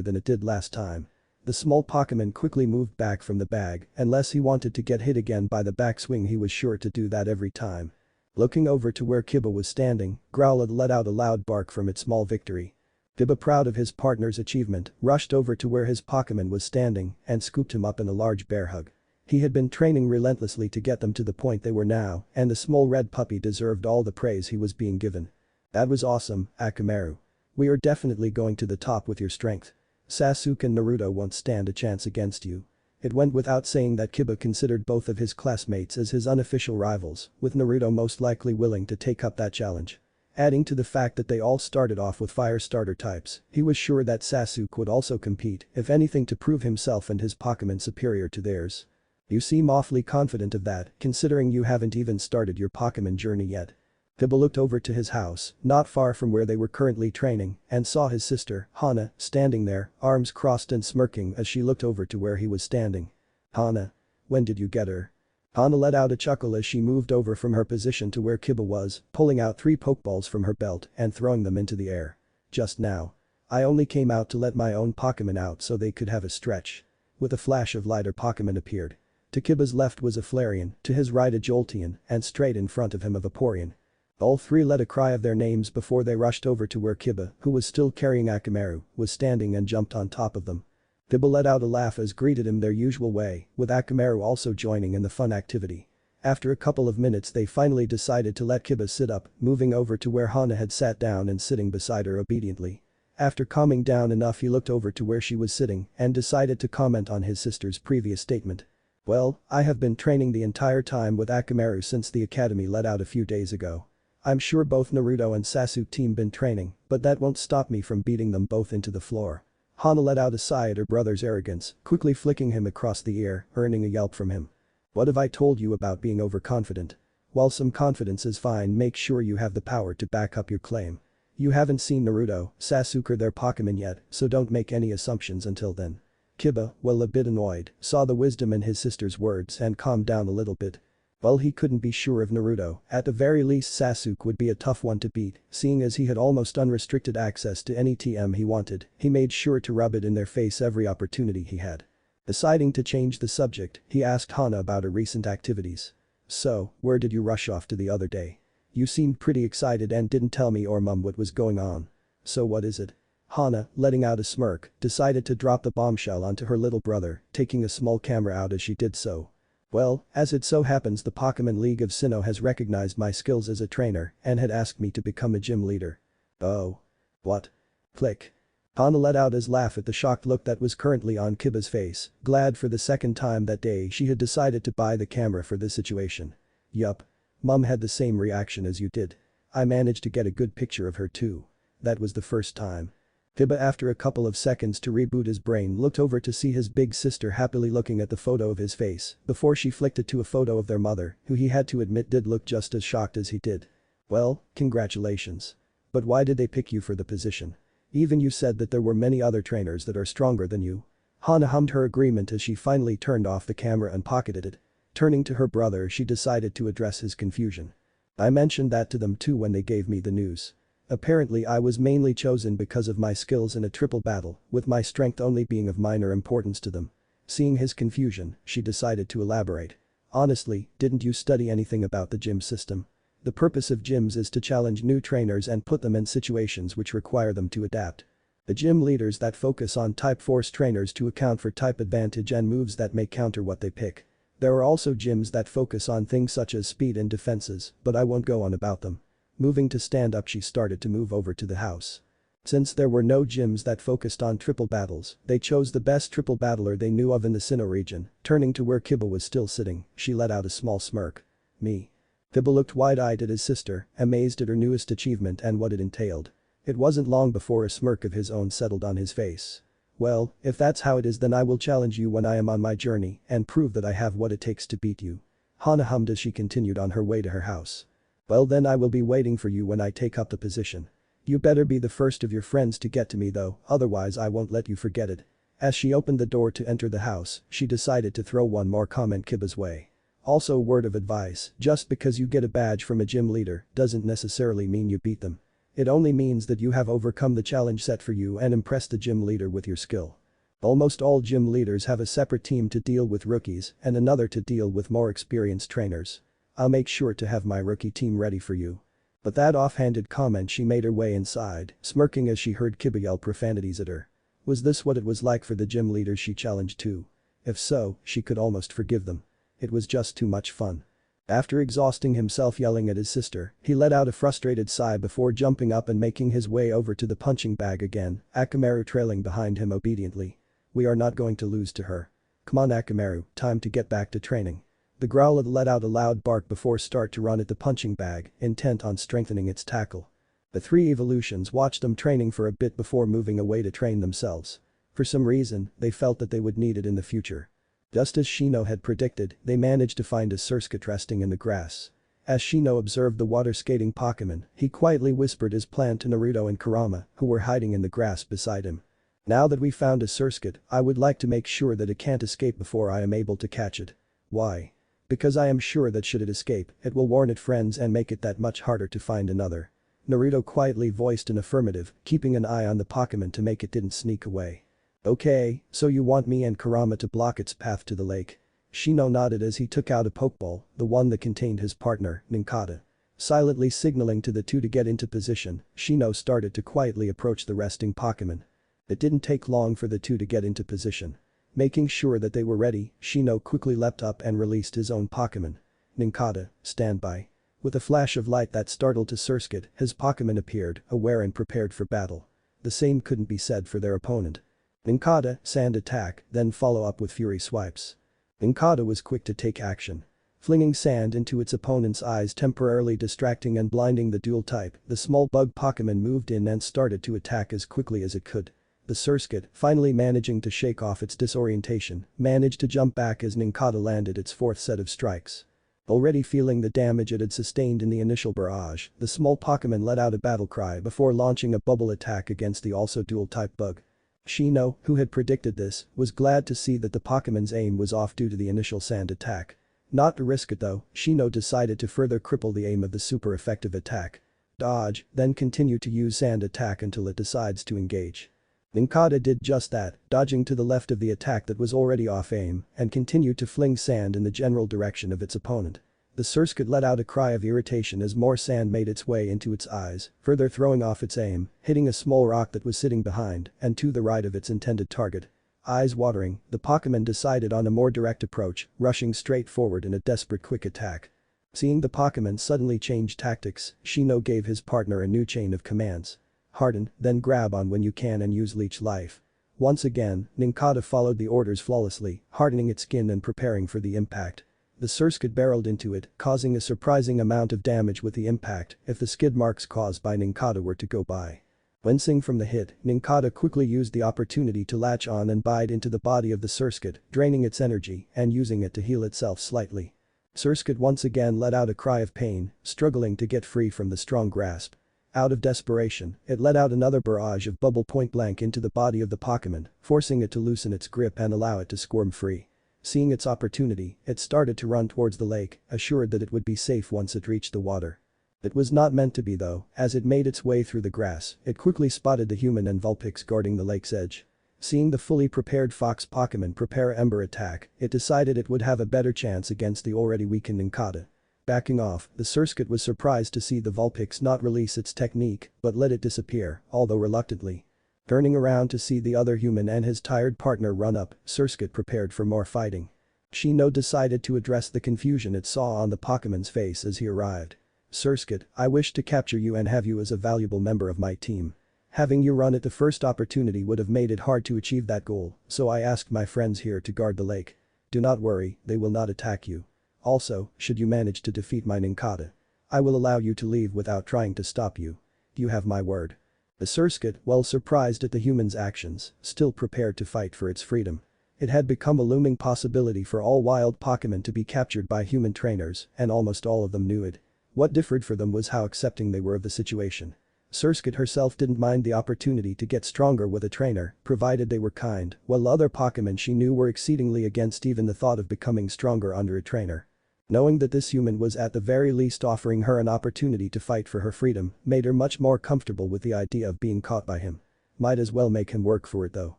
than it did last time. The small Pokémon quickly moved back from the bag, unless he wanted to get hit again by the backswing, he was sure to do that every time. Looking over to where Kibba was standing, Growlithe let out a loud bark from its small victory. Kibba, proud of his partner's achievement, rushed over to where his Pokémon was standing and scooped him up in a large bear hug. He had been training relentlessly to get them to the point they were now, and the small red puppy deserved all the praise he was being given. That was awesome, Akamaru. We are definitely going to the top with your strength. Sasuk and Naruto won't stand a chance against you. It went without saying that Kibba considered both of his classmates as his unofficial rivals, with Naruto most likely willing to take up that challenge. Adding to the fact that they all started off with fire starter types, he was sure that Sasuk would also compete, if anything, to prove himself and his Pokémon superior to theirs. You seem awfully confident of that, considering you haven't even started your Pokémon journey yet. Kibba looked over to his house, not far from where they were currently training, and saw his sister, Hana, standing there, arms crossed and smirking as she looked over to where he was standing. Hana. When did you get her? Hana let out a chuckle as she moved over from her position to where Kiba was, pulling out 3 pokeballs from her belt and throwing them into the air. Just now. I only came out to let my own Pokémon out so they could have a stretch. With a flash of lighter Pokémon appeared. To Kiba's left was a Flareon, to his right a Jolteon, and straight in front of him a Vaporeon. All 3 let a cry of their names before they rushed over to where Kiba, who was still carrying Akamaru, was standing and jumped on top of them. Kiba let out a laugh as greeted him their usual way, with Akamaru also joining in the fun activity. After a couple of minutes they finally decided to let Kiba sit up, moving over to where Hana had sat down and sitting beside her obediently. After calming down enough he looked over to where she was sitting and decided to comment on his sister's previous statement. Well, I have been training the entire time with Akamaru since the academy let out a few days ago. I'm sure both Naruto and Sasuk team been training, but that won't stop me from beating them both into the floor. Hana let out a sigh at her brother's arrogance, quickly flicking him across the ear, earning a yelp from him. What have I told you about being overconfident? While some confidence is fine, make sure you have the power to back up your claim. You haven't seen Naruto, Sasuk or their Pokémon yet, so don't make any assumptions until then. Kiba, well a bit annoyed, saw the wisdom in his sister's words and calmed down a little bit. Well, he couldn't be sure of Naruto, at the very least Sasuk would be a tough one to beat, seeing as he had almost unrestricted access to any TM he wanted, he made sure to rub it in their face every opportunity he had. Deciding to change the subject, he asked Hana about her recent activities. So, where did you rush off to the other day? You seemed pretty excited and didn't tell me or mum what was going on. So what is it? Hana, letting out a smirk, decided to drop the bombshell onto her little brother, taking a small camera out as she did so. Well, as it so happens the Pokémon League of Sinnoh has recognized my skills as a trainer and had asked me to become a gym leader. Oh. What? Click. Hana let out his laugh at the shocked look that was currently on Kiba's face, glad for the second time that day she had decided to buy the camera for this situation. Yup. Mum had the same reaction as you did. I managed to get a good picture of her too. That was the first time. Kiba after a couple of seconds to reboot his brain looked over to see his big sister happily looking at the photo of his face before she flicked it to a photo of their mother, who he had to admit did look just as shocked as he did. Well, congratulations. But why did they pick you for the position? Even you said that there were many other trainers that are stronger than you. Hana hummed her agreement as she finally turned off the camera and pocketed it. Turning to her brother she decided to address his confusion. I mentioned that to them too when they gave me the news. Apparently I was mainly chosen because of my skills in a triple battle, with my strength only being of minor importance to them. Seeing his confusion, she decided to elaborate. Honestly, didn't you study anything about the gym system? The purpose of gyms is to challenge new trainers and put them in situations which require them to adapt. The gym leaders that focus on type force trainers to account for type advantage and moves that may counter what they pick. There are also gyms that focus on things such as speed and defenses, but I won't go on about them. Moving to stand up she started to move over to the house. Since there were no gyms that focused on triple battles, they chose the best triple battler they knew of in the Sinnoh region. Turning to where Kiba was still sitting, she let out a small smirk. Me. Kiba looked wide-eyed at his sister, amazed at her newest achievement and what it entailed. It wasn't long before a smirk of his own settled on his face. Well, if that's how it is then I will challenge you when I am on my journey and prove that I have what it takes to beat you. Hana hummed as she continued on her way to her house. Well then I will be waiting for you when I take up the position. You better be the first of your friends to get to me though, otherwise I won't let you forget it. As she opened the door to enter the house, she decided to throw one more comment Kiba's way. Also word of advice, just because you get a badge from a gym leader doesn't necessarily mean you beat them. It only means that you have overcome the challenge set for you and impressed the gym leader with your skill. Almost all gym leaders have a separate team to deal with rookies and another to deal with more experienced trainers. I'll make sure to have my rookie team ready for you. But that offhanded comment she made her way inside, smirking as she heard Kiba yell profanities at her. Was this what it was like for the gym leaders she challenged to? If so, she could almost forgive them. It was just too much fun. After exhausting himself yelling at his sister, he let out a frustrated sigh before jumping up and making his way over to the punching bag again, Akamaru trailing behind him obediently. We are not going to lose to her. Come on Akamaru, time to get back to training. The Growlithe let out a loud bark before start to run at the punching bag, intent on strengthening its tackle. The 3 evolutions watched them training for a bit before moving away to train themselves. For some reason, they felt that they would need it in the future. Just as Shino had predicted, they managed to find a Surskit resting in the grass. As Shino observed the water skating Pokémon, he quietly whispered his plan to Naruto and Kurama, who were hiding in the grass beside him. Now that we found a Surskit, I would like to make sure that it can't escape before I am able to catch it. Why? Because I am sure that should it escape, it will warn its friends and make it that much harder to find another. Naruto quietly voiced an affirmative, keeping an eye on the Pokemon to make it didn't sneak away. Okay, so you want me and Kurama to block its path to the lake. Shino nodded as he took out a Pokeball, the one that contained his partner, Ninkata. Silently signaling to the two to get into position, Shino started to quietly approach the resting Pokemon. It didn't take long for the two to get into position. Making sure that they were ready, Shino quickly leapt up and released his own Pokemon. Ninkata, stand by. With a flash of light that startled to Sasuk, his Pokemon appeared, aware and prepared for battle. The same couldn't be said for their opponent. Ninkata, sand attack, then follow up with fury swipes. Ninkata was quick to take action. Flinging sand into its opponent's eyes, temporarily distracting and blinding the dual type, the small bug Pokemon moved in and started to attack as quickly as it could. The Sasuk, finally managing to shake off its disorientation, managed to jump back as Ninkata landed its fourth set of strikes. Already feeling the damage it had sustained in the initial barrage, the small Pokemon let out a battle cry before launching a bubble attack against the also dual-type bug. Shino, who had predicted this, was glad to see that the Pokemon's aim was off due to the initial sand attack. Not to risk it though, Shino decided to further cripple the aim of the super effective attack. Dodge, then continue to use sand attack until it decides to engage. Ninkata did just that, dodging to the left of the attack that was already off aim, and continued to fling sand in the general direction of its opponent. The Sasuk let out a cry of irritation as more sand made its way into its eyes, further throwing off its aim, hitting a small rock that was sitting behind and to the right of its intended target. Eyes watering, the Pokemon decided on a more direct approach, rushing straight forward in a desperate quick attack. Seeing the Pokemon suddenly change tactics, Shino gave his partner a new chain of commands. Harden, then grab on when you can and use leech life. Once again, Ninkata followed the orders flawlessly, hardening its skin and preparing for the impact. The Sasuk barreled into it, causing a surprising amount of damage with the impact if the skid marks caused by Ninkata were to go by. Wincing from the hit, Ninkata quickly used the opportunity to latch on and bite into the body of the Sasuk, draining its energy and using it to heal itself slightly. Sasuk once again let out a cry of pain, struggling to get free from the strong grasp. Out of desperation, it let out another barrage of bubble point blank into the body of the Pokemon, forcing it to loosen its grip and allow it to squirm free. Seeing its opportunity, it started to run towards the lake, assured that it would be safe once it reached the water. It was not meant to be though, as it made its way through the grass, it quickly spotted the human and Vulpix guarding the lake's edge. Seeing the fully prepared fox Pokemon prepare Ember attack, it decided it would have a better chance against the already weakened Ninkata. Backing off, the Sasuk was surprised to see the Vulpix not release its technique, but let it disappear, although reluctantly. Turning around to see the other human and his tired partner run up, Sasuk prepared for more fighting. Shino decided to address the confusion it saw on the Pokemon's face as he arrived. Sasuk, I wish to capture you and have you as a valuable member of my team. Having you run at the first opportunity would have made it hard to achieve that goal, so I asked my friends here to guard the lake. Do not worry, they will not attack you. Also, should you manage to defeat my Ninkata, I will allow you to leave without trying to stop you. You have my word. The Sasuk, while surprised at the human's actions, still prepared to fight for its freedom. It had become a looming possibility for all wild Pokemon to be captured by human trainers, and almost all of them knew it. What differed for them was how accepting they were of the situation. Sasuk herself didn't mind the opportunity to get stronger with a trainer, provided they were kind, while other Pokemon she knew were exceedingly against even the thought of becoming stronger under a trainer. Knowing that this human was at the very least offering her an opportunity to fight for her freedom made her much more comfortable with the idea of being caught by him. Might as well make him work for it though.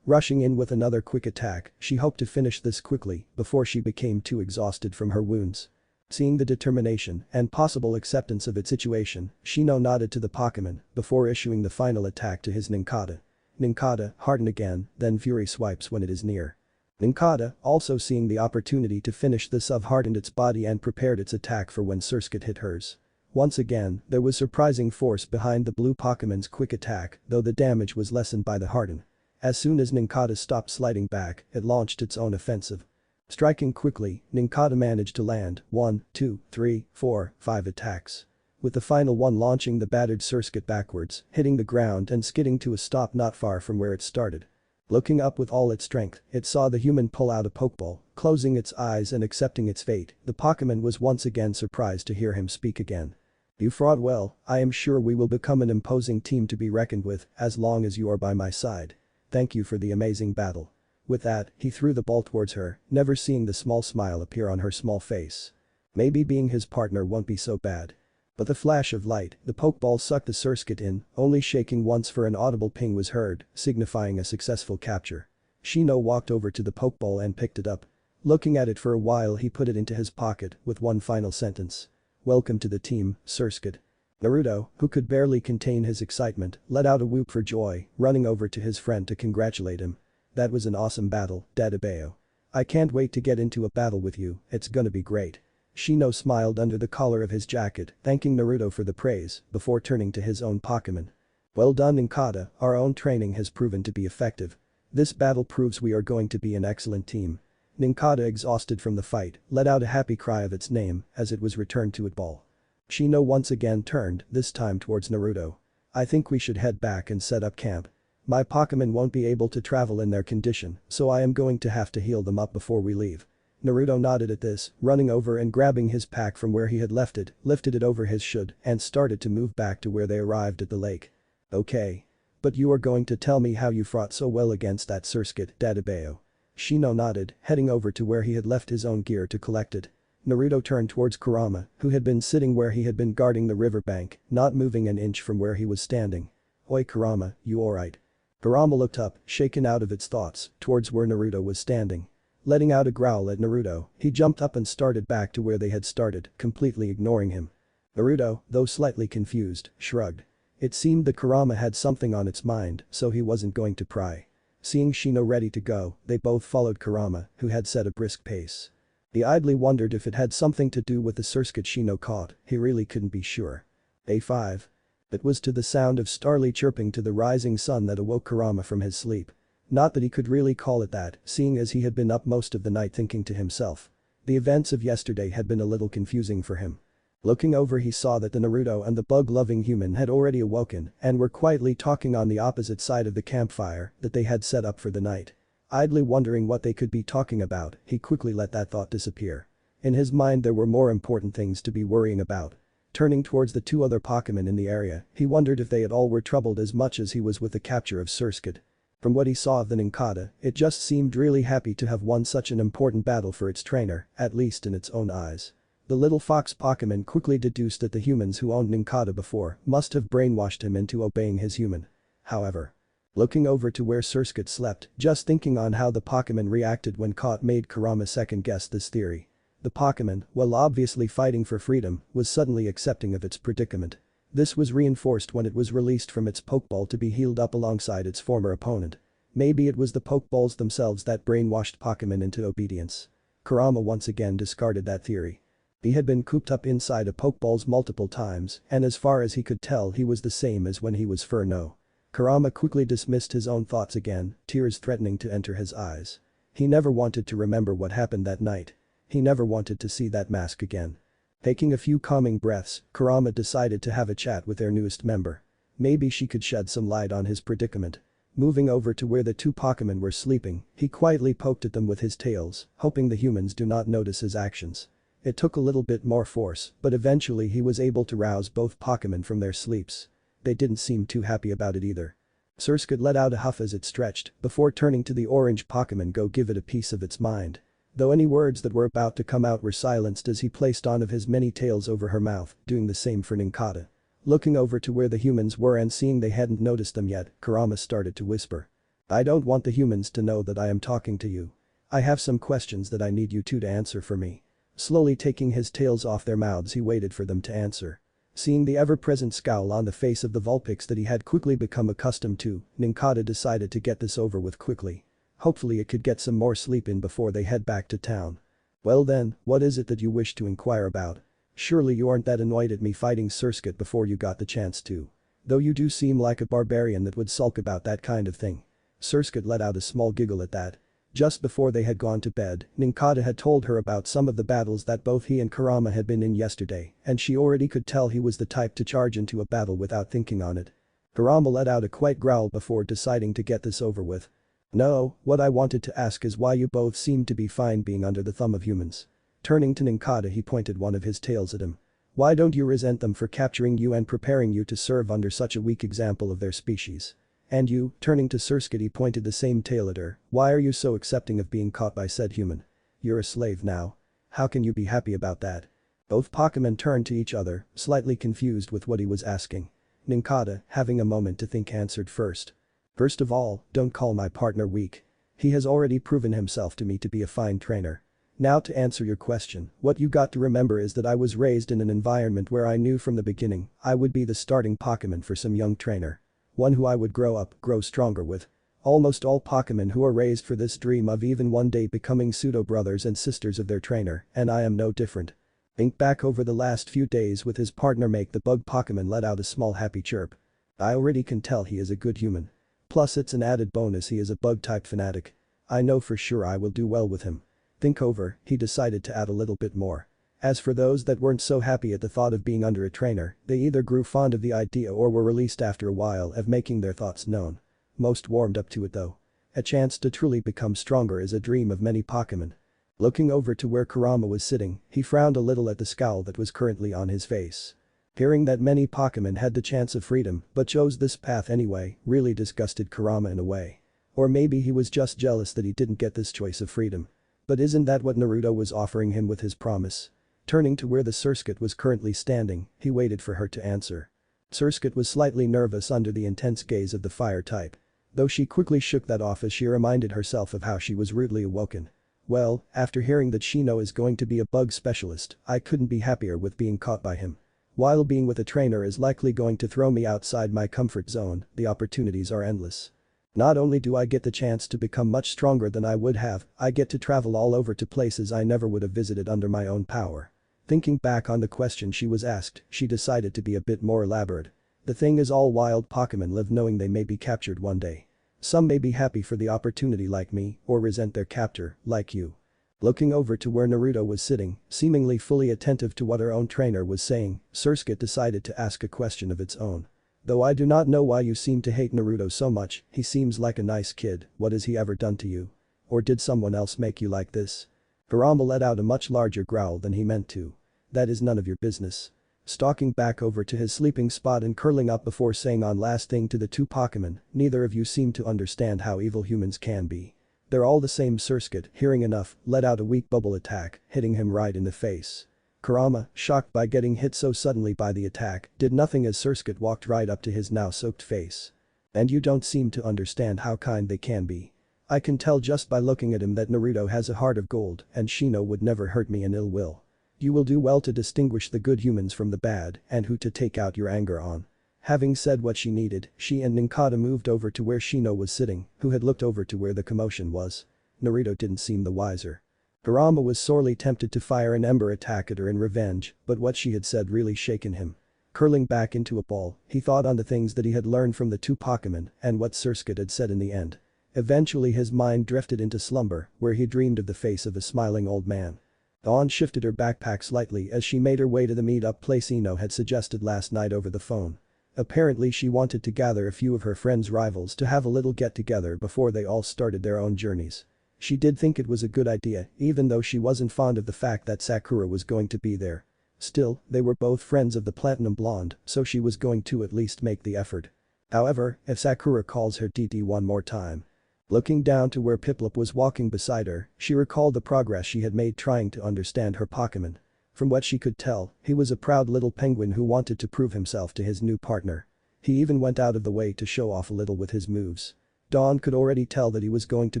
Rushing in with another quick attack, she hoped to finish this quickly before she became too exhausted from her wounds. Seeing the determination and possible acceptance of its situation, Shino nodded to the Pokemon before issuing the final attack to his Ninkata. Ninkata, harden again, then fury swipes when it is near. Ninkata, also seeing the opportunity to finish this off, hardened its body and prepared its attack for when Sasuk hit hers. Once again, there was surprising force behind the blue Pokemon's quick attack, though the damage was lessened by the harden. As soon as Ninkata stopped sliding back, it launched its own offensive. Striking quickly, Ninkata managed to land 1, 2, 3, 4, 5 attacks. With the final one launching the battered Sasuk backwards, hitting the ground and skidding to a stop not far from where it started. Looking up with all its strength, it saw the human pull out a Pokeball, closing its eyes and accepting its fate. The Pokemon was once again surprised to hear him speak again. You fought well, I am sure we will become an imposing team to be reckoned with as long as you are by my side. Thank you for the amazing battle. With that, he threw the ball towards her, never seeing the small smile appear on her small face. Maybe being his partner won't be so bad. But the flash of light, the pokeball sucked the Surskit in, only shaking once for an audible ping was heard, signifying a successful capture. Shino walked over to the pokeball and picked it up. Looking at it for a while he put it into his pocket with one final sentence. "Welcome to the team, Surskit." Naruto, who could barely contain his excitement, let out a whoop for joy, running over to his friend to congratulate him. "That was an awesome battle, Dadabeo. I can't wait to get into a battle with you, it's gonna be great." Shino smiled under the collar of his jacket, thanking Naruto for the praise, before turning to his own Pokemon. "Well done Ninkata, our own training has proven to be effective. This battle proves we are going to be an excellent team." Ninkata, exhausted from the fight, let out a happy cry of its name as it was returned to its ball. Shino once again turned, this time towards Naruto. "I think we should head back and set up camp. My Pokemon won't be able to travel in their condition, so I am going to have to heal them up before we leave." Naruto nodded at this, running over and grabbing his pack from where he had left it, lifted it over his shoulder and started to move back to where they arrived at the lake. "Okay. But you are going to tell me how you fought so well against that Surskit, Dadabeo." Shino nodded, heading over to where he had left his own gear to collect it. Naruto turned towards Kurama, who had been sitting where he had been guarding the riverbank, not moving an inch from where he was standing. "Oi Kurama, you alright?" Kurama looked up, shaken out of its thoughts, towards where Naruto was standing. Letting out a growl at Naruto, he jumped up and started back to where they had started, completely ignoring him. Naruto, though slightly confused, shrugged. It seemed that Kurama had something on its mind, so he wasn't going to pry. Seeing Shino ready to go, they both followed Kurama, who had set a brisk pace. He idly wondered if it had something to do with the Surskit Shino caught, he really couldn't be sure. A5. It was to the sound of starly chirping to the rising sun that awoke Kurama from his sleep. Not that he could really call it that, seeing as he had been up most of the night thinking to himself. The events of yesterday had been a little confusing for him. Looking over he saw that the Naruto and the bug-loving human had already awoken and were quietly talking on the opposite side of the campfire that they had set up for the night. Idly wondering what they could be talking about, he quickly let that thought disappear. In his mind there were more important things to be worrying about. Turning towards the two other Pokemon in the area, he wondered if they at all were troubled as much as he was with the capture of Surskit. From what he saw of the Ninkata, it just seemed really happy to have won such an important battle for its trainer, at least in its own eyes. The little fox Pokemon quickly deduced that the humans who owned Ninkata before must have brainwashed him into obeying his human. However, looking over to where Surskit slept, just thinking on how the Pokemon reacted when caught made Kurama second-guess this theory. The Pokemon, while obviously fighting for freedom, was suddenly accepting of its predicament. This was reinforced when it was released from its Pokeball to be healed up alongside its former opponent. Maybe it was the Pokeballs themselves that brainwashed Pokemon into obedience. Kurama once again discarded that theory. He had been cooped up inside a Pokeballs multiple times, and as far as he could tell he was the same as when he was Furno. Kurama quickly dismissed his own thoughts again, tears threatening to enter his eyes. He never wanted to remember what happened that night. He never wanted to see that mask again. Taking a few calming breaths, Kurama decided to have a chat with their newest member. Maybe she could shed some light on his predicament. Moving over to where the two Pokemon were sleeping, he quietly poked at them with his tails, hoping the humans do not notice his actions. It took a little bit more force, but eventually he was able to rouse both Pokemon from their sleeps. They didn't seem too happy about it either. Surskit let out a huff as it stretched, before turning to the orange Pokemon go give it a piece of its mind. Though any words that were about to come out were silenced as he placed one of his many tails over her mouth, doing the same for Ninkata. Looking over to where the humans were and seeing they hadn't noticed them yet, Kurama started to whisper. "I don't want the humans to know that I am talking to you. I have some questions that I need you two to answer for me." Slowly taking his tails off their mouths he waited for them to answer. Seeing the ever-present scowl on the face of the Vulpix that he had quickly become accustomed to, Ninkata decided to get this over with quickly. Hopefully it could get some more sleep in before they head back to town. "Well then, what is it that you wish to inquire about? Surely you aren't that annoyed at me fighting Surskit before you got the chance to. Though you do seem like a barbarian that would sulk about that kind of thing." Surskit let out a small giggle at that. Just before they had gone to bed, Ninkata had told her about some of the battles that both he and Kurama had been in yesterday, and she already could tell he was the type to charge into a battle without thinking on it. Kurama let out a quiet growl before deciding to get this over with. "No, what I wanted to ask is why you both seem to be fine being under the thumb of humans." Turning to Ninkata he pointed one of his tails at him. "Why don't you resent them for capturing you and preparing you to serve under such a weak example of their species?" And you, turning to Surskit, he pointed the same tail at her. Why are you so accepting of being caught by said human? You're a slave now. How can you be happy about that? Both Pokemon turned to each other, slightly confused with what he was asking. Ninkata, having a moment to think, answered first. First of all, don't call my partner weak. He has already proven himself to me to be a fine trainer. Now to answer your question, what you got to remember is that I was raised in an environment where I knew from the beginning I would be the starting Pokemon for some young trainer. One who I would grow stronger with. Almost all Pokemon who are raised for this dream of even one day becoming pseudo-brothers and sisters of their trainer, and I am no different. Think back over the last few days with his partner Make the bug Pokemon let out a small happy chirp. I already can tell he is a good human. Plus it's an added bonus he is a bug-type fanatic. I know for sure I will do well with him. Think over, he decided to add a little bit more. As for those that weren't so happy at the thought of being under a trainer, they either grew fond of the idea or were released after a while of making their thoughts known. Most warmed up to it though. A chance to truly become stronger is a dream of many Pokemon. Looking over to where Kurama was sitting, he frowned a little at the scowl that was currently on his face. Hearing that many Pokemon had the chance of freedom but chose this path anyway really disgusted Kurama in a way. Or maybe he was just jealous that he didn't get this choice of freedom. But isn't that what Naruto was offering him with his promise? Turning to where the Surskit was currently standing, he waited for her to answer. Surskit was slightly nervous under the intense gaze of the fire type. Though she quickly shook that off as she reminded herself of how she was rudely awoken. Well, after hearing that Shino is going to be a bug specialist, I couldn't be happier with being caught by him. While being with a trainer is likely going to throw me outside my comfort zone, the opportunities are endless. Not only do I get the chance to become much stronger than I would have, I get to travel all over to places I never would have visited under my own power. Thinking back on the question she was asked, she decided to be a bit more elaborate. The thing is, all wild Pokemon live knowing they may be captured one day. Some may be happy for the opportunity like me, or resent their captor, like you. Looking over to where Naruto was sitting, seemingly fully attentive to what her own trainer was saying, Surskit decided to ask a question of its own. Though I do not know why you seem to hate Naruto so much, he seems like a nice kid, what has he ever done to you? Or did someone else make you like this? Kurama let out a much larger growl than he meant to. That is none of your business. Stalking back over to his sleeping spot and curling up before saying on last thing to the two Pokemon, neither of you seem to understand how evil humans can be. They're all the same. Surskit, hearing enough, let out a weak bubble attack, hitting him right in the face. Kurama, shocked by getting hit so suddenly by the attack, did nothing as Surskit walked right up to his now soaked face. And you don't seem to understand how kind they can be. I can tell just by looking at him that Naruto has a heart of gold and Shino would never hurt me in ill will. You will do well to distinguish the good humans from the bad and who to take out your anger on. Having said what she needed, she and Ninkata moved over to where Shino was sitting, who had looked over to where the commotion was. Naruto didn't seem the wiser. Kurama was sorely tempted to fire an ember attack at her in revenge, but what she had said really shaken him. Curling back into a ball, he thought on the things that he had learned from the two Pokemon and what Surskit had said in the end. Eventually his mind drifted into slumber, where he dreamed of the face of a smiling old man. Dawn shifted her backpack slightly as she made her way to the meet-up place Ino had suggested last night over the phone. Apparently she wanted to gather a few of her friends' rivals to have a little get-together before they all started their own journeys. She did think it was a good idea, even though she wasn't fond of the fact that Sakura was going to be there. Still, they were both friends of the Platinum Blonde, so she was going to at least make the effort. However, if Sakura calls her DD one more time. Looking down to where Piplup was walking beside her, she recalled the progress she had made trying to understand her Pokemon. From what she could tell, he was a proud little penguin who wanted to prove himself to his new partner. He even went out of the way to show off a little with his moves. Dawn could already tell that he was going to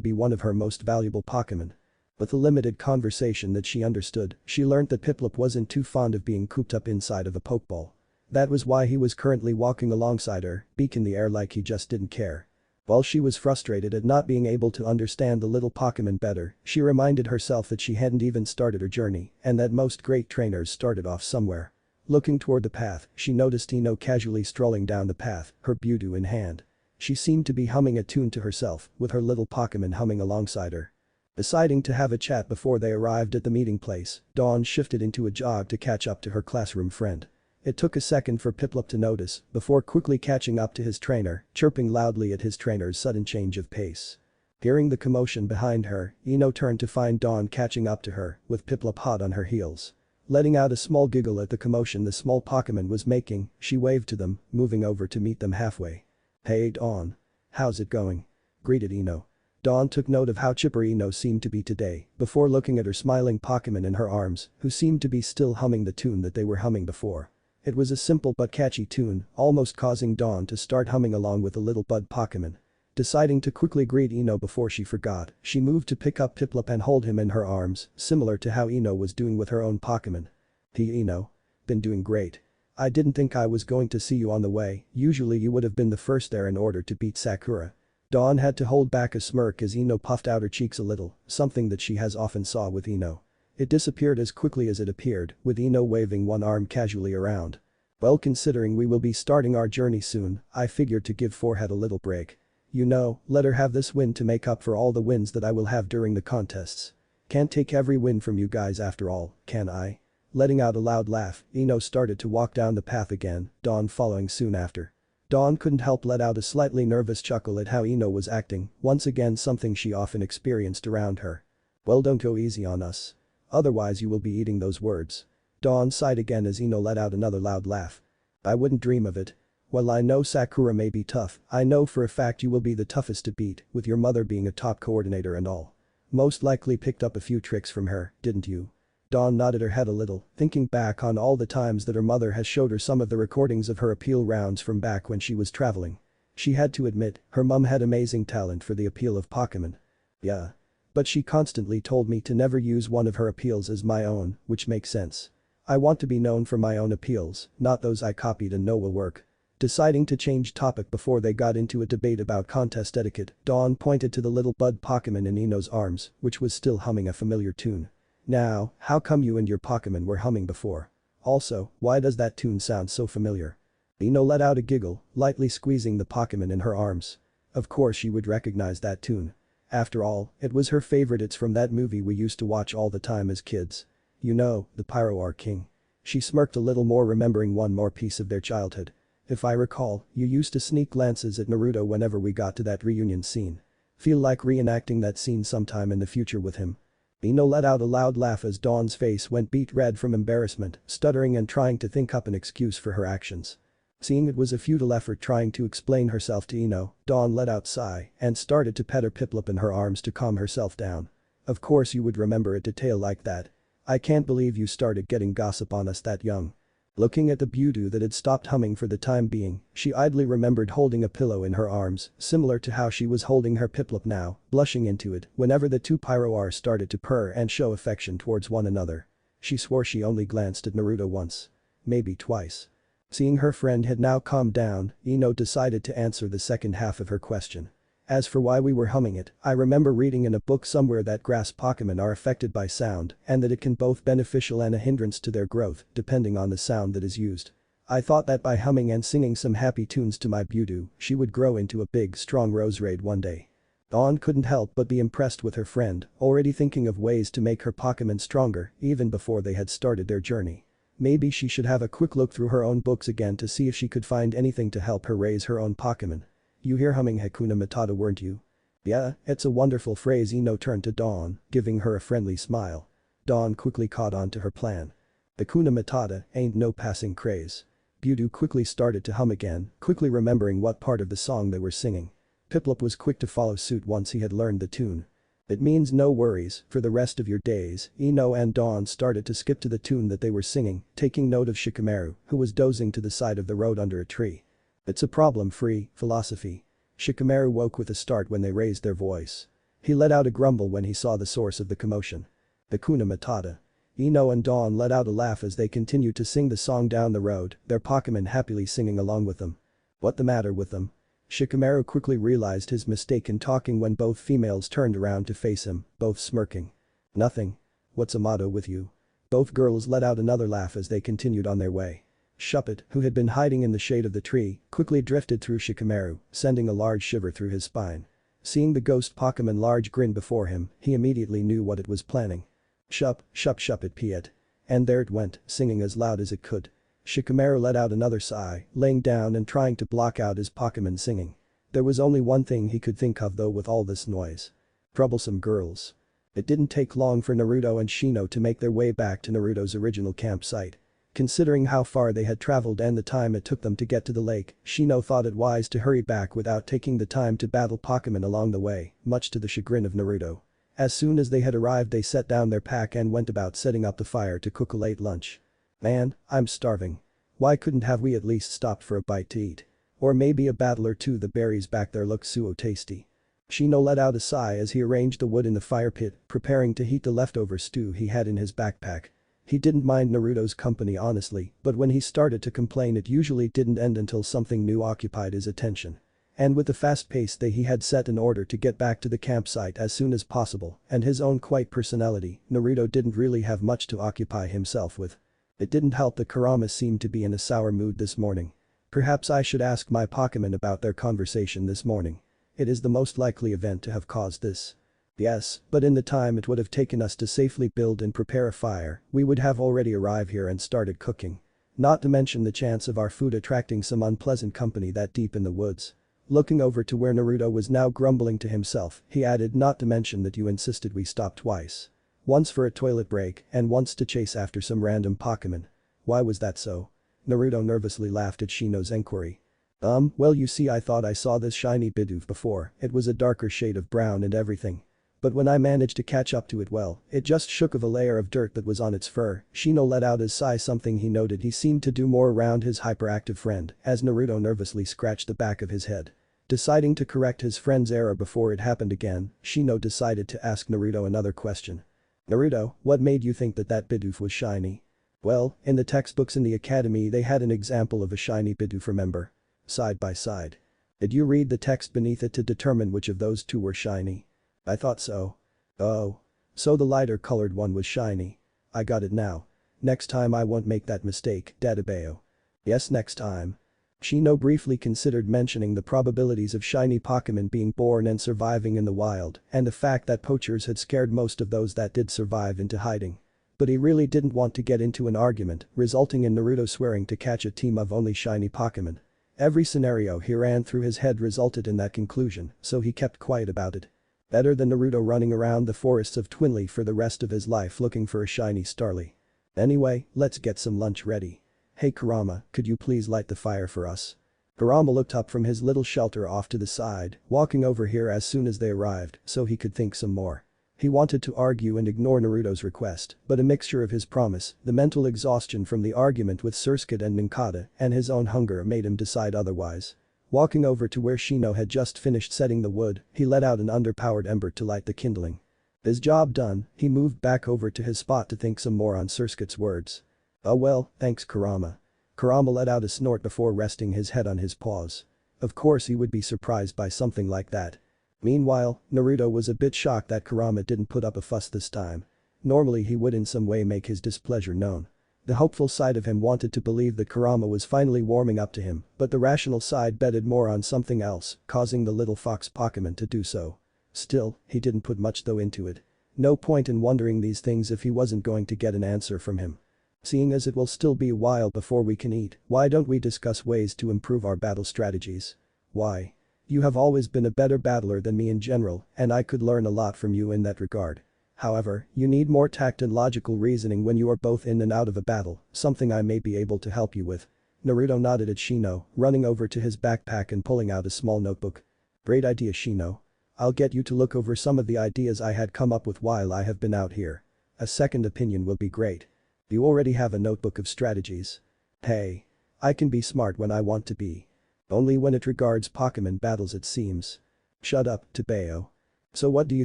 be one of her most valuable Pokemon. With the limited conversation that she understood, she learned that Piplup wasn't too fond of being cooped up inside of a Pokeball. That was why he was currently walking alongside her, beak in the air like he just didn't care. While she was frustrated at not being able to understand the little Pokemon better, she reminded herself that she hadn't even started her journey and that most great trainers started off somewhere. Looking toward the path, she noticed Ino casually strolling down the path, her Mewtwo in hand. She seemed to be humming a tune to herself, with her little Pokemon humming alongside her. Deciding to have a chat before they arrived at the meeting place, Dawn shifted into a jog to catch up to her classroom friend. It took a second for Piplup to notice, before quickly catching up to his trainer, chirping loudly at his trainer's sudden change of pace. Hearing the commotion behind her, Ino turned to find Dawn catching up to her, with Piplup hot on her heels. Letting out a small giggle at the commotion the small Pokemon was making, she waved to them, moving over to meet them halfway. Hey Dawn. how's it going?" greeted Ino. Dawn took note of how chipper Ino seemed to be today before looking at her smiling Pokemon in her arms, who seemed to be still humming the tune that they were humming before. It was a simple but catchy tune, almost causing Dawn to start humming along with the little bud Pokemon. Deciding to quickly greet Ino before she forgot, she moved to pick up Piplup and hold him in her arms, similar to how Ino was doing with her own Pokemon. "Hey Ino. Been doing great. I didn't think I was going to see you on the way, usually you would have been the first there in order to beat Sakura." Dawn had to hold back a smirk as Ino puffed out her cheeks a little, something that she has often saw with Ino. It disappeared as quickly as it appeared, with Ino waving one arm casually around. "Well, considering we will be starting our journey soon, I figured to give Forehead a little break. You know, let her have this win to make up for all the wins that I will have during the contests. Can't take every win from you guys after all, can I?" Letting out a loud laugh, Ino started to walk down the path again, Dawn following soon after. Dawn couldn't help let out a slightly nervous chuckle at how Ino was acting, once again something she often experienced around her. "Well, don't go easy on us. Otherwise you will be eating those words." Dawn sighed again as Ino let out another loud laugh. "I wouldn't dream of it. While I know Sakura may be tough, I know for a fact you will be the toughest to beat, with your mother being a top coordinator and all. Most likely picked up a few tricks from her, didn't you?" Dawn nodded her head a little, thinking back on all the times that her mother has showed her some of the recordings of her appeal rounds from back when she was traveling. She had to admit, her mum had amazing talent for the appeal of Pokemon. "Yeah. But she constantly told me to never use one of her appeals as my own, which makes sense. I want to be known for my own appeals, not those I copied and know will work." Deciding to change topic before they got into a debate about contest etiquette, Dawn pointed to the little bud Pokemon in Ino's arms, which was still humming a familiar tune. "Now, how come you and your Pokemon were humming before? Also, why does that tune sound so familiar?" Ino let out a giggle, lightly squeezing the Pokemon in her arms. Of course she would recognize that tune. After all, it was her favorite. It's from that movie we used to watch all the time as kids. You know, the Pyroar King. She smirked a little more, remembering one more piece of their childhood. "If I recall, you used to sneak glances at Naruto whenever we got to that reunion scene. Feel like reenacting that scene sometime in the future with him?" Ino let out a loud laugh as Dawn's face went beet red from embarrassment, stuttering and trying to think up an excuse for her actions. Seeing it was a futile effort trying to explain herself to Ino, Dawn let out a sigh and started to pet her Piplup in her arms to calm herself down. "Of course you would remember a detail like that. I can't believe you started getting gossip on us that young." Looking at the Mewtwo that had stopped humming for the time being, she idly remembered holding a pillow in her arms, similar to how she was holding her Piplup now, blushing into it whenever the two Pyroars started to purr and show affection towards one another. She swore she only glanced at Naruto once. Maybe twice. Seeing her friend had now calmed down, Ino decided to answer the second half of her question. "As for why we were humming it, I remember reading in a book somewhere that grass Pokemon are affected by sound and that it can both beneficial and a hindrance to their growth depending on the sound that is used. I thought that by humming and singing some happy tunes to my Mewtwo, she would grow into a big strong Roserade one day." Dawn couldn't help but be impressed with her friend, already thinking of ways to make her Pokemon stronger even before they had started their journey. Maybe she should have a quick look through her own books again to see if she could find anything to help her raise her own Pokemon. "You hear humming Hakuna Matata, weren't you?" "Yeah, it's a wonderful phrase." Ino turned to Dawn, giving her a friendly smile. Dawn quickly caught on to her plan. "Hakuna Matata ain't no passing craze." Mewtwo quickly started to hum again, quickly remembering what part of the song they were singing. Piplup was quick to follow suit once he had learned the tune. "It means no worries for the rest of your days." Ino and Dawn started to skip to the tune that they were singing, taking note of Shikamaru, who was dozing to the side of the road under a tree. "It's a problem-free philosophy." Shikamaru woke with a start when they raised their voice. He let out a grumble when he saw the source of the commotion. "Hakuna Matata." Ino and Dawn let out a laugh as they continued to sing the song down the road, their Pokemon happily singing along with them. "What the matter with them?" Shikamaru quickly realized his mistake in talking when both females turned around to face him, both smirking. "Nothing. What's a motto with you?" Both girls let out another laugh as they continued on their way. Shuppet, who had been hiding in the shade of the tree, quickly drifted through Shikamaru, sending a large shiver through his spine. Seeing the ghost Pokemon large grin before him, he immediately knew what it was planning. Shuppet Piet. And there it went, singing as loud as it could. Shikamaru let out another sigh, laying down and trying to block out his Pokemon singing. There was only one thing he could think of though with all this noise. Troublesome girls. It didn't take long for Naruto and Shino to make their way back to Naruto's original campsite. Considering how far they had traveled and the time it took them to get to the lake, Shino thought it wise to hurry back without taking the time to battle Pokemon along the way, much to the chagrin of Naruto. As soon as they had arrived they set down their pack and went about setting up the fire to cook a late lunch. Man, I'm starving. Why couldn't have we at least stopped for a bite to eat? Or maybe a battle or two, the berries back there look so tasty. Shino let out a sigh as he arranged the wood in the fire pit, preparing to heat the leftover stew he had in his backpack. He didn't mind Naruto's company honestly, but when he started to complain it usually didn't end until something new occupied his attention. And with the fast pace he had set in order to get back to the campsite as soon as possible, and his own quiet personality, Naruto didn't really have much to occupy himself with. It didn't help that Kurama seemed to be in a sour mood this morning. Perhaps I should ask my Pokemon about their conversation this morning. It is the most likely event to have caused this. Yes, but in the time it would have taken us to safely build and prepare a fire, we would have already arrived here and started cooking. Not to mention the chance of our food attracting some unpleasant company that deep in the woods. Looking over to where Naruto was now grumbling to himself, he added, not to mention that you insisted we stop twice. Once for a toilet break and once to chase after some random Pokemon. Why was that so? Naruto nervously laughed at Shino's inquiry. Well you see I thought I saw this shiny Bidoof before, it was a darker shade of brown and everything. But when I managed to catch up to it it just shook of a layer of dirt that was on its fur. Shino let out a sigh, something he noted he seemed to do more around his hyperactive friend as Naruto nervously scratched the back of his head. Deciding to correct his friend's error before it happened again, Shino decided to ask Naruto another question. Naruto, what made you think that Bidoof was shiny? Well, in the textbooks in the academy they had an example of a shiny Bidoof, remember? Side by side. Did you read the text beneath it to determine which of those two were shiny? I thought so. Oh. So the lighter colored one was shiny. I got it now. Next time I won't make that mistake, Dadabeo. Yes, next time. Shino briefly considered mentioning the probabilities of shiny Pokemon being born and surviving in the wild and the fact that poachers had scared most of those that did survive into hiding. But he really didn't want to get into an argument, resulting in Naruto swearing to catch a team of only shiny Pokemon. Every scenario he ran through his head resulted in that conclusion, so he kept quiet about it. Better than Naruto running around the forests of Twinley for the rest of his life looking for a shiny Starly. Anyway, let's get some lunch ready. Hey Kurama, could you please light the fire for us? Kurama looked up from his little shelter off to the side, walking over here as soon as they arrived so he could think some more. He wanted to argue and ignore Naruto's request, but a mixture of his promise, the mental exhaustion from the argument with Sasuke and Ninkata, and his own hunger made him decide otherwise. Walking over to where Shino had just finished setting the wood, he let out an underpowered ember to light the kindling. His job done, he moved back over to his spot to think some more on Sasuke's words. Oh well, thanks Kurama. Kurama let out a snort before resting his head on his paws. Of course he would be surprised by something like that. Meanwhile, Naruto was a bit shocked that Kurama didn't put up a fuss this time. Normally he would in some way make his displeasure known. The hopeful side of him wanted to believe that Kurama was finally warming up to him, but the rational side betted more on something else, causing the little fox Pokemon to do so. Still, he didn't put much though into it. No point in wondering these things if he wasn't going to get an answer from him. Seeing as it will still be a while before we can eat, why don't we discuss ways to improve our battle strategies? Why? You have always been a better battler than me in general, and I could learn a lot from you in that regard. However, you need more tact and logical reasoning when you are both in and out of a battle, something I may be able to help you with. Naruto nodded at Shino, running over to his backpack and pulling out a small notebook. Great idea Shino. I'll get you to look over some of the ideas I had come up with while I have been out here. A second opinion will be great. You already have a notebook of strategies. Hey. I can be smart when I want to be. Only when it regards Pokemon battles it seems. Shut up, Tabeo. So what do you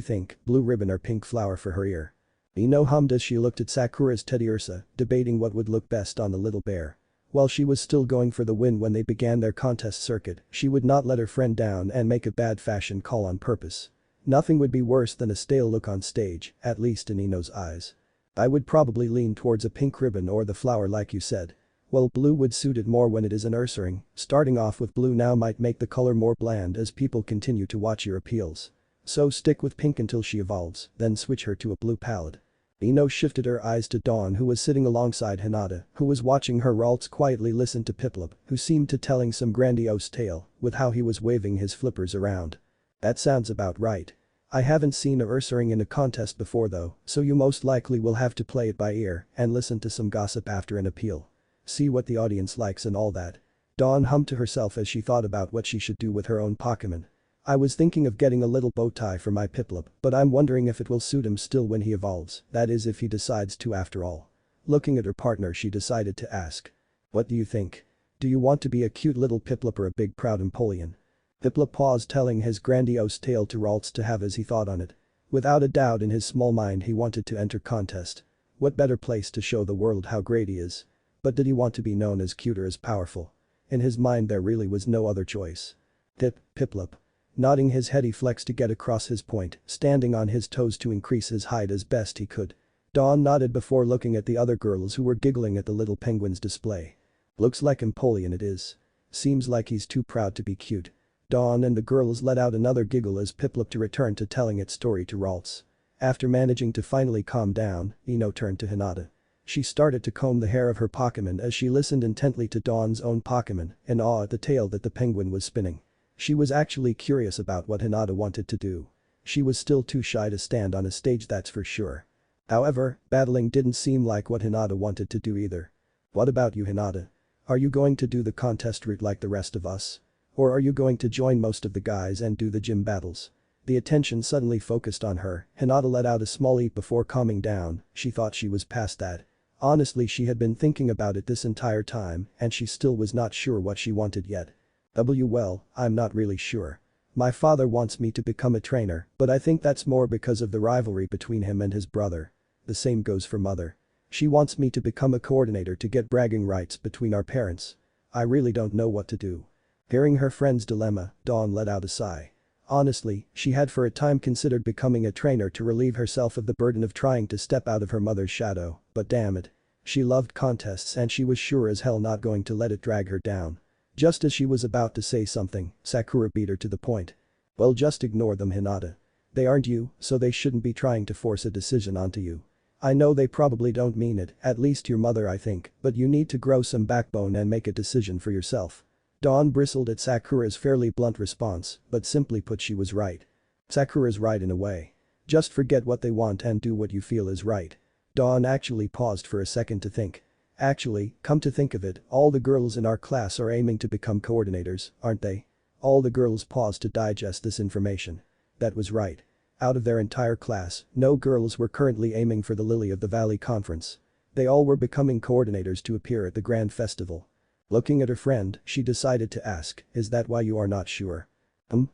think, blue ribbon or pink flower for her ear? Ino hummed as she looked at Sakura's Teddy Ursa, debating what would look best on the little bear. While she was still going for the win when they began their contest circuit, she would not let her friend down and make a bad fashion call on purpose. Nothing would be worse than a stale look on stage, at least in Ino's eyes. I would probably lean towards a pink ribbon or the flower like you said. Well, blue would suit it more when it is an Ursaring. Starting off with blue now might make the color more bland as people continue to watch your appeals. So stick with pink until she evolves, then switch her to a blue palette. Ino shifted her eyes to Dawn who was sitting alongside Hinata, who was watching her Ralts quietly listen to Piplup, who seemed to telling some grandiose tale with how he was waving his flippers around. That sounds about right. I haven't seen a Ursaring in a contest before though, so you most likely will have to play it by ear and listen to some gossip after an appeal. see what the audience likes and all that. Dawn hummed to herself as she thought about what she should do with her own Pokemon. I was thinking of getting a little bow tie for my Piplup, but I'm wondering if it will suit him still when he evolves, that is if he decides to after all. Looking at her partner she decided to ask. What do you think? Do you want to be a cute little Piplup or a big proud Empoleon? Piplup paused telling his grandiose tale to Ralts to have as he thought on it. Without a doubt in his small mind he wanted to enter contest. What better place to show the world how great he is? But did he want to be known as cute or as powerful? In his mind there really was no other choice. Piplup. Nodding his head he flexed to get across his point, standing on his toes to increase his height as best he could. Dawn nodded before looking at the other girls who were giggling at the little penguin's display. Looks like Empoleon it is. Seems like he's too proud to be cute. Dawn and the girls let out another giggle as Piplup returned to telling its story to Ralts. After managing to finally calm down, Ino turned to Hinata. She started to comb the hair of her Pokemon as she listened intently to Dawn's own Pokemon, in awe at the tale that the penguin was spinning. She was actually curious about what Hinata wanted to do. She was still too shy to stand on a stage, that's for sure. However, battling didn't seem like what Hinata wanted to do either. What about you, Hinata? Are you going to do the contest route like the rest of us? Or are you going to join most of the guys and do the gym battles? The attention suddenly focused on her. Hinata let out a small eep before calming down. She thought she was past that. Honestly, she had been thinking about it this entire time and she still was not sure what she wanted yet. Well, I'm not really sure. My father wants me to become a trainer, but I think that's more because of the rivalry between him and his brother. The same goes for mother. She wants me to become a coordinator to get bragging rights between our parents. I really don't know what to do. Hearing her friend's dilemma, Dawn let out a sigh. Honestly, she had for a time considered becoming a trainer to relieve herself of the burden of trying to step out of her mother's shadow, but damn it. She loved contests and she was sure as hell not going to let it drag her down. Just as she was about to say something, Sakura beat her to the point. Well, just ignore them, Hinata. They aren't you, so they shouldn't be trying to force a decision onto you. I know they probably don't mean it, at least your mother I think, but you need to grow some backbone and make a decision for yourself. Dawn bristled at Sakura's fairly blunt response, but simply put she was right. Sakura's right in a way. Just forget what they want and do what you feel is right. Dawn actually paused for a second to think. Actually, come to think of it, all the girls in our class are aiming to become coordinators, aren't they? All the girls paused to digest this information. That was right. Out of their entire class, no girls were currently aiming for the Lily of the Valley conference. They all were becoming coordinators to appear at the grand festival. Looking at her friend, she decided to ask, is that why you are not sure?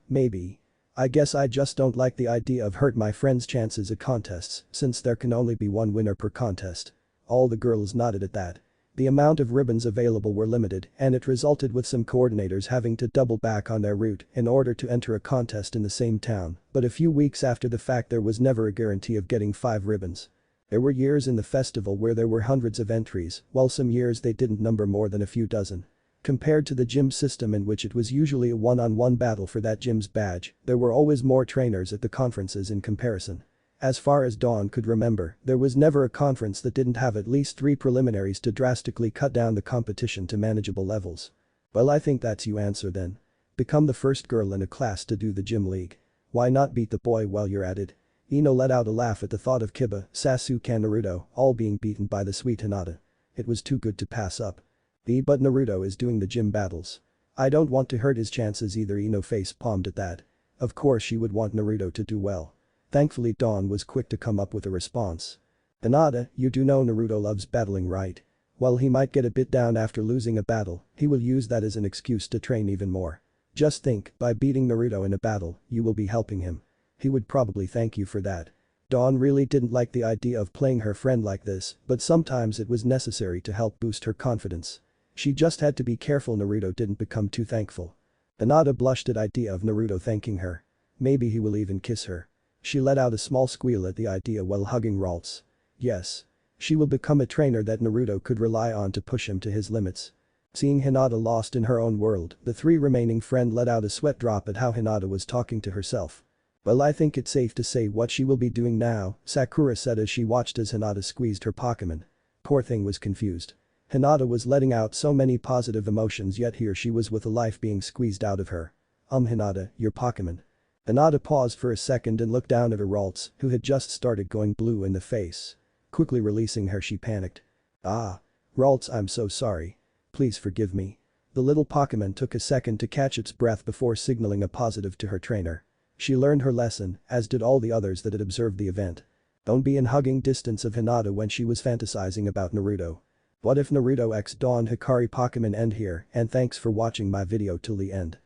Maybe. I guess I just don't like the idea of hurt my friend's chances at contests, since there can only be one winner per contest. All the girls nodded at that. The amount of ribbons available were limited and it resulted with some coordinators having to double back on their route in order to enter a contest in the same town, but a few weeks after the fact there was never a guarantee of getting 5 ribbons. There were years in the festival where there were hundreds of entries, while some years they didn't number more than a few dozen. Compared to the gym system in which it was usually a one-on-one battle for that gym's badge, there were always more trainers at the conferences in comparison. As far as Dawn could remember, there was never a conference that didn't have at least 3 preliminaries to drastically cut down the competition to manageable levels. Well, I think that's you answer then. Become the first girl in a class to do the gym league. Why not beat the boy while you're at it? Ino let out a laugh at the thought of Kiba, Sasuk and Naruto all being beaten by the sweet Hinata. It was too good to pass up. But Naruto is doing the gym battles. I don't want to hurt his chances either. Ino face palmed at that. Of course she would want Naruto to do well. Thankfully Dawn was quick to come up with a response. Hinata, you do know Naruto loves battling, right? While he might get a bit down after losing a battle, he will use that as an excuse to train even more. Just think, by beating Naruto in a battle, you will be helping him. He would probably thank you for that. Dawn really didn't like the idea of playing her friend like this, but sometimes it was necessary to help boost her confidence. She just had to be careful Naruto didn't become too thankful. Hinata blushed at idea of Naruto thanking her. Maybe he will even kiss her. She let out a small squeal at the idea while hugging Ralts. Yes. She will become a trainer that Naruto could rely on to push him to his limits. Seeing Hinata lost in her own world, the 3 remaining friends let out a sweat drop at how Hinata was talking to herself. Well, I think it's safe to say what she will be doing now, Sakura said as she watched as Hinata squeezed her Pokemon. Poor thing was confused. Hinata was letting out so many positive emotions yet here she was with a life being squeezed out of her. Hinata, your Pokemon. Hinata paused for a second and looked down at her Ralts, who had just started going blue in the face. Quickly releasing her she panicked. Ah. Ralts, I'm so sorry. Please forgive me. The little Pokemon took a second to catch its breath before signaling a positive to her trainer. She learned her lesson, as did all the others that had observed the event. Don't be in hugging distance of Hinata when she was fantasizing about Naruto. What if Naruto X Dawn Hikari Pokemon end here, and thanks for watching my video till the end.